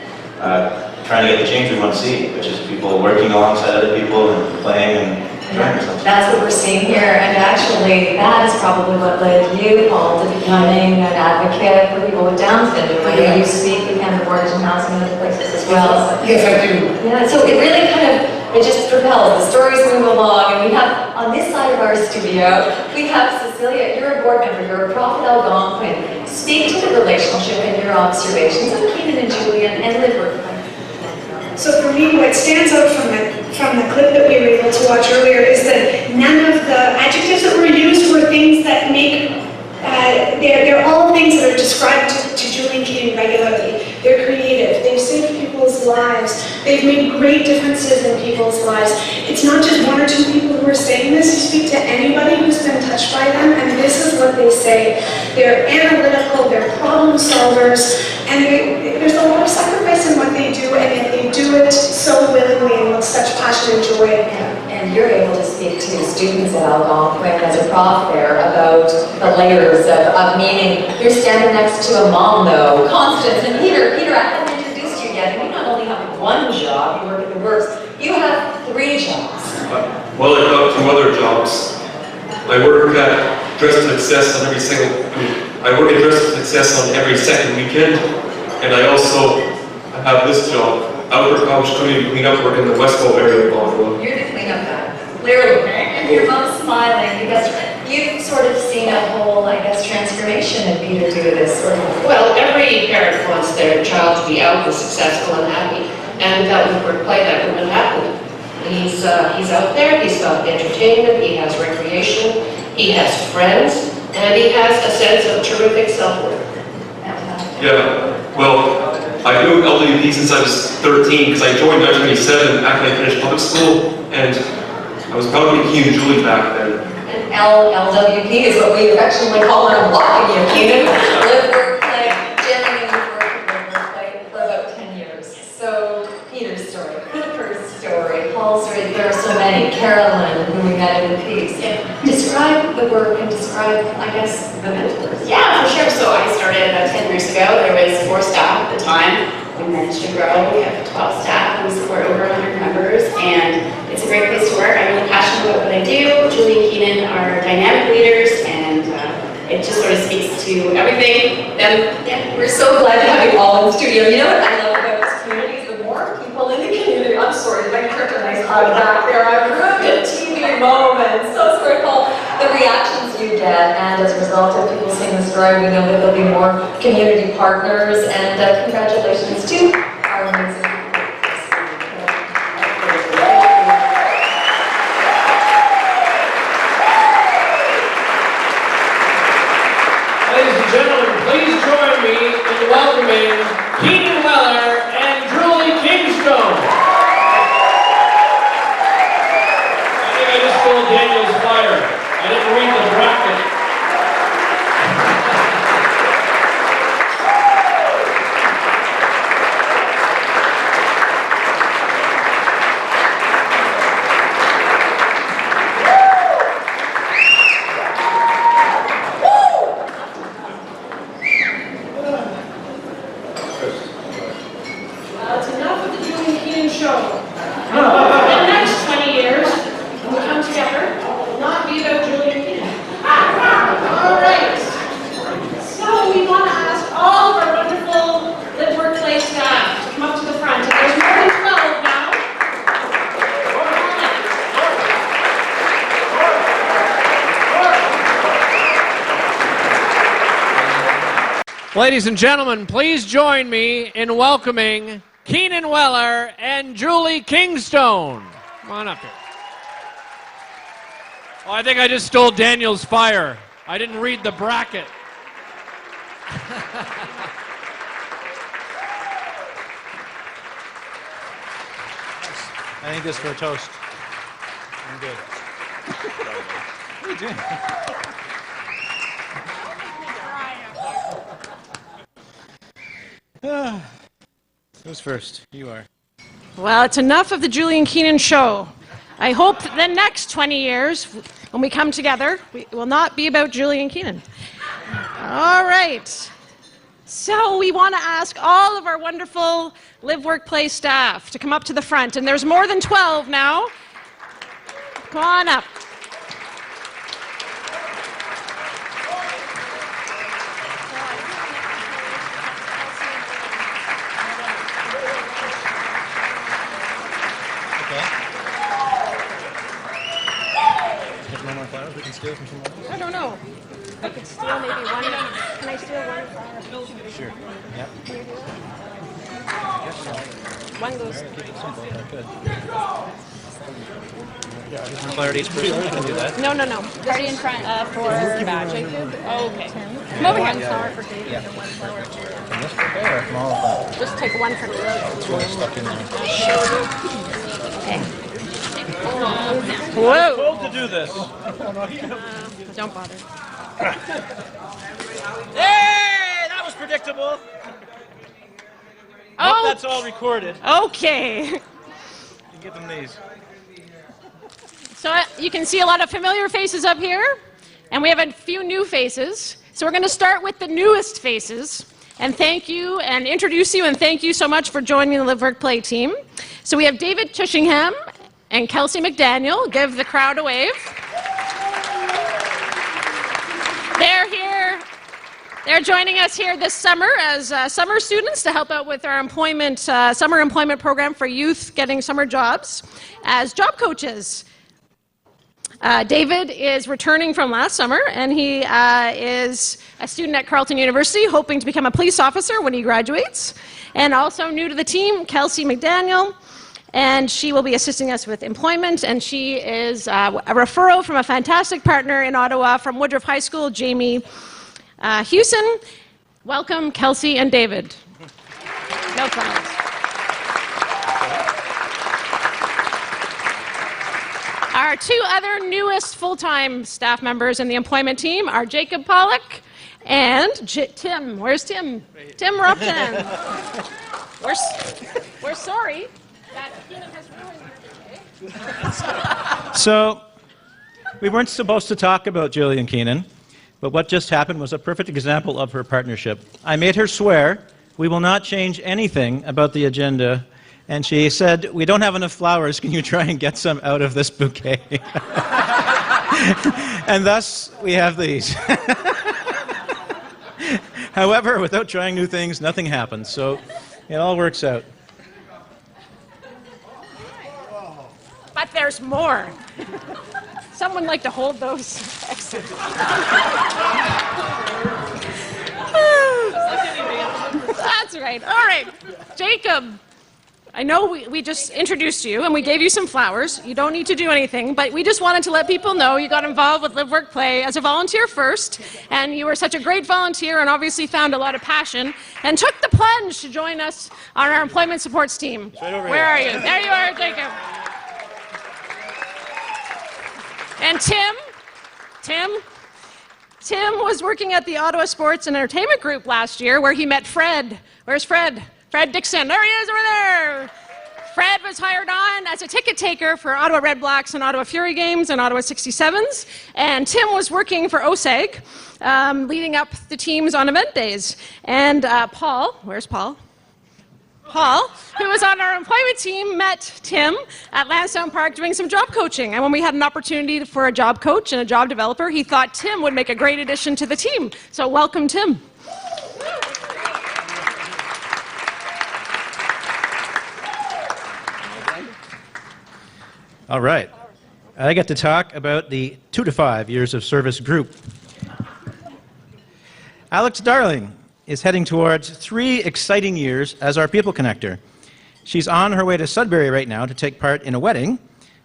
trying to get the change we want to see, which is people working alongside other people and playing and enjoying themselves. That's what we're seeing here, and actually that is probably what led you, Paul, to becoming an advocate for people with Down syndrome. I know you speak with Canada Mortgage and Housing and other places as well. Yes, I do. Yeah, so it really it just propels, the stories move along, and we have, on this side of our studio, we have Cecilia, you're a board member, you're a Prophet Algonquin. Speak to the relationship and your observations of Keenan and Julian and LiveWorkPlay. So for me, what stands out from the clip that we were able to watch earlier is that none of the adjectives that were used were things that make, they're all things that are described to Julie and Keenan regularly. They're creative, they've saved people's lives, they've made great differences in people's lives. It's not just 1 or 2 people who are saying this, you speak to anybody who's been touched by them, and this is what they say. They're analytical, they're problem solvers, and there's a lot of sacrifice in what they do, and yet they do it so willingly and with such passion and joy. And you're able to speak to students at Algonquin as a prof there about the layers of meaning. You're standing next to a mom though, Constance and Peter. Peter, I haven't introduced you yet, and you not only have 1 job, you work at the Works, you have 3 jobs. Well, I've got 2 other jobs. I work at Dress to Success on every Success on every second weekend, and I also have this job, outdoor college community cleanup work in the Westbow area of Ottawa. You're the cleanup guy, clearly, and your mom's smiling because You've sort of seen a whole, I guess, transformation in Peter due to this sort of... Well, every parent wants their child to be out and successful and happy, and without LiveWorkPlay, that wouldn't have happened. He's out there, he's got entertainment, he has recreation, he has friends, and he has a sense of terrific self-worth. Yeah, well, I knew LWP since I was 13 because I joined in 1997 after I finished public school, and I was probably Keenan and Julie back then. And LWP is what we affectionately call when I'm blocking you, Keenan. LiveWorkPlay, Jim and I worked with LiveWorkPlay for about 10 years. So, Peter's story, Cooper's story, Paul's story, there are so many. Carolyn, who we met in the piece. Describe the work and describe, I guess, the mentors. Yeah, for sure. So I started about 10 years ago. There was 4 staff at the time. We managed to grow. We have 12 staff. We support over 100 members, and it's a great place to work. I'm really passionate about what I do. Julie and Keenan are dynamic leaders, and it just sort of speaks to everything. We're so glad to have you all in the studio. You know what I love about this community is the more people in the community. I'm sorry, my kryptonite's hug back there. I've ruined a TV moment. So sorry, Paul. The reactions you get, and as a result of people seeing the story, we know that there'll be more community partners, and congratulations to our amazing people. Ladies and gentlemen, please join me in welcoming Keenan Wellar and Julie Kingstone. I think I just stole Daniel's fire. I didn't read the bracket. Well, it's enough of the Julie and Keenan show. In the next 20 years, when we come together, it will not be about Julie and Keenan. All right. So we want to ask all of our wonderful LiveWorkPlay staff to come up to the front. And there's more than 12 now. Ladies and gentlemen, please join me in welcoming Keenan Wellar and Julie Kingstone. Come on up here. Oh, I think I just stole Daniel's fire. I didn't read the bracket. I think this is for a toast. I'm good. What are you doing? Who's first? You are. Well, it's enough of the Julie and Keenan show. I hope the next 20 years, when we come together, it will not be about Julie and Keenan. All right. So we want to ask all of our wonderful LiveWorkPlay staff to come up to the front. And there's more than 12 now. Come on up. We can steal from someone else? I don't know. I could steal maybe one. Can I steal one flower? Sure. Yep. I guess so. One goes. Keep it simple. That good. Yeah, different flower to each person. We can do that. No. Party in front for Jacob. Oh, okay. Come over here. One flower for David and one flower for... From this book or from all of them? Just take one from each. It's really stuck in there. Okay. Whoa! I'm told to do this. Don't bother. Hey! That was predictable. Oh! Hope that's all recorded. Okay. You can give them these. So you can see a lot of familiar faces up here, and we have a few new faces. So we're going to start with the newest faces, and thank you, and introduce you, and thank you so much for joining the LiveWorkPlay team. So we have David Tushingham and Kelsey McDaniel. Give the crowd a wave. They're here. They're joining us here this summer as summer students to help out with our employment, summer employment program for youth getting summer jobs as job coaches. David is returning from last summer, and he is a student at Carleton University, hoping to become a police officer when he graduates. And also new to the team, Kelsey McDaniel, and she will be assisting us with employment, and she is a referral from a fantastic partner in Ottawa from Woodruff High School, Jamie Hewson. Welcome, Kelsey and David. No problems. Our two other newest full-time staff members in the employment team are Jacob Pollock and Tim. Where's Tim? Tim Rupton. We're sorry that Keenan has ruined your day. So, we weren't supposed to talk about Julie and Keenan, but what just happened was a perfect example of her partnership. I made her swear we will not change anything about the agenda, and she said, "We don't have enough flowers, can you try and get some out of this bouquet?" And thus, we have these. However, without trying new things, nothing happens, so it all works out. But there's more. Someone like to hold those extra. That's right. All right. Jacob, I know we just introduced you and we gave you some flowers. You don't need to do anything, but we just wanted to let people know you got involved with Live, Work, Play as a volunteer first, and you were such a great volunteer and obviously found a lot of passion and took the plunge to join us on our employment supports team. Right over Where here. are you? There you are, Jacob. And Tim was working at the Ottawa Sports and Entertainment Group last year where he met Fred. Where's Fred? Fred Dixon. There he is over there. Fred was hired on as a ticket taker for Ottawa Red Blacks and Ottawa Fury games and Ottawa 67s. And Tim was working for OSEG, leading up the teams on event days. And Paul, where's Paul? Paul, who was on our employment team, met Tim at Lansdowne Park doing some job coaching. And when we had an opportunity for a job coach and a job developer, he thought Tim would make a great addition to the team. So welcome, Tim. All right. I get to talk about the 2 to 5 years of service group. Alex Darling is heading towards 3 exciting years as our people connector. She's on her way to Sudbury right now to take part in a wedding,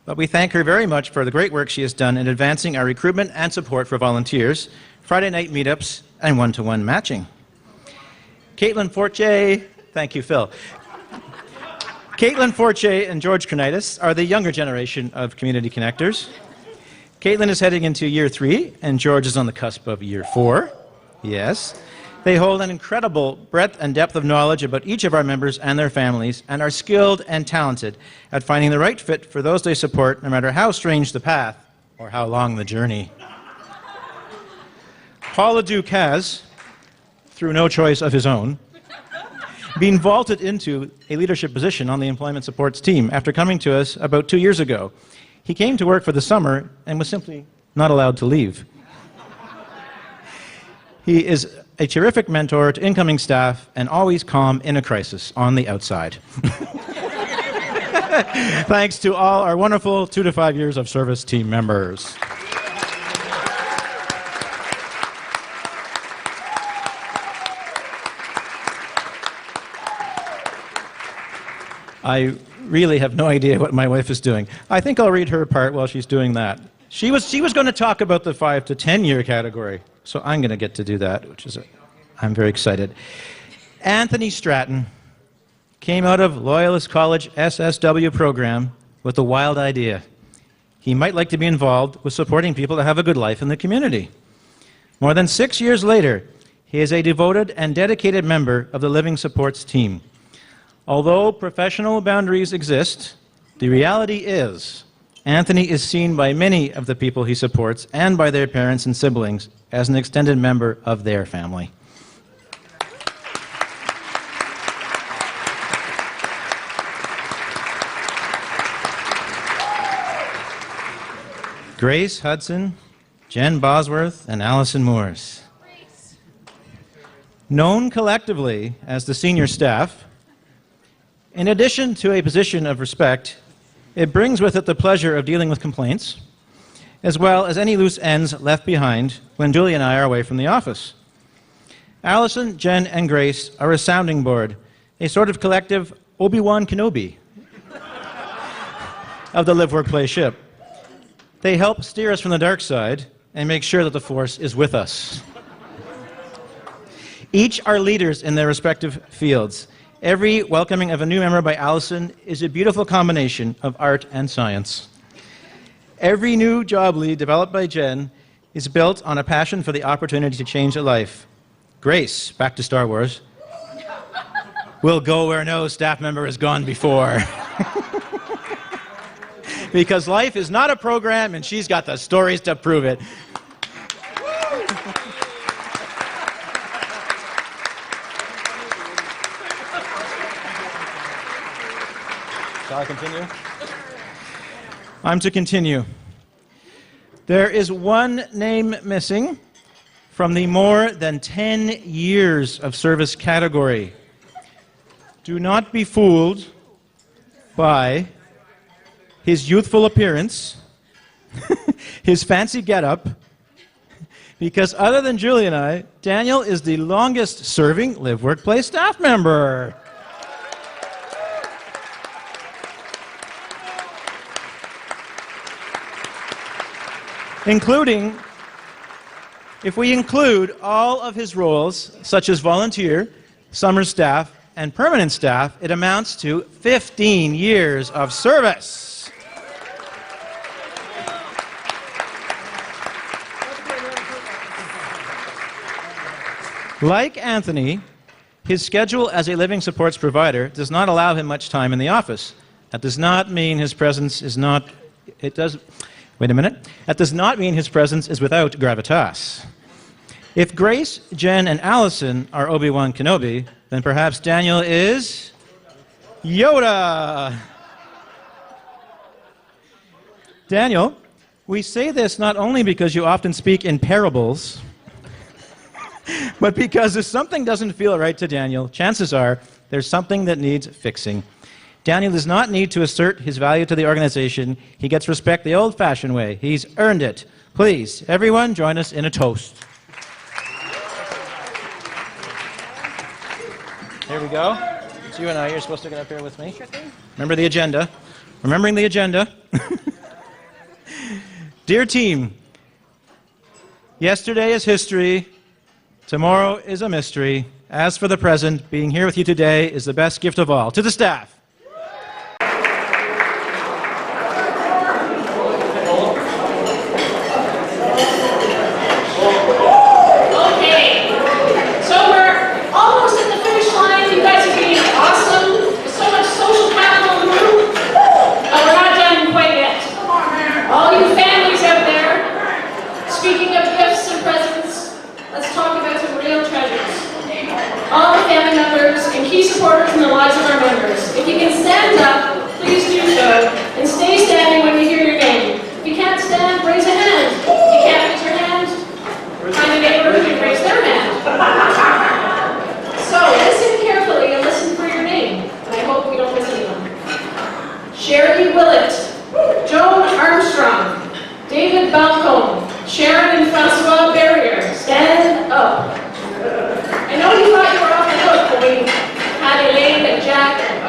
but we thank her very much for the great work she has done in advancing our recruitment and support for volunteers, Friday night meetups, and one-to-one matching. Caitlin Forche, thank you, Phil. Caitlin Forche and George Kornitis are the younger generation of community connectors. Caitlin is heading into year 3, and George is on the cusp of year 4. Yes. They hold an incredible breadth and depth of knowledge about each of our members and their families, and are skilled and talented at finding the right fit for those they support, no matter how strange the path or how long the journey. Paul LeDuc has, through no choice of his own, been vaulted into a leadership position on the employment supports team after coming to us about 2 years ago. He came to work for the summer and was simply not allowed to leave. He is a terrific mentor to incoming staff and always calm in a crisis on the outside. Thanks to all our wonderful 2 to 5 years of service team members. I really have no idea what my wife is doing. I think I'll read her part while she's doing that. She was going to talk about the 5 to 10 year category, so I'm going to get to do that, which is I'm very excited. Anthony Stratton came out of Loyalist College SSW program with a wild idea. He might like to be involved with supporting people to have a good life in the community. More than 6 years later, he is a devoted and dedicated member of the Living Supports team. Although professional boundaries exist, the reality is Anthony is seen by many of the people he supports and by their parents and siblings as an extended member of their family. Grace Hudson, Jen Bosworth, and Allison Moores. Known collectively as the senior staff, in addition to a position of respect, it brings with it the pleasure of dealing with complaints as well as any loose ends left behind when Julie and I are away from the office. Allison, Jen, and Grace are a sounding board, a sort of collective Obi-Wan Kenobi of the Live, Work, Play ship. They help steer us from the dark side and make sure that the Force is with us. Each are leaders in their respective fields. Every welcoming of a new member by Allison is a beautiful combination of art and science. Every new job lead developed by Jen is built on a passion for the opportunity to change a life. Grace, back to Star Wars, will go where no staff member has gone before. Because life is not a program and she's got the stories to prove it. Shall I continue? I'm to continue. There is one name missing from the more than 10 years of service category. Do not be fooled by his youthful appearance, his fancy getup, because other than Julie and I, Daniel is the longest serving Live, Work, Play staff member. Including, if we include all of his roles, such as volunteer, summer staff, and permanent staff, it amounts to 15 years of service. Like Anthony, his schedule as a living supports provider does not allow him much time in the office. That does not mean his presence is not, wait a minute. That does not mean his presence is without gravitas. If Grace, Jen, and Allison are Obi-Wan Kenobi, then perhaps Daniel is Yoda. Daniel, we say this not only because you often speak in parables, but because if something doesn't feel right to Daniel, chances are there's something that needs fixing. Daniel does not need to assert his value to the organization. He gets respect the old-fashioned way. He's earned it. Please, everyone, join us in a toast. Here we go. It's you and I. You're supposed to get up here with me. Sure thing. Remember the agenda. Remembering the agenda. Dear team, yesterday is history. Tomorrow is a mystery. As for the present, being here with you today is the best gift of all. To the staff. Supporters in the lives of our members. If you can stand up, please do so, and stay standing when you hear your name. If you can't stand, raise a hand. If you can't raise your hand, find a neighbor who can raise their hand. So listen carefully and listen for your name, and I hope we don't miss anyone. Sherry Willett, Joan Armstrong, David Balcombe, Sharon and Francois Barrier, stand up. I know you thought you were off the hook, but we had Elaine and Jack and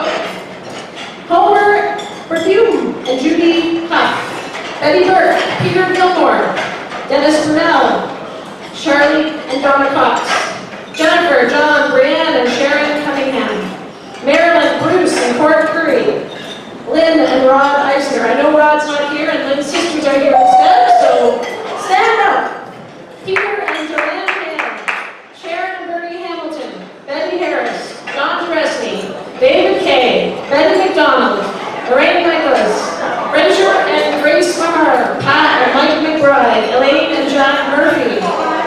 Homer Perfume and Judy Huff, Betty Burke, Peter Gilmore, Dennis Brunel, Charlie and Donna Cox, Jennifer, John, Brianne and Sharon Cunningham, Marilyn, Bruce and Court Curry, Lynn and Rod Eisner. I know Rod's not here and Lynn's sisters are here instead, so stand up. Peter and Joanne Ham, Sharon and Bernie Hamilton, Betty Harris, John Dresney, David Kay, Betty McDonald, Lorraine Nicholas, Brencher and Grace Mahar, Pat and Mike McBride, Elaine and John Murphy,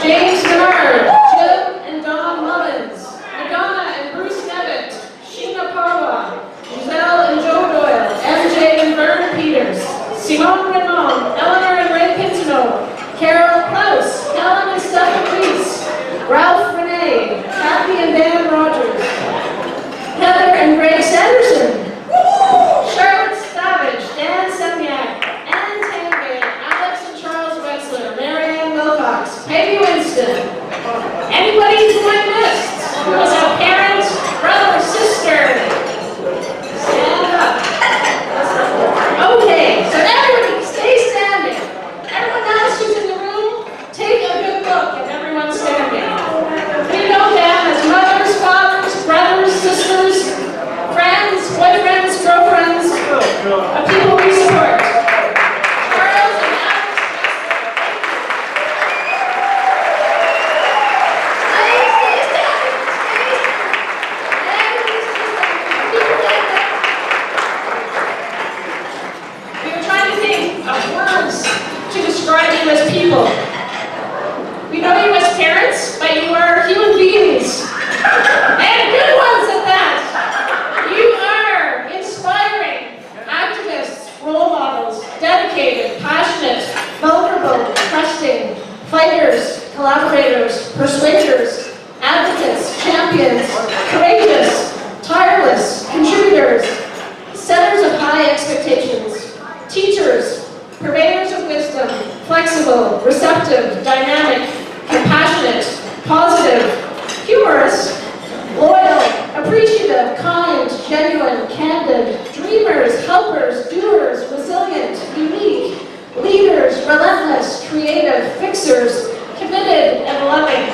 James Menard, Jim and Don Mullins, Madonna and Bruce Nevitt, Sheena Parwa, Giselle and Joe Doyle, MJ and Vern Peters, Simone Raymond, Eleanor and Ray Pintino, Carol Klaus, Helen and Stephen Reese, Ralph Renee, Kathy and Dan Rogers, Heather and Greg Sanderson, Charlotte Savage, champions, courageous, tireless, contributors, setters of high expectations, teachers, purveyors of wisdom, flexible, receptive, dynamic, compassionate, positive, humorous, loyal, appreciative, kind, genuine, candid, dreamers, helpers, doers, resilient, unique, leaders, relentless, creative, fixers, committed, and loving.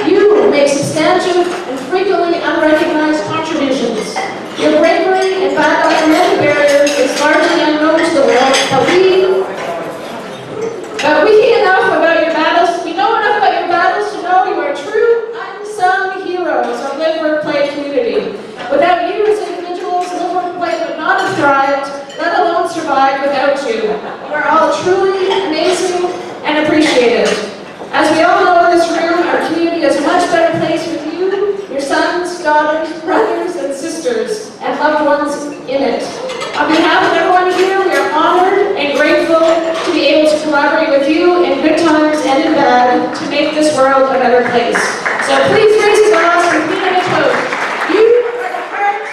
You make substantive and frequently unrecognized contributions. Your bravery in battling many barriers is largely unknown to the world, but we enough about your battles. We know enough about your battles to know you are true, unsung heroes of LiveWorkPlay community. Without you as individuals, LiveWorkPlay would not have thrived, let alone survived without you. We're all truly amazing and appreciated. As we all know in this room, our community is a much better place with you, your sons, daughters, brothers, and sisters, and loved ones in it. On behalf of everyone here, we are honored and grateful to be able to collaborate with you in good times and in bad to make this world a better place. So please raise a glass for Keenan and toast. You are the heart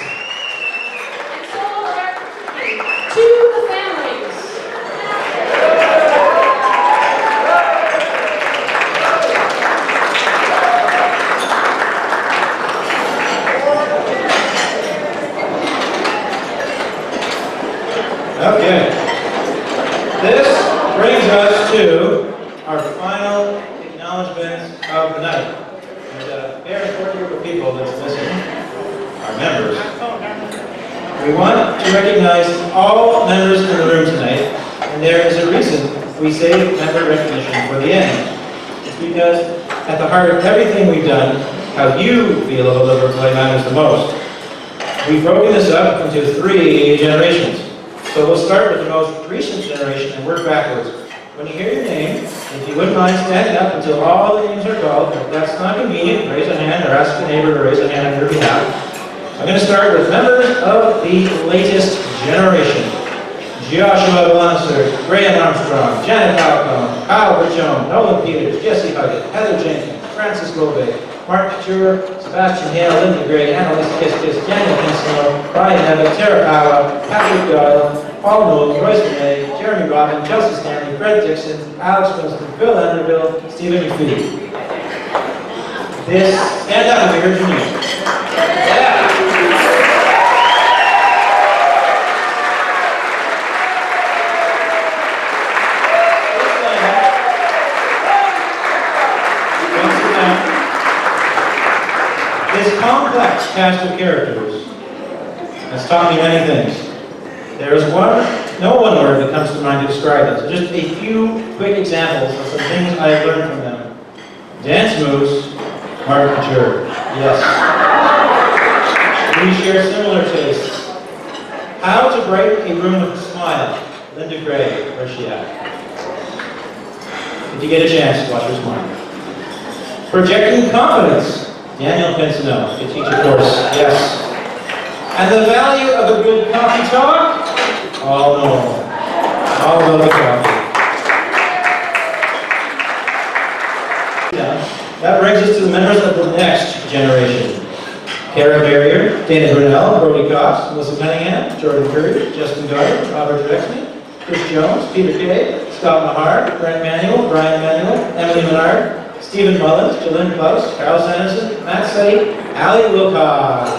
and soul of our community. To the families. Okay. This brings us to our final acknowledgement of the night. There's a very important group of people that's missing, our members. We want to recognize all members in the room tonight, and there is a reason we save member recognition for the end. It's because at the heart of everything we've done, how you feel about LiveWorkPlay matters the most. We've broken this up into 3 generations. So we'll start with the most recent generation and work backwards. When you hear your name, if you wouldn't mind standing up until all the names are called, if that's not convenient, raise a hand or ask a neighbor to raise a hand on your behalf. I'm going to start with members of the latest generation. Joshua Balancer, Graham Armstrong, Janet Falcone, Kyle Berchone, Nolan Peters, Jesse Huggett, Heather Jenkins, Francis Gobe, Mark Couture, Sebastian Hale, Linda Gray, Annalise Kiskis, Daniel Kinslow, Brian Evan, Tara Powell, Patrick Doyle, Paul Knowles, Royce Renee, Jeremy Robin, Chelsea Stanley, Fred Dixon, Alex Winston, Phil Anderville, Stephen McPhee. Stand up if you heard your name. Yeah. This complex cast of characters has taught me many things. There is no one word that comes to mind to describe them. So just a few quick examples of some things I have learned from them. Dance moves, Mark Couture, yes. We share similar tastes. How to brighten a room with a smile, Linda Gray, where's she at? If you get a chance, watch her smile. Projecting confidence, Daniel Pinsonneau, a teacher course, yes. And the value of a good coffee talk? Oh no. All about the coffee. That brings us to the members of the next generation. Kara Barrier, Dana Brunel, Brody Cox, Melissa Cunningham, Jordan Curry, Justin Gardner, Robert Drexney, Chris Jones, Peter Kay, Scott Mahar, Brent Manuel, Brian Manuel, Emily Menard, Stephen Mullins, Jalyn Klaus, Carol Sanderson, Matt Sutty, Allie Wilcox.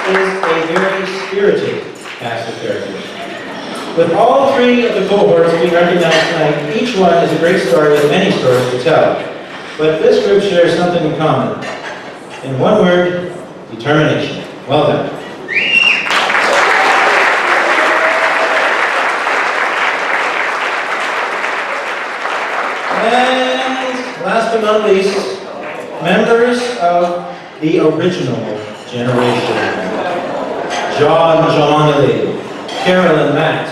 This is a very spirited cast of characters. With all 3 of the cohorts being recognized tonight, each one is a great story with many stories to tell. But this group shares something in common. In one word, determination. Well done. And last but not least, members of the original generation. John Lee, Carolyn Matt,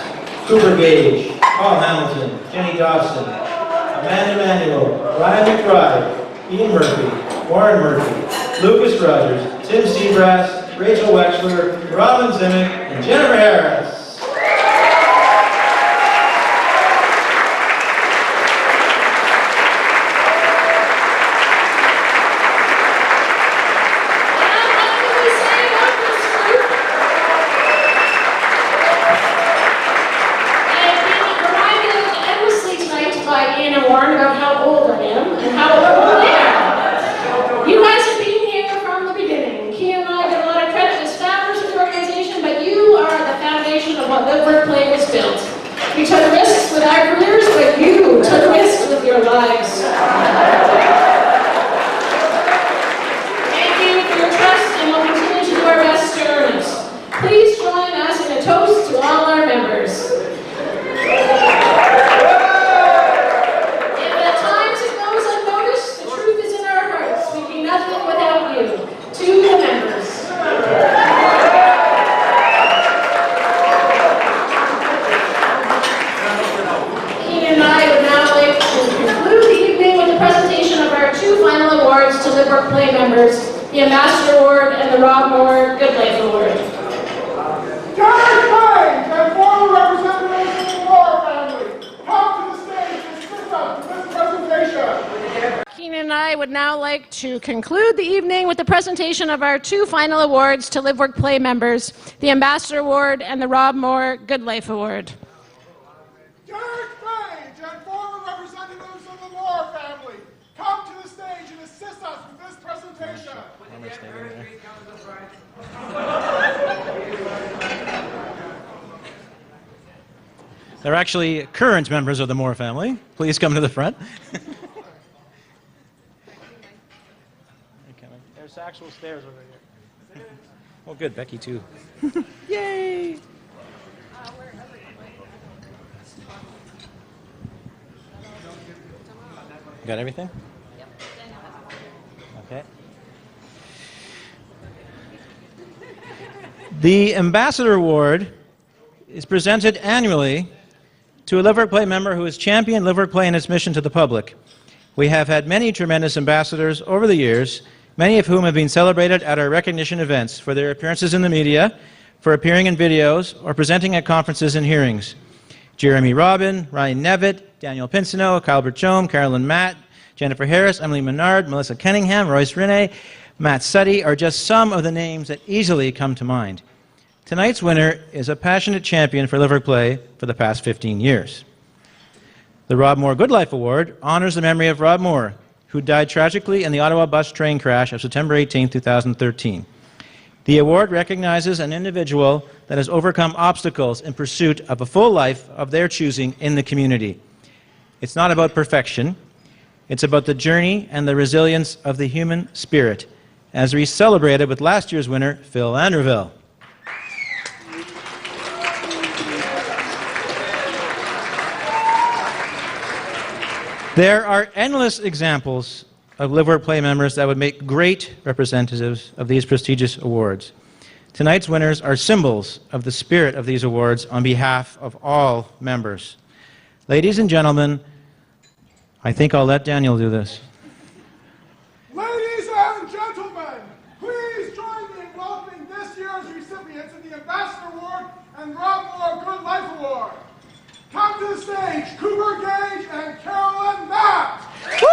Cooper Gage, Paul Hamilton, Jenny Dobson, Amanda Manuel, Ryan McBride, Ian Murphy, Warren Murphy, Lucas Rogers, Tim Seabrass, Rachel Wexler, Robin Zimick, and Jennifer Harris. Warned about how old I am and how old they are. You guys have been here from the beginning. Keenan and I get a lot of credit as founders of the organization, but you are the foundation of what LiveWorkPlay was built. We took risks with our careers, but you took risks with your lives. Thank you for your trust, and we'll continue to do our best to earn it. Please join us in a toast to all our members. Nothing without you. To the members. Keenan and I would now like to conclude the evening with the presentation of our two final awards to LiveWorkPlay members, the Ambassador Award and the Rob Moore Good Life Award. George Pines and former representatives of the Wellar family, come to the stage and assist us in this presentation. Keenan and I would now like to conclude the evening with the presentation of our two final awards to LiveWorkPlay members, the Ambassador Award and the Rob Moore Good Life Award. George Page and former representatives of the Wellar family, come to the stage and assist us with this presentation. They're actually current members of the Moore family. Please come to the front. There's actual stairs over here. Oh, good. Becky, too. Yay! Got everything? Okay. The Ambassador Award is presented annually to a LiveWorkPlay member who has championed LiveWorkPlay in its mission to the public. We have had many tremendous ambassadors over the years, many of whom have been celebrated at our recognition events for their appearances in the media, for appearing in videos, or presenting at conferences and hearings. Jeremy Robin, Ryan Nevitt, Daniel Pinsino, Kyle Berchome, Carolyn Matt, Jennifer Harris, Emily Menard, Melissa Kenningham, Royce Rene, Matt Suddy are just some of the names that easily come to mind. Tonight's winner is a passionate champion for LiveWorkPlay for the past 15 years. The Rob Moore Good Life Award honors the memory of Rob Moore, who died tragically in the Ottawa bus train crash of September 18, 2013. The award recognizes an individual that has overcome obstacles in pursuit of a full life of their choosing in the community. It's not about perfection. It's about the journey and the resilience of the human spirit, as we celebrated with last year's winner, Phil Anderville. There are endless examples of LiveWorkPlay members that would make great representatives of these prestigious awards. Tonight's winners are symbols of the spirit of these awards on behalf of all members. Ladies and gentlemen, I think I'll let Daniel do this. Ladies and gentlemen, please join me in welcoming this year's recipients of the Ambassador Award and Rob Moore Good Life Award. Come to the stage, Cooper Gage and Carolyn Matt. Woo!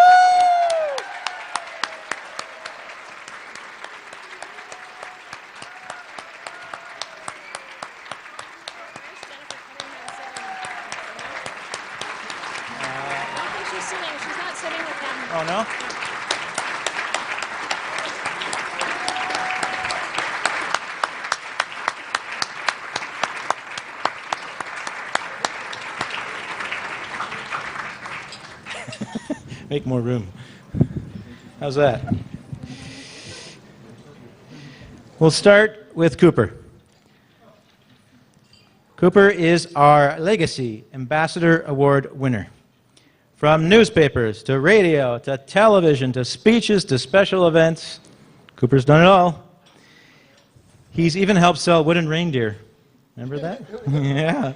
Oh, no? Make more room. How's that? We'll start with Cooper. Cooper is our Legacy Ambassador Award winner. From newspapers, to radio, to television, to speeches, to special events, Cooper's done it all. He's even helped sell wooden reindeer. Remember that? Yeah.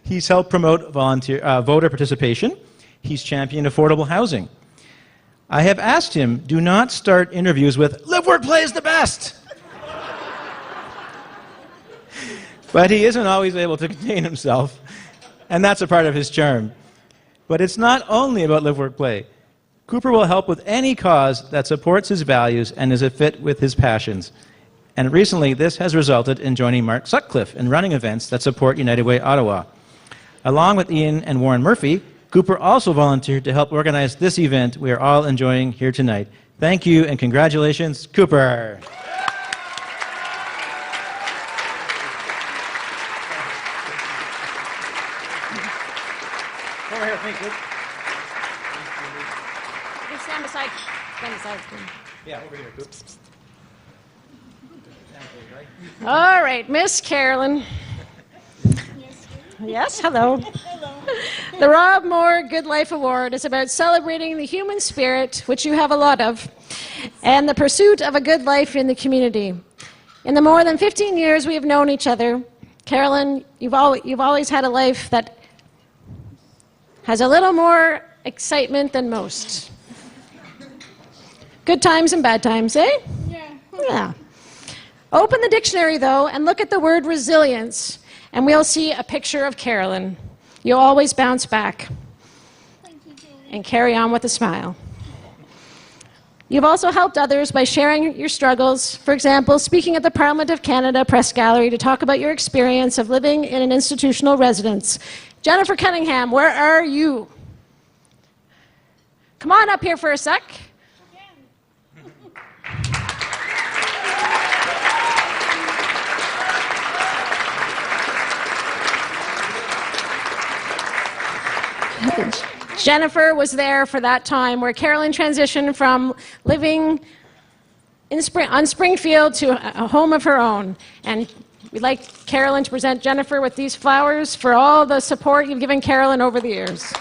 He's helped promote voter participation. He's championed affordable housing. I have asked him, do not start interviews with, "LiveWorkPlay is the best!" But he isn't always able to contain himself, and that's a part of his charm. But it's not only about Live, Work, Play. Cooper will help with any cause that supports his values and is a fit with his passions. And recently, this has resulted in joining Mark Sutcliffe in running events that support United Way Ottawa. Along with Ian and Warren Murphy, Cooper also volunteered to help organize this event we are all enjoying here tonight. Thank you and congratulations, Cooper. Over here, thank you. Stand beside. Yeah, over here, Cooper. All right, Miss Carolyn. Yes, hello. The Rob Moore Good Life Award is about celebrating the human spirit, which you have a lot of, and the pursuit of a good life in the community. In the more than 15 years we have known each other, Carolyn, you've always had a life that has a little more excitement than most. Good times and bad times, eh? Yeah. Open the dictionary, though, and look at the word resilience, and we'll see a picture of Carolyn. You'll always bounce back and carry on with a smile. You've also helped others by sharing your struggles. For example, speaking at the Parliament of Canada Press Gallery to talk about your experience of living in an institutional residence. Jennifer Cunningham, where are you? Come on up here for a sec. Jennifer was there for that time where Carolyn transitioned from living on Springfield to a home of her own. And we'd like Carolyn to present Jennifer with these flowers for all the support you've given Carolyn over the years.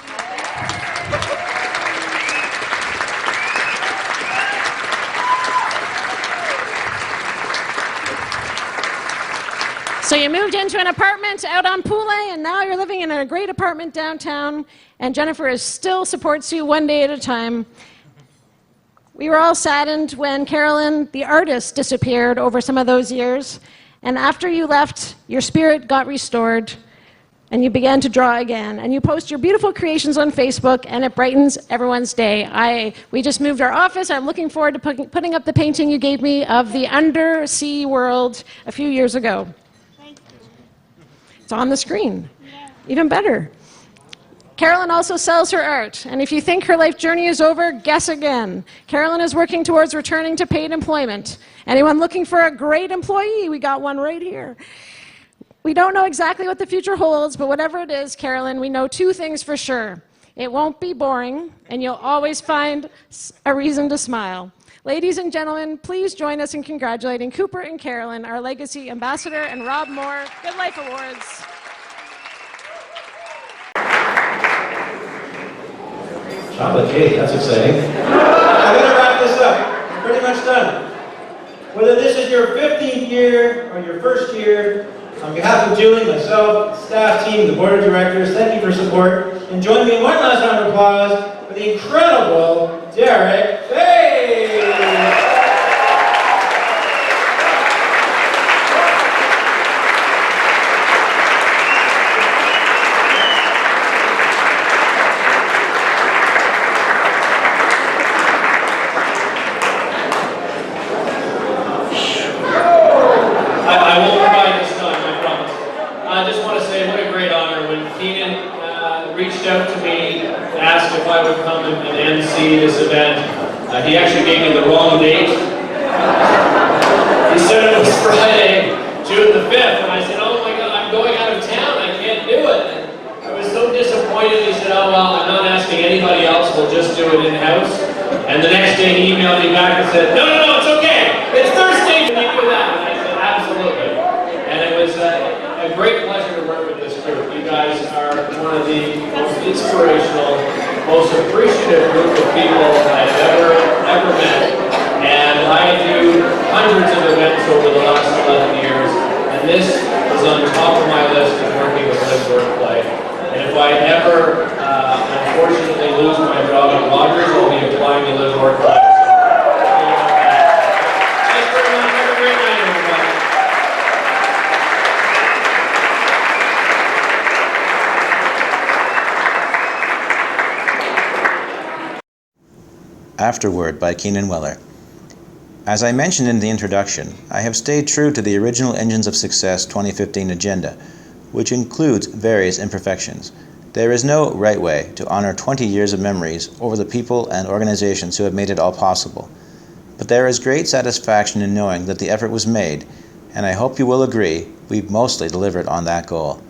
So you moved into an apartment out on Poulet, and now you're living in a great apartment downtown, and Jennifer still supports you one day at a time. We were all saddened when Carolyn, the artist, disappeared over some of those years, and after you left, your spirit got restored, and you began to draw again, and you post your beautiful creations on Facebook, and it brightens everyone's day. We just moved our office. I'm looking forward to putting up the painting you gave me of the undersea world a few years ago. It's on the screen. Even better. Carolyn also sells her art, and if you think her life journey is over, guess again. Carolyn is working towards returning to paid employment. Anyone looking for a great employee? We got one right here. We don't know exactly what the future holds, but whatever it is, Carolyn, we know two things for sure. It won't be boring, and you'll always find a reason to smile. Ladies and gentlemen, please join us in congratulating Cooper and Carolyn, our Legacy Ambassador and Rob Moore Good Life Awards. Chocolate cake, that's exciting. I'm going to wrap this up. We're pretty much done. Whether this is your 15th year or your first year, on behalf of Julie, myself, staff team, the board of directors, thank you for support. And join me in one last round of applause for the incredible Derek Fay! I won't provide this time, I promise. I just want to say what a great honor when Keenan reached out to me, asked if I would come and MC this event. He actually gave me the wrong date. He said it was Friday, June the 5th, and I said, oh my God, I'm going out of town, I can't do it. And I was so disappointed. He said, oh well, I'm not asking anybody else, we'll just do it in-house. And the next day he emailed me back and said, no, it's okay, it's Thursday, can you do that? And I said, absolutely. And it was a great pleasure to work with this group. You guys are one of the most inspirational, most appreciative group of people I've ever met. And I do hundreds of events over the last 11 years, and this is on top of my list of working with Live, Work, Play. And if I ever, unfortunately, lose my job at Rogers, I'll be applying to Live, Work, Play. Thanks very much. Have a great night, everybody. Afterword by Keenan Wellar. As I mentioned in the introduction, I have stayed true to the original Engines of Success 2015 agenda, which includes various imperfections. There is no right way to honor 20 years of memories over the people and organizations who have made it all possible. But there is great satisfaction in knowing that the effort was made, and I hope you will agree we've mostly delivered on that goal.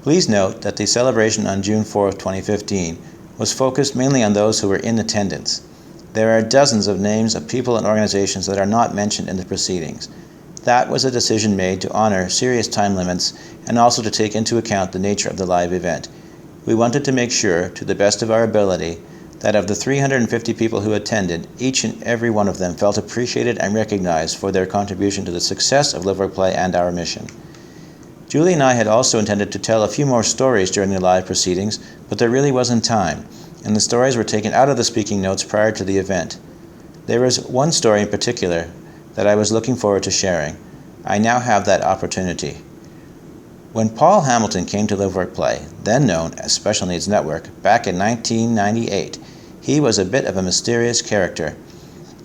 Please note that the celebration on June 4, 2015 was focused mainly on those who were in attendance. There are dozens of names of people and organizations that are not mentioned in the proceedings. That was a decision made to honor serious time limits and also to take into account the nature of the live event. We wanted to make sure, to the best of our ability, that of the 350 people who attended, each and every one of them felt appreciated and recognized for their contribution to the success of LiveWorkPlay and our mission. Julie and I had also intended to tell a few more stories during the live proceedings, but there really wasn't time, and the stories were taken out of the speaking notes prior to the event. There was one story in particular that I was looking forward to sharing. I now have that opportunity. When Paul Hamilton came to LiveWorkPlay, then known as Special Needs Network, back in 1998, he was a bit of a mysterious character.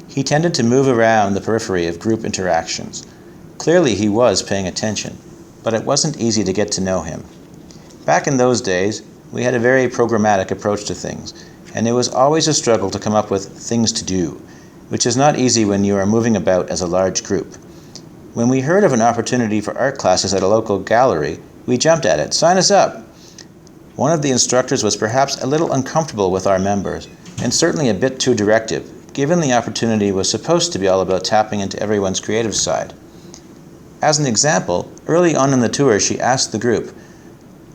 He tended to move around the periphery of group interactions. Clearly he was paying attention, but it wasn't easy to get to know him. Back in those days, we had a very programmatic approach to things, and it was always a struggle to come up with things to do, which is not easy when you are moving about as a large group. When we heard of an opportunity for art classes at a local gallery, we jumped at it. Sign us up! One of the instructors was perhaps a little uncomfortable with our members, and certainly a bit too directive, given the opportunity was supposed to be all about tapping into everyone's creative side. As an example, early on in the tour she asked the group,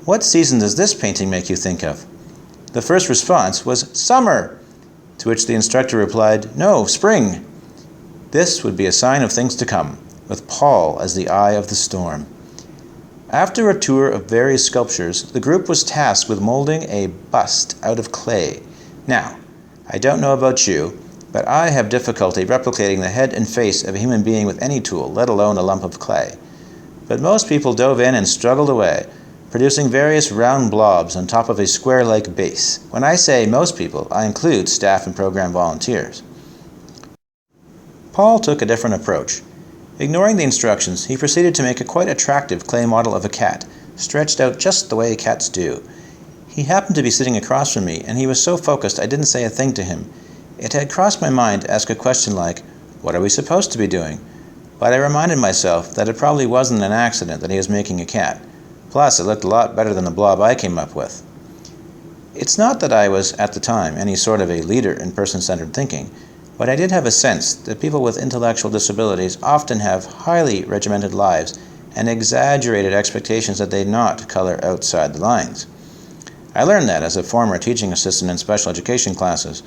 "What season does this painting make you think of?" The first response was, "Summer!" To which the instructor replied, "No, spring!" This would be a sign of things to come, with Paul as the eye of the storm. After a tour of various sculptures, the group was tasked with molding a bust out of clay. Now, I don't know about you, but I have difficulty replicating the head and face of a human being with any tool, let alone a lump of clay. But most people dove in and struggled away, producing various round blobs on top of a square-like base. When I say most people, I include staff and program volunteers. Paul took a different approach. Ignoring the instructions, he proceeded to make a quite attractive clay model of a cat, stretched out just the way cats do. He happened to be sitting across from me, and he was so focused I didn't say a thing to him. It had crossed my mind to ask a question like, "What are we supposed to be doing?" But I reminded myself that it probably wasn't an accident that he was making a cat. Plus, it looked a lot better than the blob I came up with. It's not that I was, at the time, any sort of a leader in person-centered thinking, but I did have a sense that people with intellectual disabilities often have highly regimented lives and exaggerated expectations that they not color outside the lines. I learned that as a former teaching assistant in special education classes,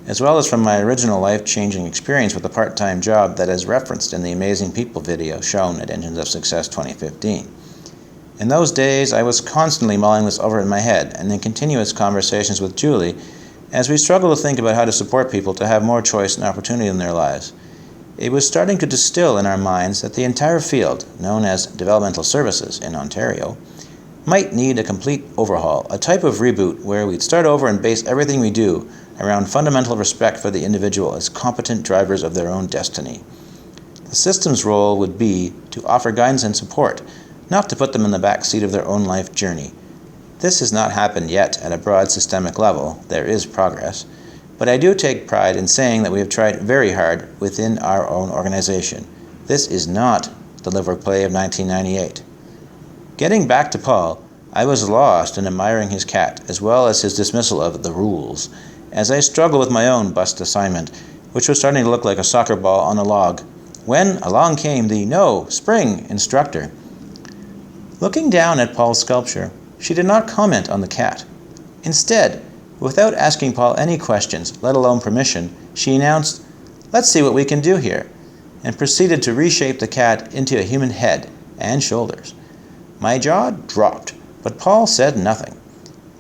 as well as from my original life-changing experience with a part-time job that is referenced in the Amazing People video shown at Engines of Success 2015. In those days, I was constantly mulling this over in my head and in continuous conversations with Julie as we struggled to think about how to support people to have more choice and opportunity in their lives. It was starting to distill in our minds that the entire field, known as developmental services in Ontario, might need a complete overhaul, a type of reboot where we'd start over and base everything we do around fundamental respect for the individual as competent drivers of their own destiny. The system's role would be to offer guidance and support, not to put them in the back seat of their own life journey. This has not happened yet at a broad systemic level. There is progress. But I do take pride in saying that we have tried very hard within our own organization. This is not the LiveWorkPlay of 1998. Getting back to Paul, I was lost in admiring his cat, as well as his dismissal of the rules, as I struggled with my own bust assignment, which was starting to look like a soccer ball on a log, when along came the "No, spring" instructor. Looking down at Paul's sculpture, she did not comment on the cat. Instead, without asking Paul any questions, let alone permission, she announced, "Let's see what we can do here," and proceeded to reshape the cat into a human head and shoulders. My jaw dropped, but Paul said nothing.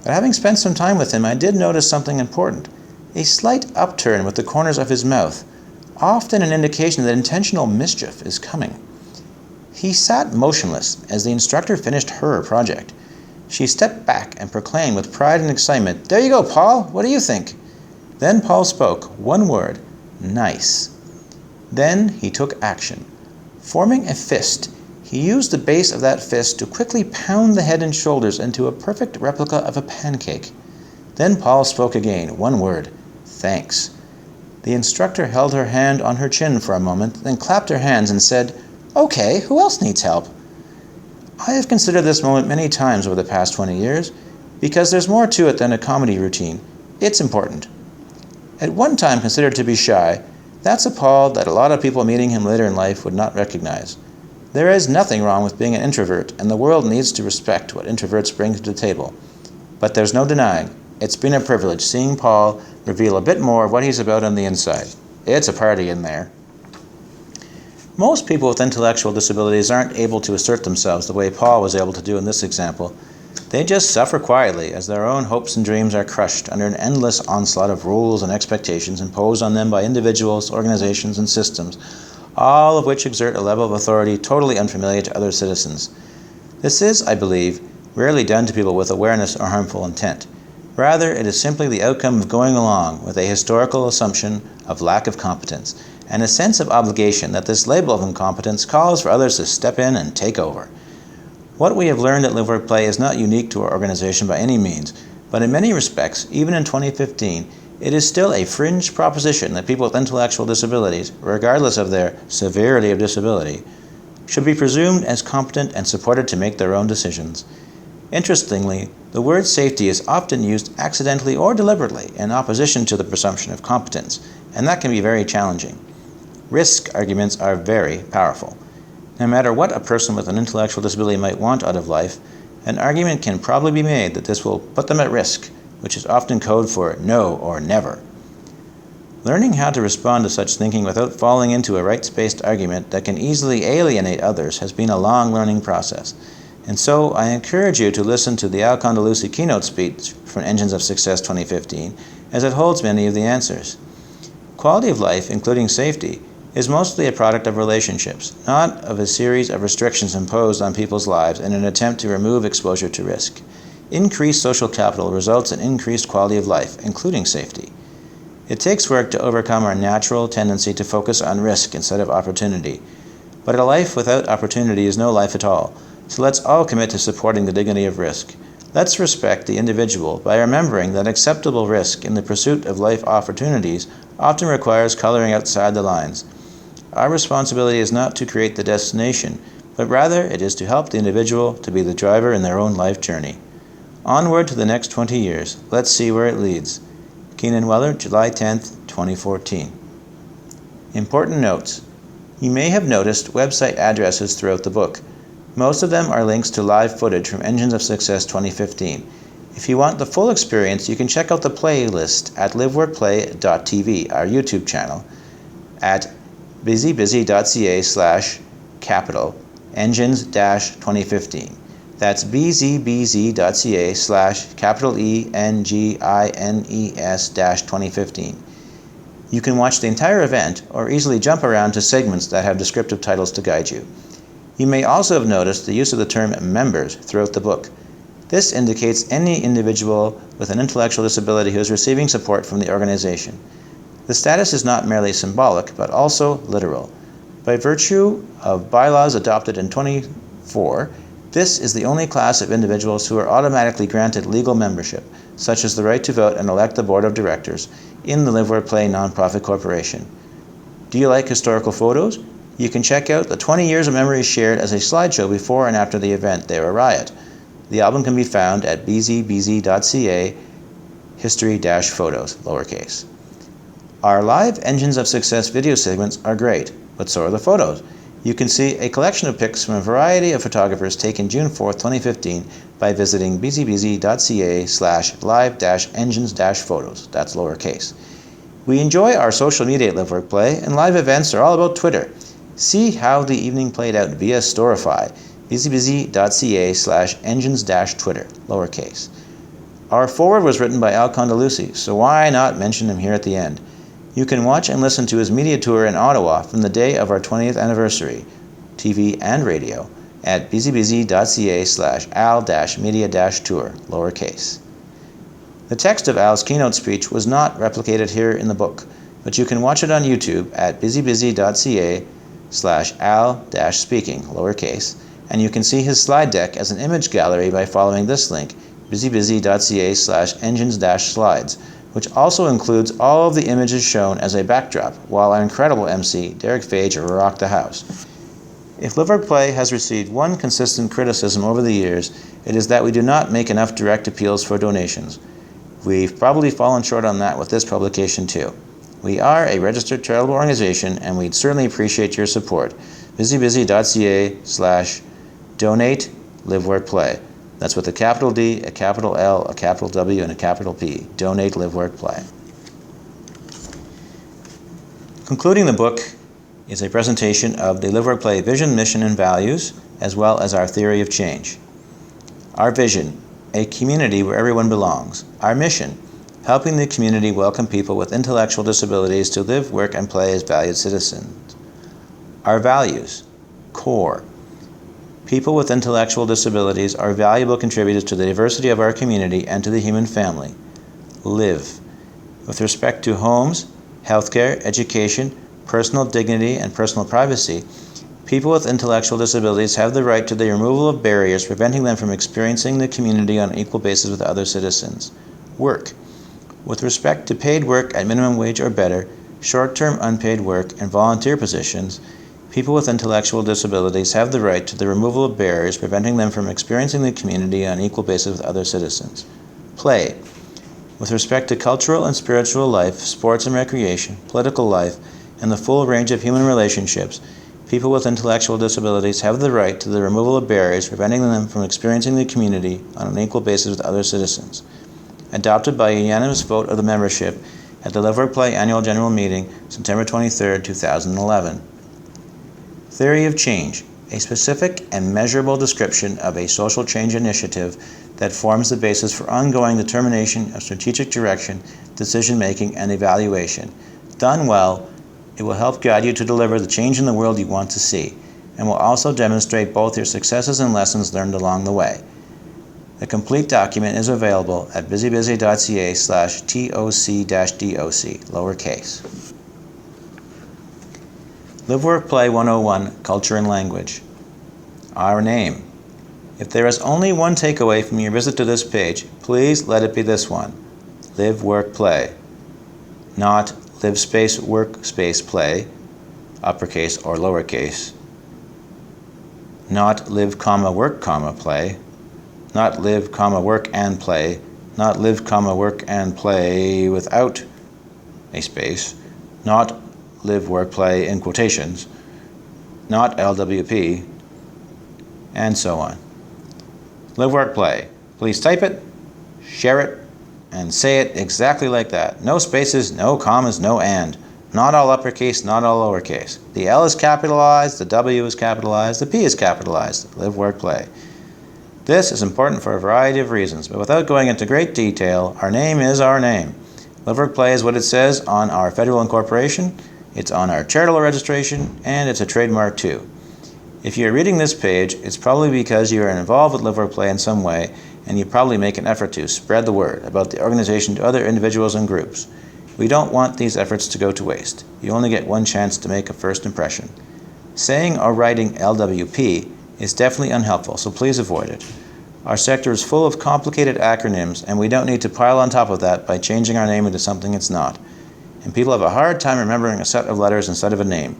But having spent some time with him, I did notice something important, a slight upturn with the corners of his mouth, often an indication that intentional mischief is coming. He sat motionless as the instructor finished her project. She stepped back and proclaimed with pride and excitement, "There you go, Paul. What do you think?" Then Paul spoke, one word, nice. Then he took action. Forming a fist, he used the base of that fist to quickly pound the head and shoulders into a perfect replica of a pancake. Then Paul spoke again, one word, thanks. The instructor held her hand on her chin for a moment, then clapped her hands and said, okay, who else needs help? I have considered this moment many times over the past 20 years, because there's more to it than a comedy routine. It's important. At one time considered to be shy, that's a Paul that a lot of people meeting him later in life would not recognize. There is nothing wrong with being an introvert, and the world needs to respect what introverts bring to the table. But there's no denying, it's been a privilege seeing Paul reveal a bit more of what he's about on the inside. It's a party in there. Most people with intellectual disabilities aren't able to assert themselves the way Paul was able to do in this example. They just suffer quietly as their own hopes and dreams are crushed under an endless onslaught of rules and expectations imposed on them by individuals, organizations, and systems, all of which exert a level of authority totally unfamiliar to other citizens. This is, I believe, rarely done to people with awareness or harmful intent. Rather, it is simply the outcome of going along with a historical assumption of lack of competence, and a sense of obligation that this label of incompetence calls for others to step in and take over. What we have learned at LiveWorkPlay is not unique to our organization by any means, but in many respects, even in 2015, it is still a fringe proposition that people with intellectual disabilities, regardless of their severity of disability, should be presumed as competent and supported to make their own decisions. Interestingly, the word safety is often used accidentally or deliberately in opposition to the presumption of competence, and that can be very challenging. Risk arguments are very powerful. No matter what a person with an intellectual disability might want out of life, an argument can probably be made that this will put them at risk, which is often code for no or never. Learning how to respond to such thinking without falling into a rights-based argument that can easily alienate others has been a long learning process. And so I encourage you to listen to the Condeluci Keynote speech from Engines of Success 2015, as it holds many of the answers. Quality of life, including safety, is mostly a product of relationships, not of a series of restrictions imposed on people's lives in an attempt to remove exposure to risk. Increased social capital results in increased quality of life, including safety. It takes work to overcome our natural tendency to focus on risk instead of opportunity. But a life without opportunity is no life at all, so let's all commit to supporting the dignity of risk. Let's respect the individual by remembering that acceptable risk in the pursuit of life opportunities often requires coloring outside the lines. Our responsibility is not to create the destination, but rather it is to help the individual to be the driver in their own life journey. Onward to the next 20 years. Let's see where it leads. Keenan, Wellar, July 10th, 2014. Important notes. You may have noticed website addresses throughout the book. Most of them are links to live footage from Engines of Success 2015. If you want the full experience, you can check out the playlist at liveworkplay.tv, our YouTube channel, at busybusy.ca/capital engines-2015. That's bzbz.ca/capital ENGINES-2015. You can watch the entire event or easily jump around to segments that have descriptive titles to guide you. You may also have noticed the use of the term members throughout the book. This indicates any individual with an intellectual disability who is receiving support from the organization. The status is not merely symbolic, but also literal. By virtue of bylaws adopted in 2004, this is the only class of individuals who are automatically granted legal membership, such as the right to vote and elect the board of directors, in the LiveWorkPlay nonprofit corporation. Do you like historical photos? You can check out the 20 years of memories shared as a slideshow before and after the event. They were a riot. The album can be found at bzbz.ca history-photos, lowercase. Our live Engines of Success video segments are great, but so are the photos. You can see a collection of pics from a variety of photographers taken June 4th, 2015 by visiting bzbz.ca/live-engines-photos, that's lowercase. We enjoy our social media at LiveWorkPlay, and live events are all about Twitter. See how the evening played out via Storify, bzbz.ca/engines-twitter, lowercase. Our foreword was written by Condeluci, so why not mention him here at the end? You can watch and listen to his media tour in Ottawa from the day of our 20th anniversary, TV and radio, at bzbz.ca/al-media-tour, lowercase. The text of Al's keynote speech was not replicated here in the book, but you can watch it on YouTube at busybusy.ca/al-speaking, lowercase, and you can see his slide deck as an image gallery by following this link, busybusy.ca/engines-slides, which also includes all of the images shown as a backdrop, while our incredible MC, Derek Fage, rocked the house. If LiveWorkPlay has received one consistent criticism over the years, it is that we do not make enough direct appeals for donations. We've probably fallen short on that with this publication too. We are a registered charitable organization, and we'd certainly appreciate your support. busybusy.ca/donate LiveWorkPlay. That's with a capital D, a capital L, a capital W, and a capital P. Donate LiveWorkPlay. Concluding the book is a presentation of the LiveWorkPlay vision, mission, and values, as well as our theory of change. Our vision, a community where everyone belongs. Our mission, helping the community welcome people with intellectual disabilities to live, work, and play as valued citizens. Our values, core. People with intellectual disabilities are valuable contributors to the diversity of our community and to the human family. Live. With respect to homes, healthcare, education, personal dignity, and personal privacy, people with intellectual disabilities have the right to the removal of barriers preventing them from experiencing the community on an equal basis with other citizens. Work. With respect to paid work at minimum wage or better, short-term unpaid work, and volunteer positions, people with intellectual disabilities have the right to the removal of barriers preventing them from experiencing the community on an equal basis with other citizens. Play. With respect to cultural and spiritual life, sports and recreation, political life, and the full range of human relationships, people with intellectual disabilities have the right to the removal of barriers preventing them from experiencing the community on an equal basis with other citizens. Adopted by a unanimous vote of the membership at the LiveWorkPlay Annual General Meeting, September 23, 2011. Theory of change, a specific and measurable description of a social change initiative that forms the basis for ongoing determination of strategic direction, decision-making, and evaluation. Done well, it will help guide you to deliver the change in the world you want to see, and will also demonstrate both your successes and lessons learned along the way. The complete document is available at busybusy.ca/toc-doc, lowercase. LiveWorkPlay 101, Culture and Language. Our name. If there is only one takeaway from your visit to this page, please let it be this one. Live, work, play. Not live space, work space, play, uppercase or lowercase. Not live, comma, work, comma, play. Not live, comma, work and play. Not live, comma, work and play without a space. Not live, work, play in quotations. Not LWP, and so on. Live, work, play. Please type it, share it, and say it exactly like that. No spaces, no commas, no and. Not all uppercase, not all lowercase. The L is capitalized, the W is capitalized, the P is capitalized. Live, work, play. This is important for a variety of reasons, but without going into great detail, our name is our name. Live, work, play is what it says on our federal incorporation, it's on our charitable registration, and it's a trademark too. If you're reading this page, it's probably because you are involved with Live, Work, Play in some way, and you probably make an effort to spread the word about the organization to other individuals and groups. We don't want these efforts to go to waste. You only get one chance to make a first impression. Saying or writing LWP is definitely unhelpful, so please avoid it. Our sector is full of complicated acronyms, and we don't need to pile on top of that by changing our name into something it's not. And people have a hard time remembering a set of letters instead of a name.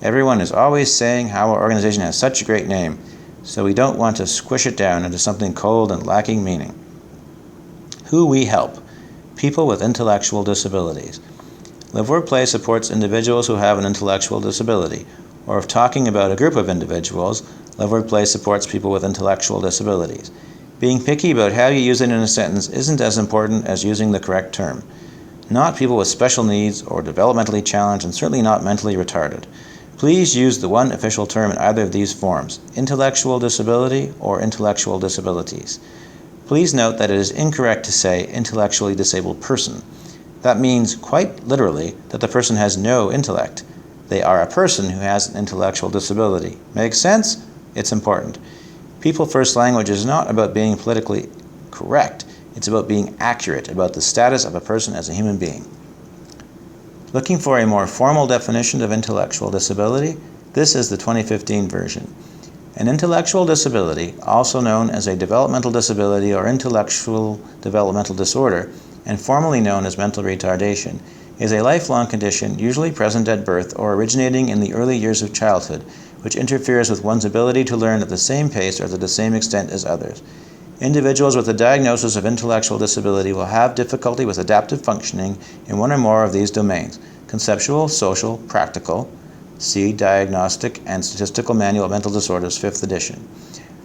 Everyone is always saying how our organization has such a great name, so we don't want to squish it down into something cold and lacking meaning. Who we help. People with intellectual disabilities. Live, Work, Play supports individuals who have an intellectual disability, or if talking about a group of individuals, Live, Work, Play supports people with intellectual disabilities. Being picky about how you use it in a sentence isn't as important as using the correct term. Not people with special needs or developmentally challenged, and certainly not mentally retarded. Please use the one official term in either of these forms, intellectual disability or intellectual disabilities. Please note that it is incorrect to say intellectually disabled person. That means, quite literally, that the person has no intellect. They are a person who has an intellectual disability. Makes sense? It's important. People First language is not about being politically correct. It's about being accurate about the status of a person as a human being. Looking for a more formal definition of intellectual disability, this is the 2015 version. An intellectual disability, also known as a developmental disability or intellectual developmental disorder, and formally known as mental retardation, is a lifelong condition usually present at birth or originating in the early years of childhood, which interferes with one's ability to learn at the same pace or to the same extent as others. Individuals with a diagnosis of intellectual disability will have difficulty with adaptive functioning in one or more of these domains: conceptual, social, practical. See Diagnostic and Statistical Manual of Mental Disorders, 5th edition.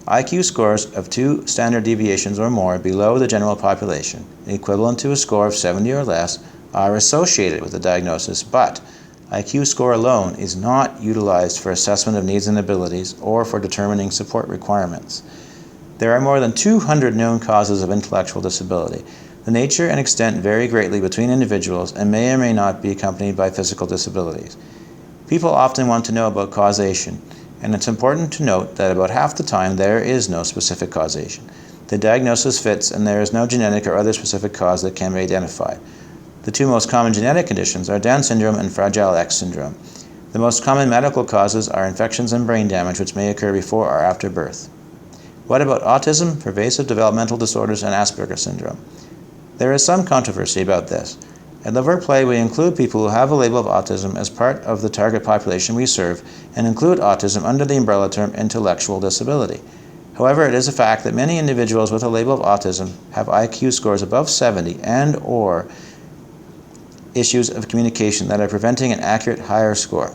IQ scores of 2 standard deviations or more below the general population, equivalent to a score of 70 or less, are associated with the diagnosis, but IQ score alone is not utilized for assessment of needs and abilities or for determining support requirements. There are more than 200 known causes of intellectual disability. The nature and extent vary greatly between individuals and may or may not be accompanied by physical disabilities. People often want to know about causation, and it's important to note that about half the time there is no specific causation. The diagnosis fits and there is no genetic or other specific cause that can be identified. The 2 most common genetic conditions are Down syndrome and Fragile X syndrome. The most common medical causes are infections and brain damage, which may occur before or after birth. What about autism, pervasive developmental disorders, and Asperger's syndrome? There is some controversy about this. At LiveWorkPlay, we include people who have a label of autism as part of the target population we serve and include autism under the umbrella term intellectual disability. However, it is a fact that many individuals with a label of autism have IQ scores above 70 and/or issues of communication that are preventing an accurate higher score.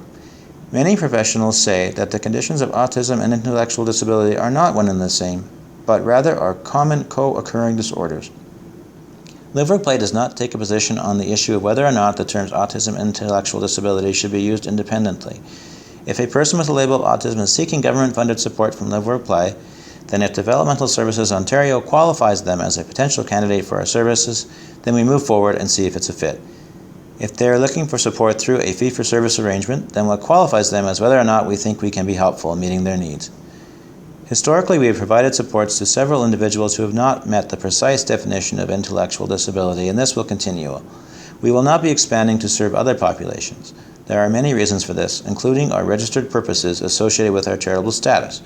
Many professionals say that the conditions of autism and intellectual disability are not one and the same, but rather are common co-occurring disorders. LiveWorkPlay does not take a position on the issue of whether or not the terms autism and intellectual disability should be used independently. If a person with a label of autism is seeking government-funded support from LiveWorkPlay, then if Developmental Services Ontario qualifies them as a potential candidate for our services, then we move forward and see if it's a fit. If they are looking for support through a fee-for-service arrangement, then what qualifies them is whether or not we think we can be helpful in meeting their needs. Historically, we have provided supports to several individuals who have not met the precise definition of intellectual disability, and this will continue. We will not be expanding to serve other populations. There are many reasons for this, including our registered purposes associated with our charitable status.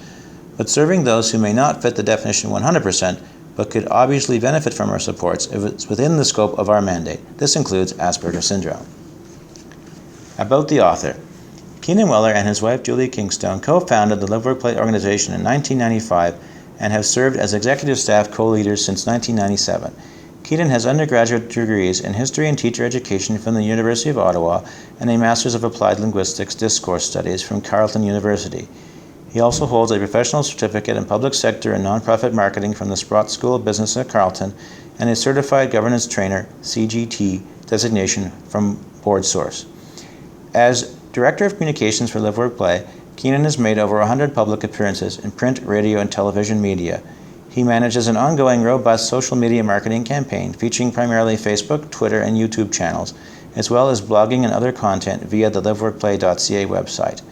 But serving those who may not fit the definition 100%, but could obviously benefit from our supports if it's within the scope of our mandate. This includes Asperger's syndrome. About the author. Keenan Wellar and his wife Julie Kingstone co-founded the LiveWorkPlay organization in 1995 and have served as executive staff co-leaders since 1997. Keenan has undergraduate degrees in history and teacher education from the University of Ottawa and a Master's of Applied Linguistics Discourse Studies from Carleton University. He also holds a professional certificate in public sector and nonprofit marketing from the Sprott School of Business at Carleton and a certified governance trainer CGT designation from BoardSource. As Director of Communications for LiveWorkPlay, Keenan has made over 100 public appearances in print, radio, and television media. He manages an ongoing robust social media marketing campaign featuring primarily Facebook, Twitter, and YouTube channels, as well as blogging and other content via the liveworkplay.ca website.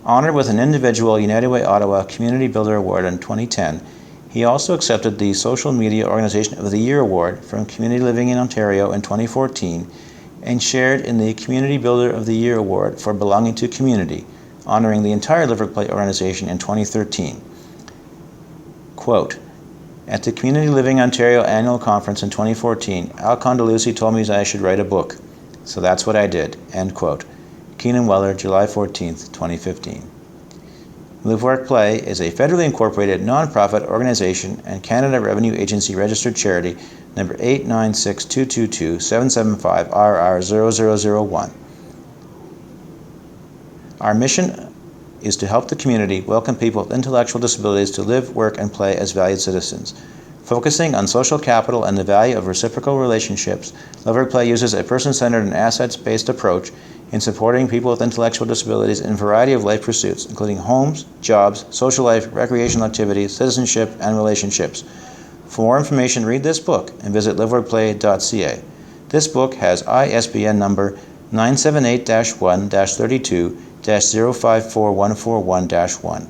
Honored with an individual United Way Ottawa Community Builder Award in 2010, he also accepted the Social Media Organization of the Year Award from Community Living in Ontario in 2014 and shared in the Community Builder of the Year Award for belonging to community, honoring the entire LiveWorkPlay organization in 2013. Quote, at the Community Living Ontario Annual Conference in 2014, Al Condeluci told me I should write a book, so that's what I did, end quote. Keenan Wellar, July 14, 2015. LiveWorkPlay is a federally incorporated nonprofit organization and Canada Revenue Agency registered charity number 896222775RR0001. Our mission is to help the community welcome people with intellectual disabilities to live, work, and play as valued citizens. Focusing on social capital and the value of reciprocal relationships, LiveWorkPlay uses a person-centered and assets-based approach in supporting people with intellectual disabilities in a variety of life pursuits, including homes, jobs, social life, recreational activities, citizenship, and relationships. For more information, read this book and visit liveworkplay.ca. This book has ISBN number 978-1-32-054141-1.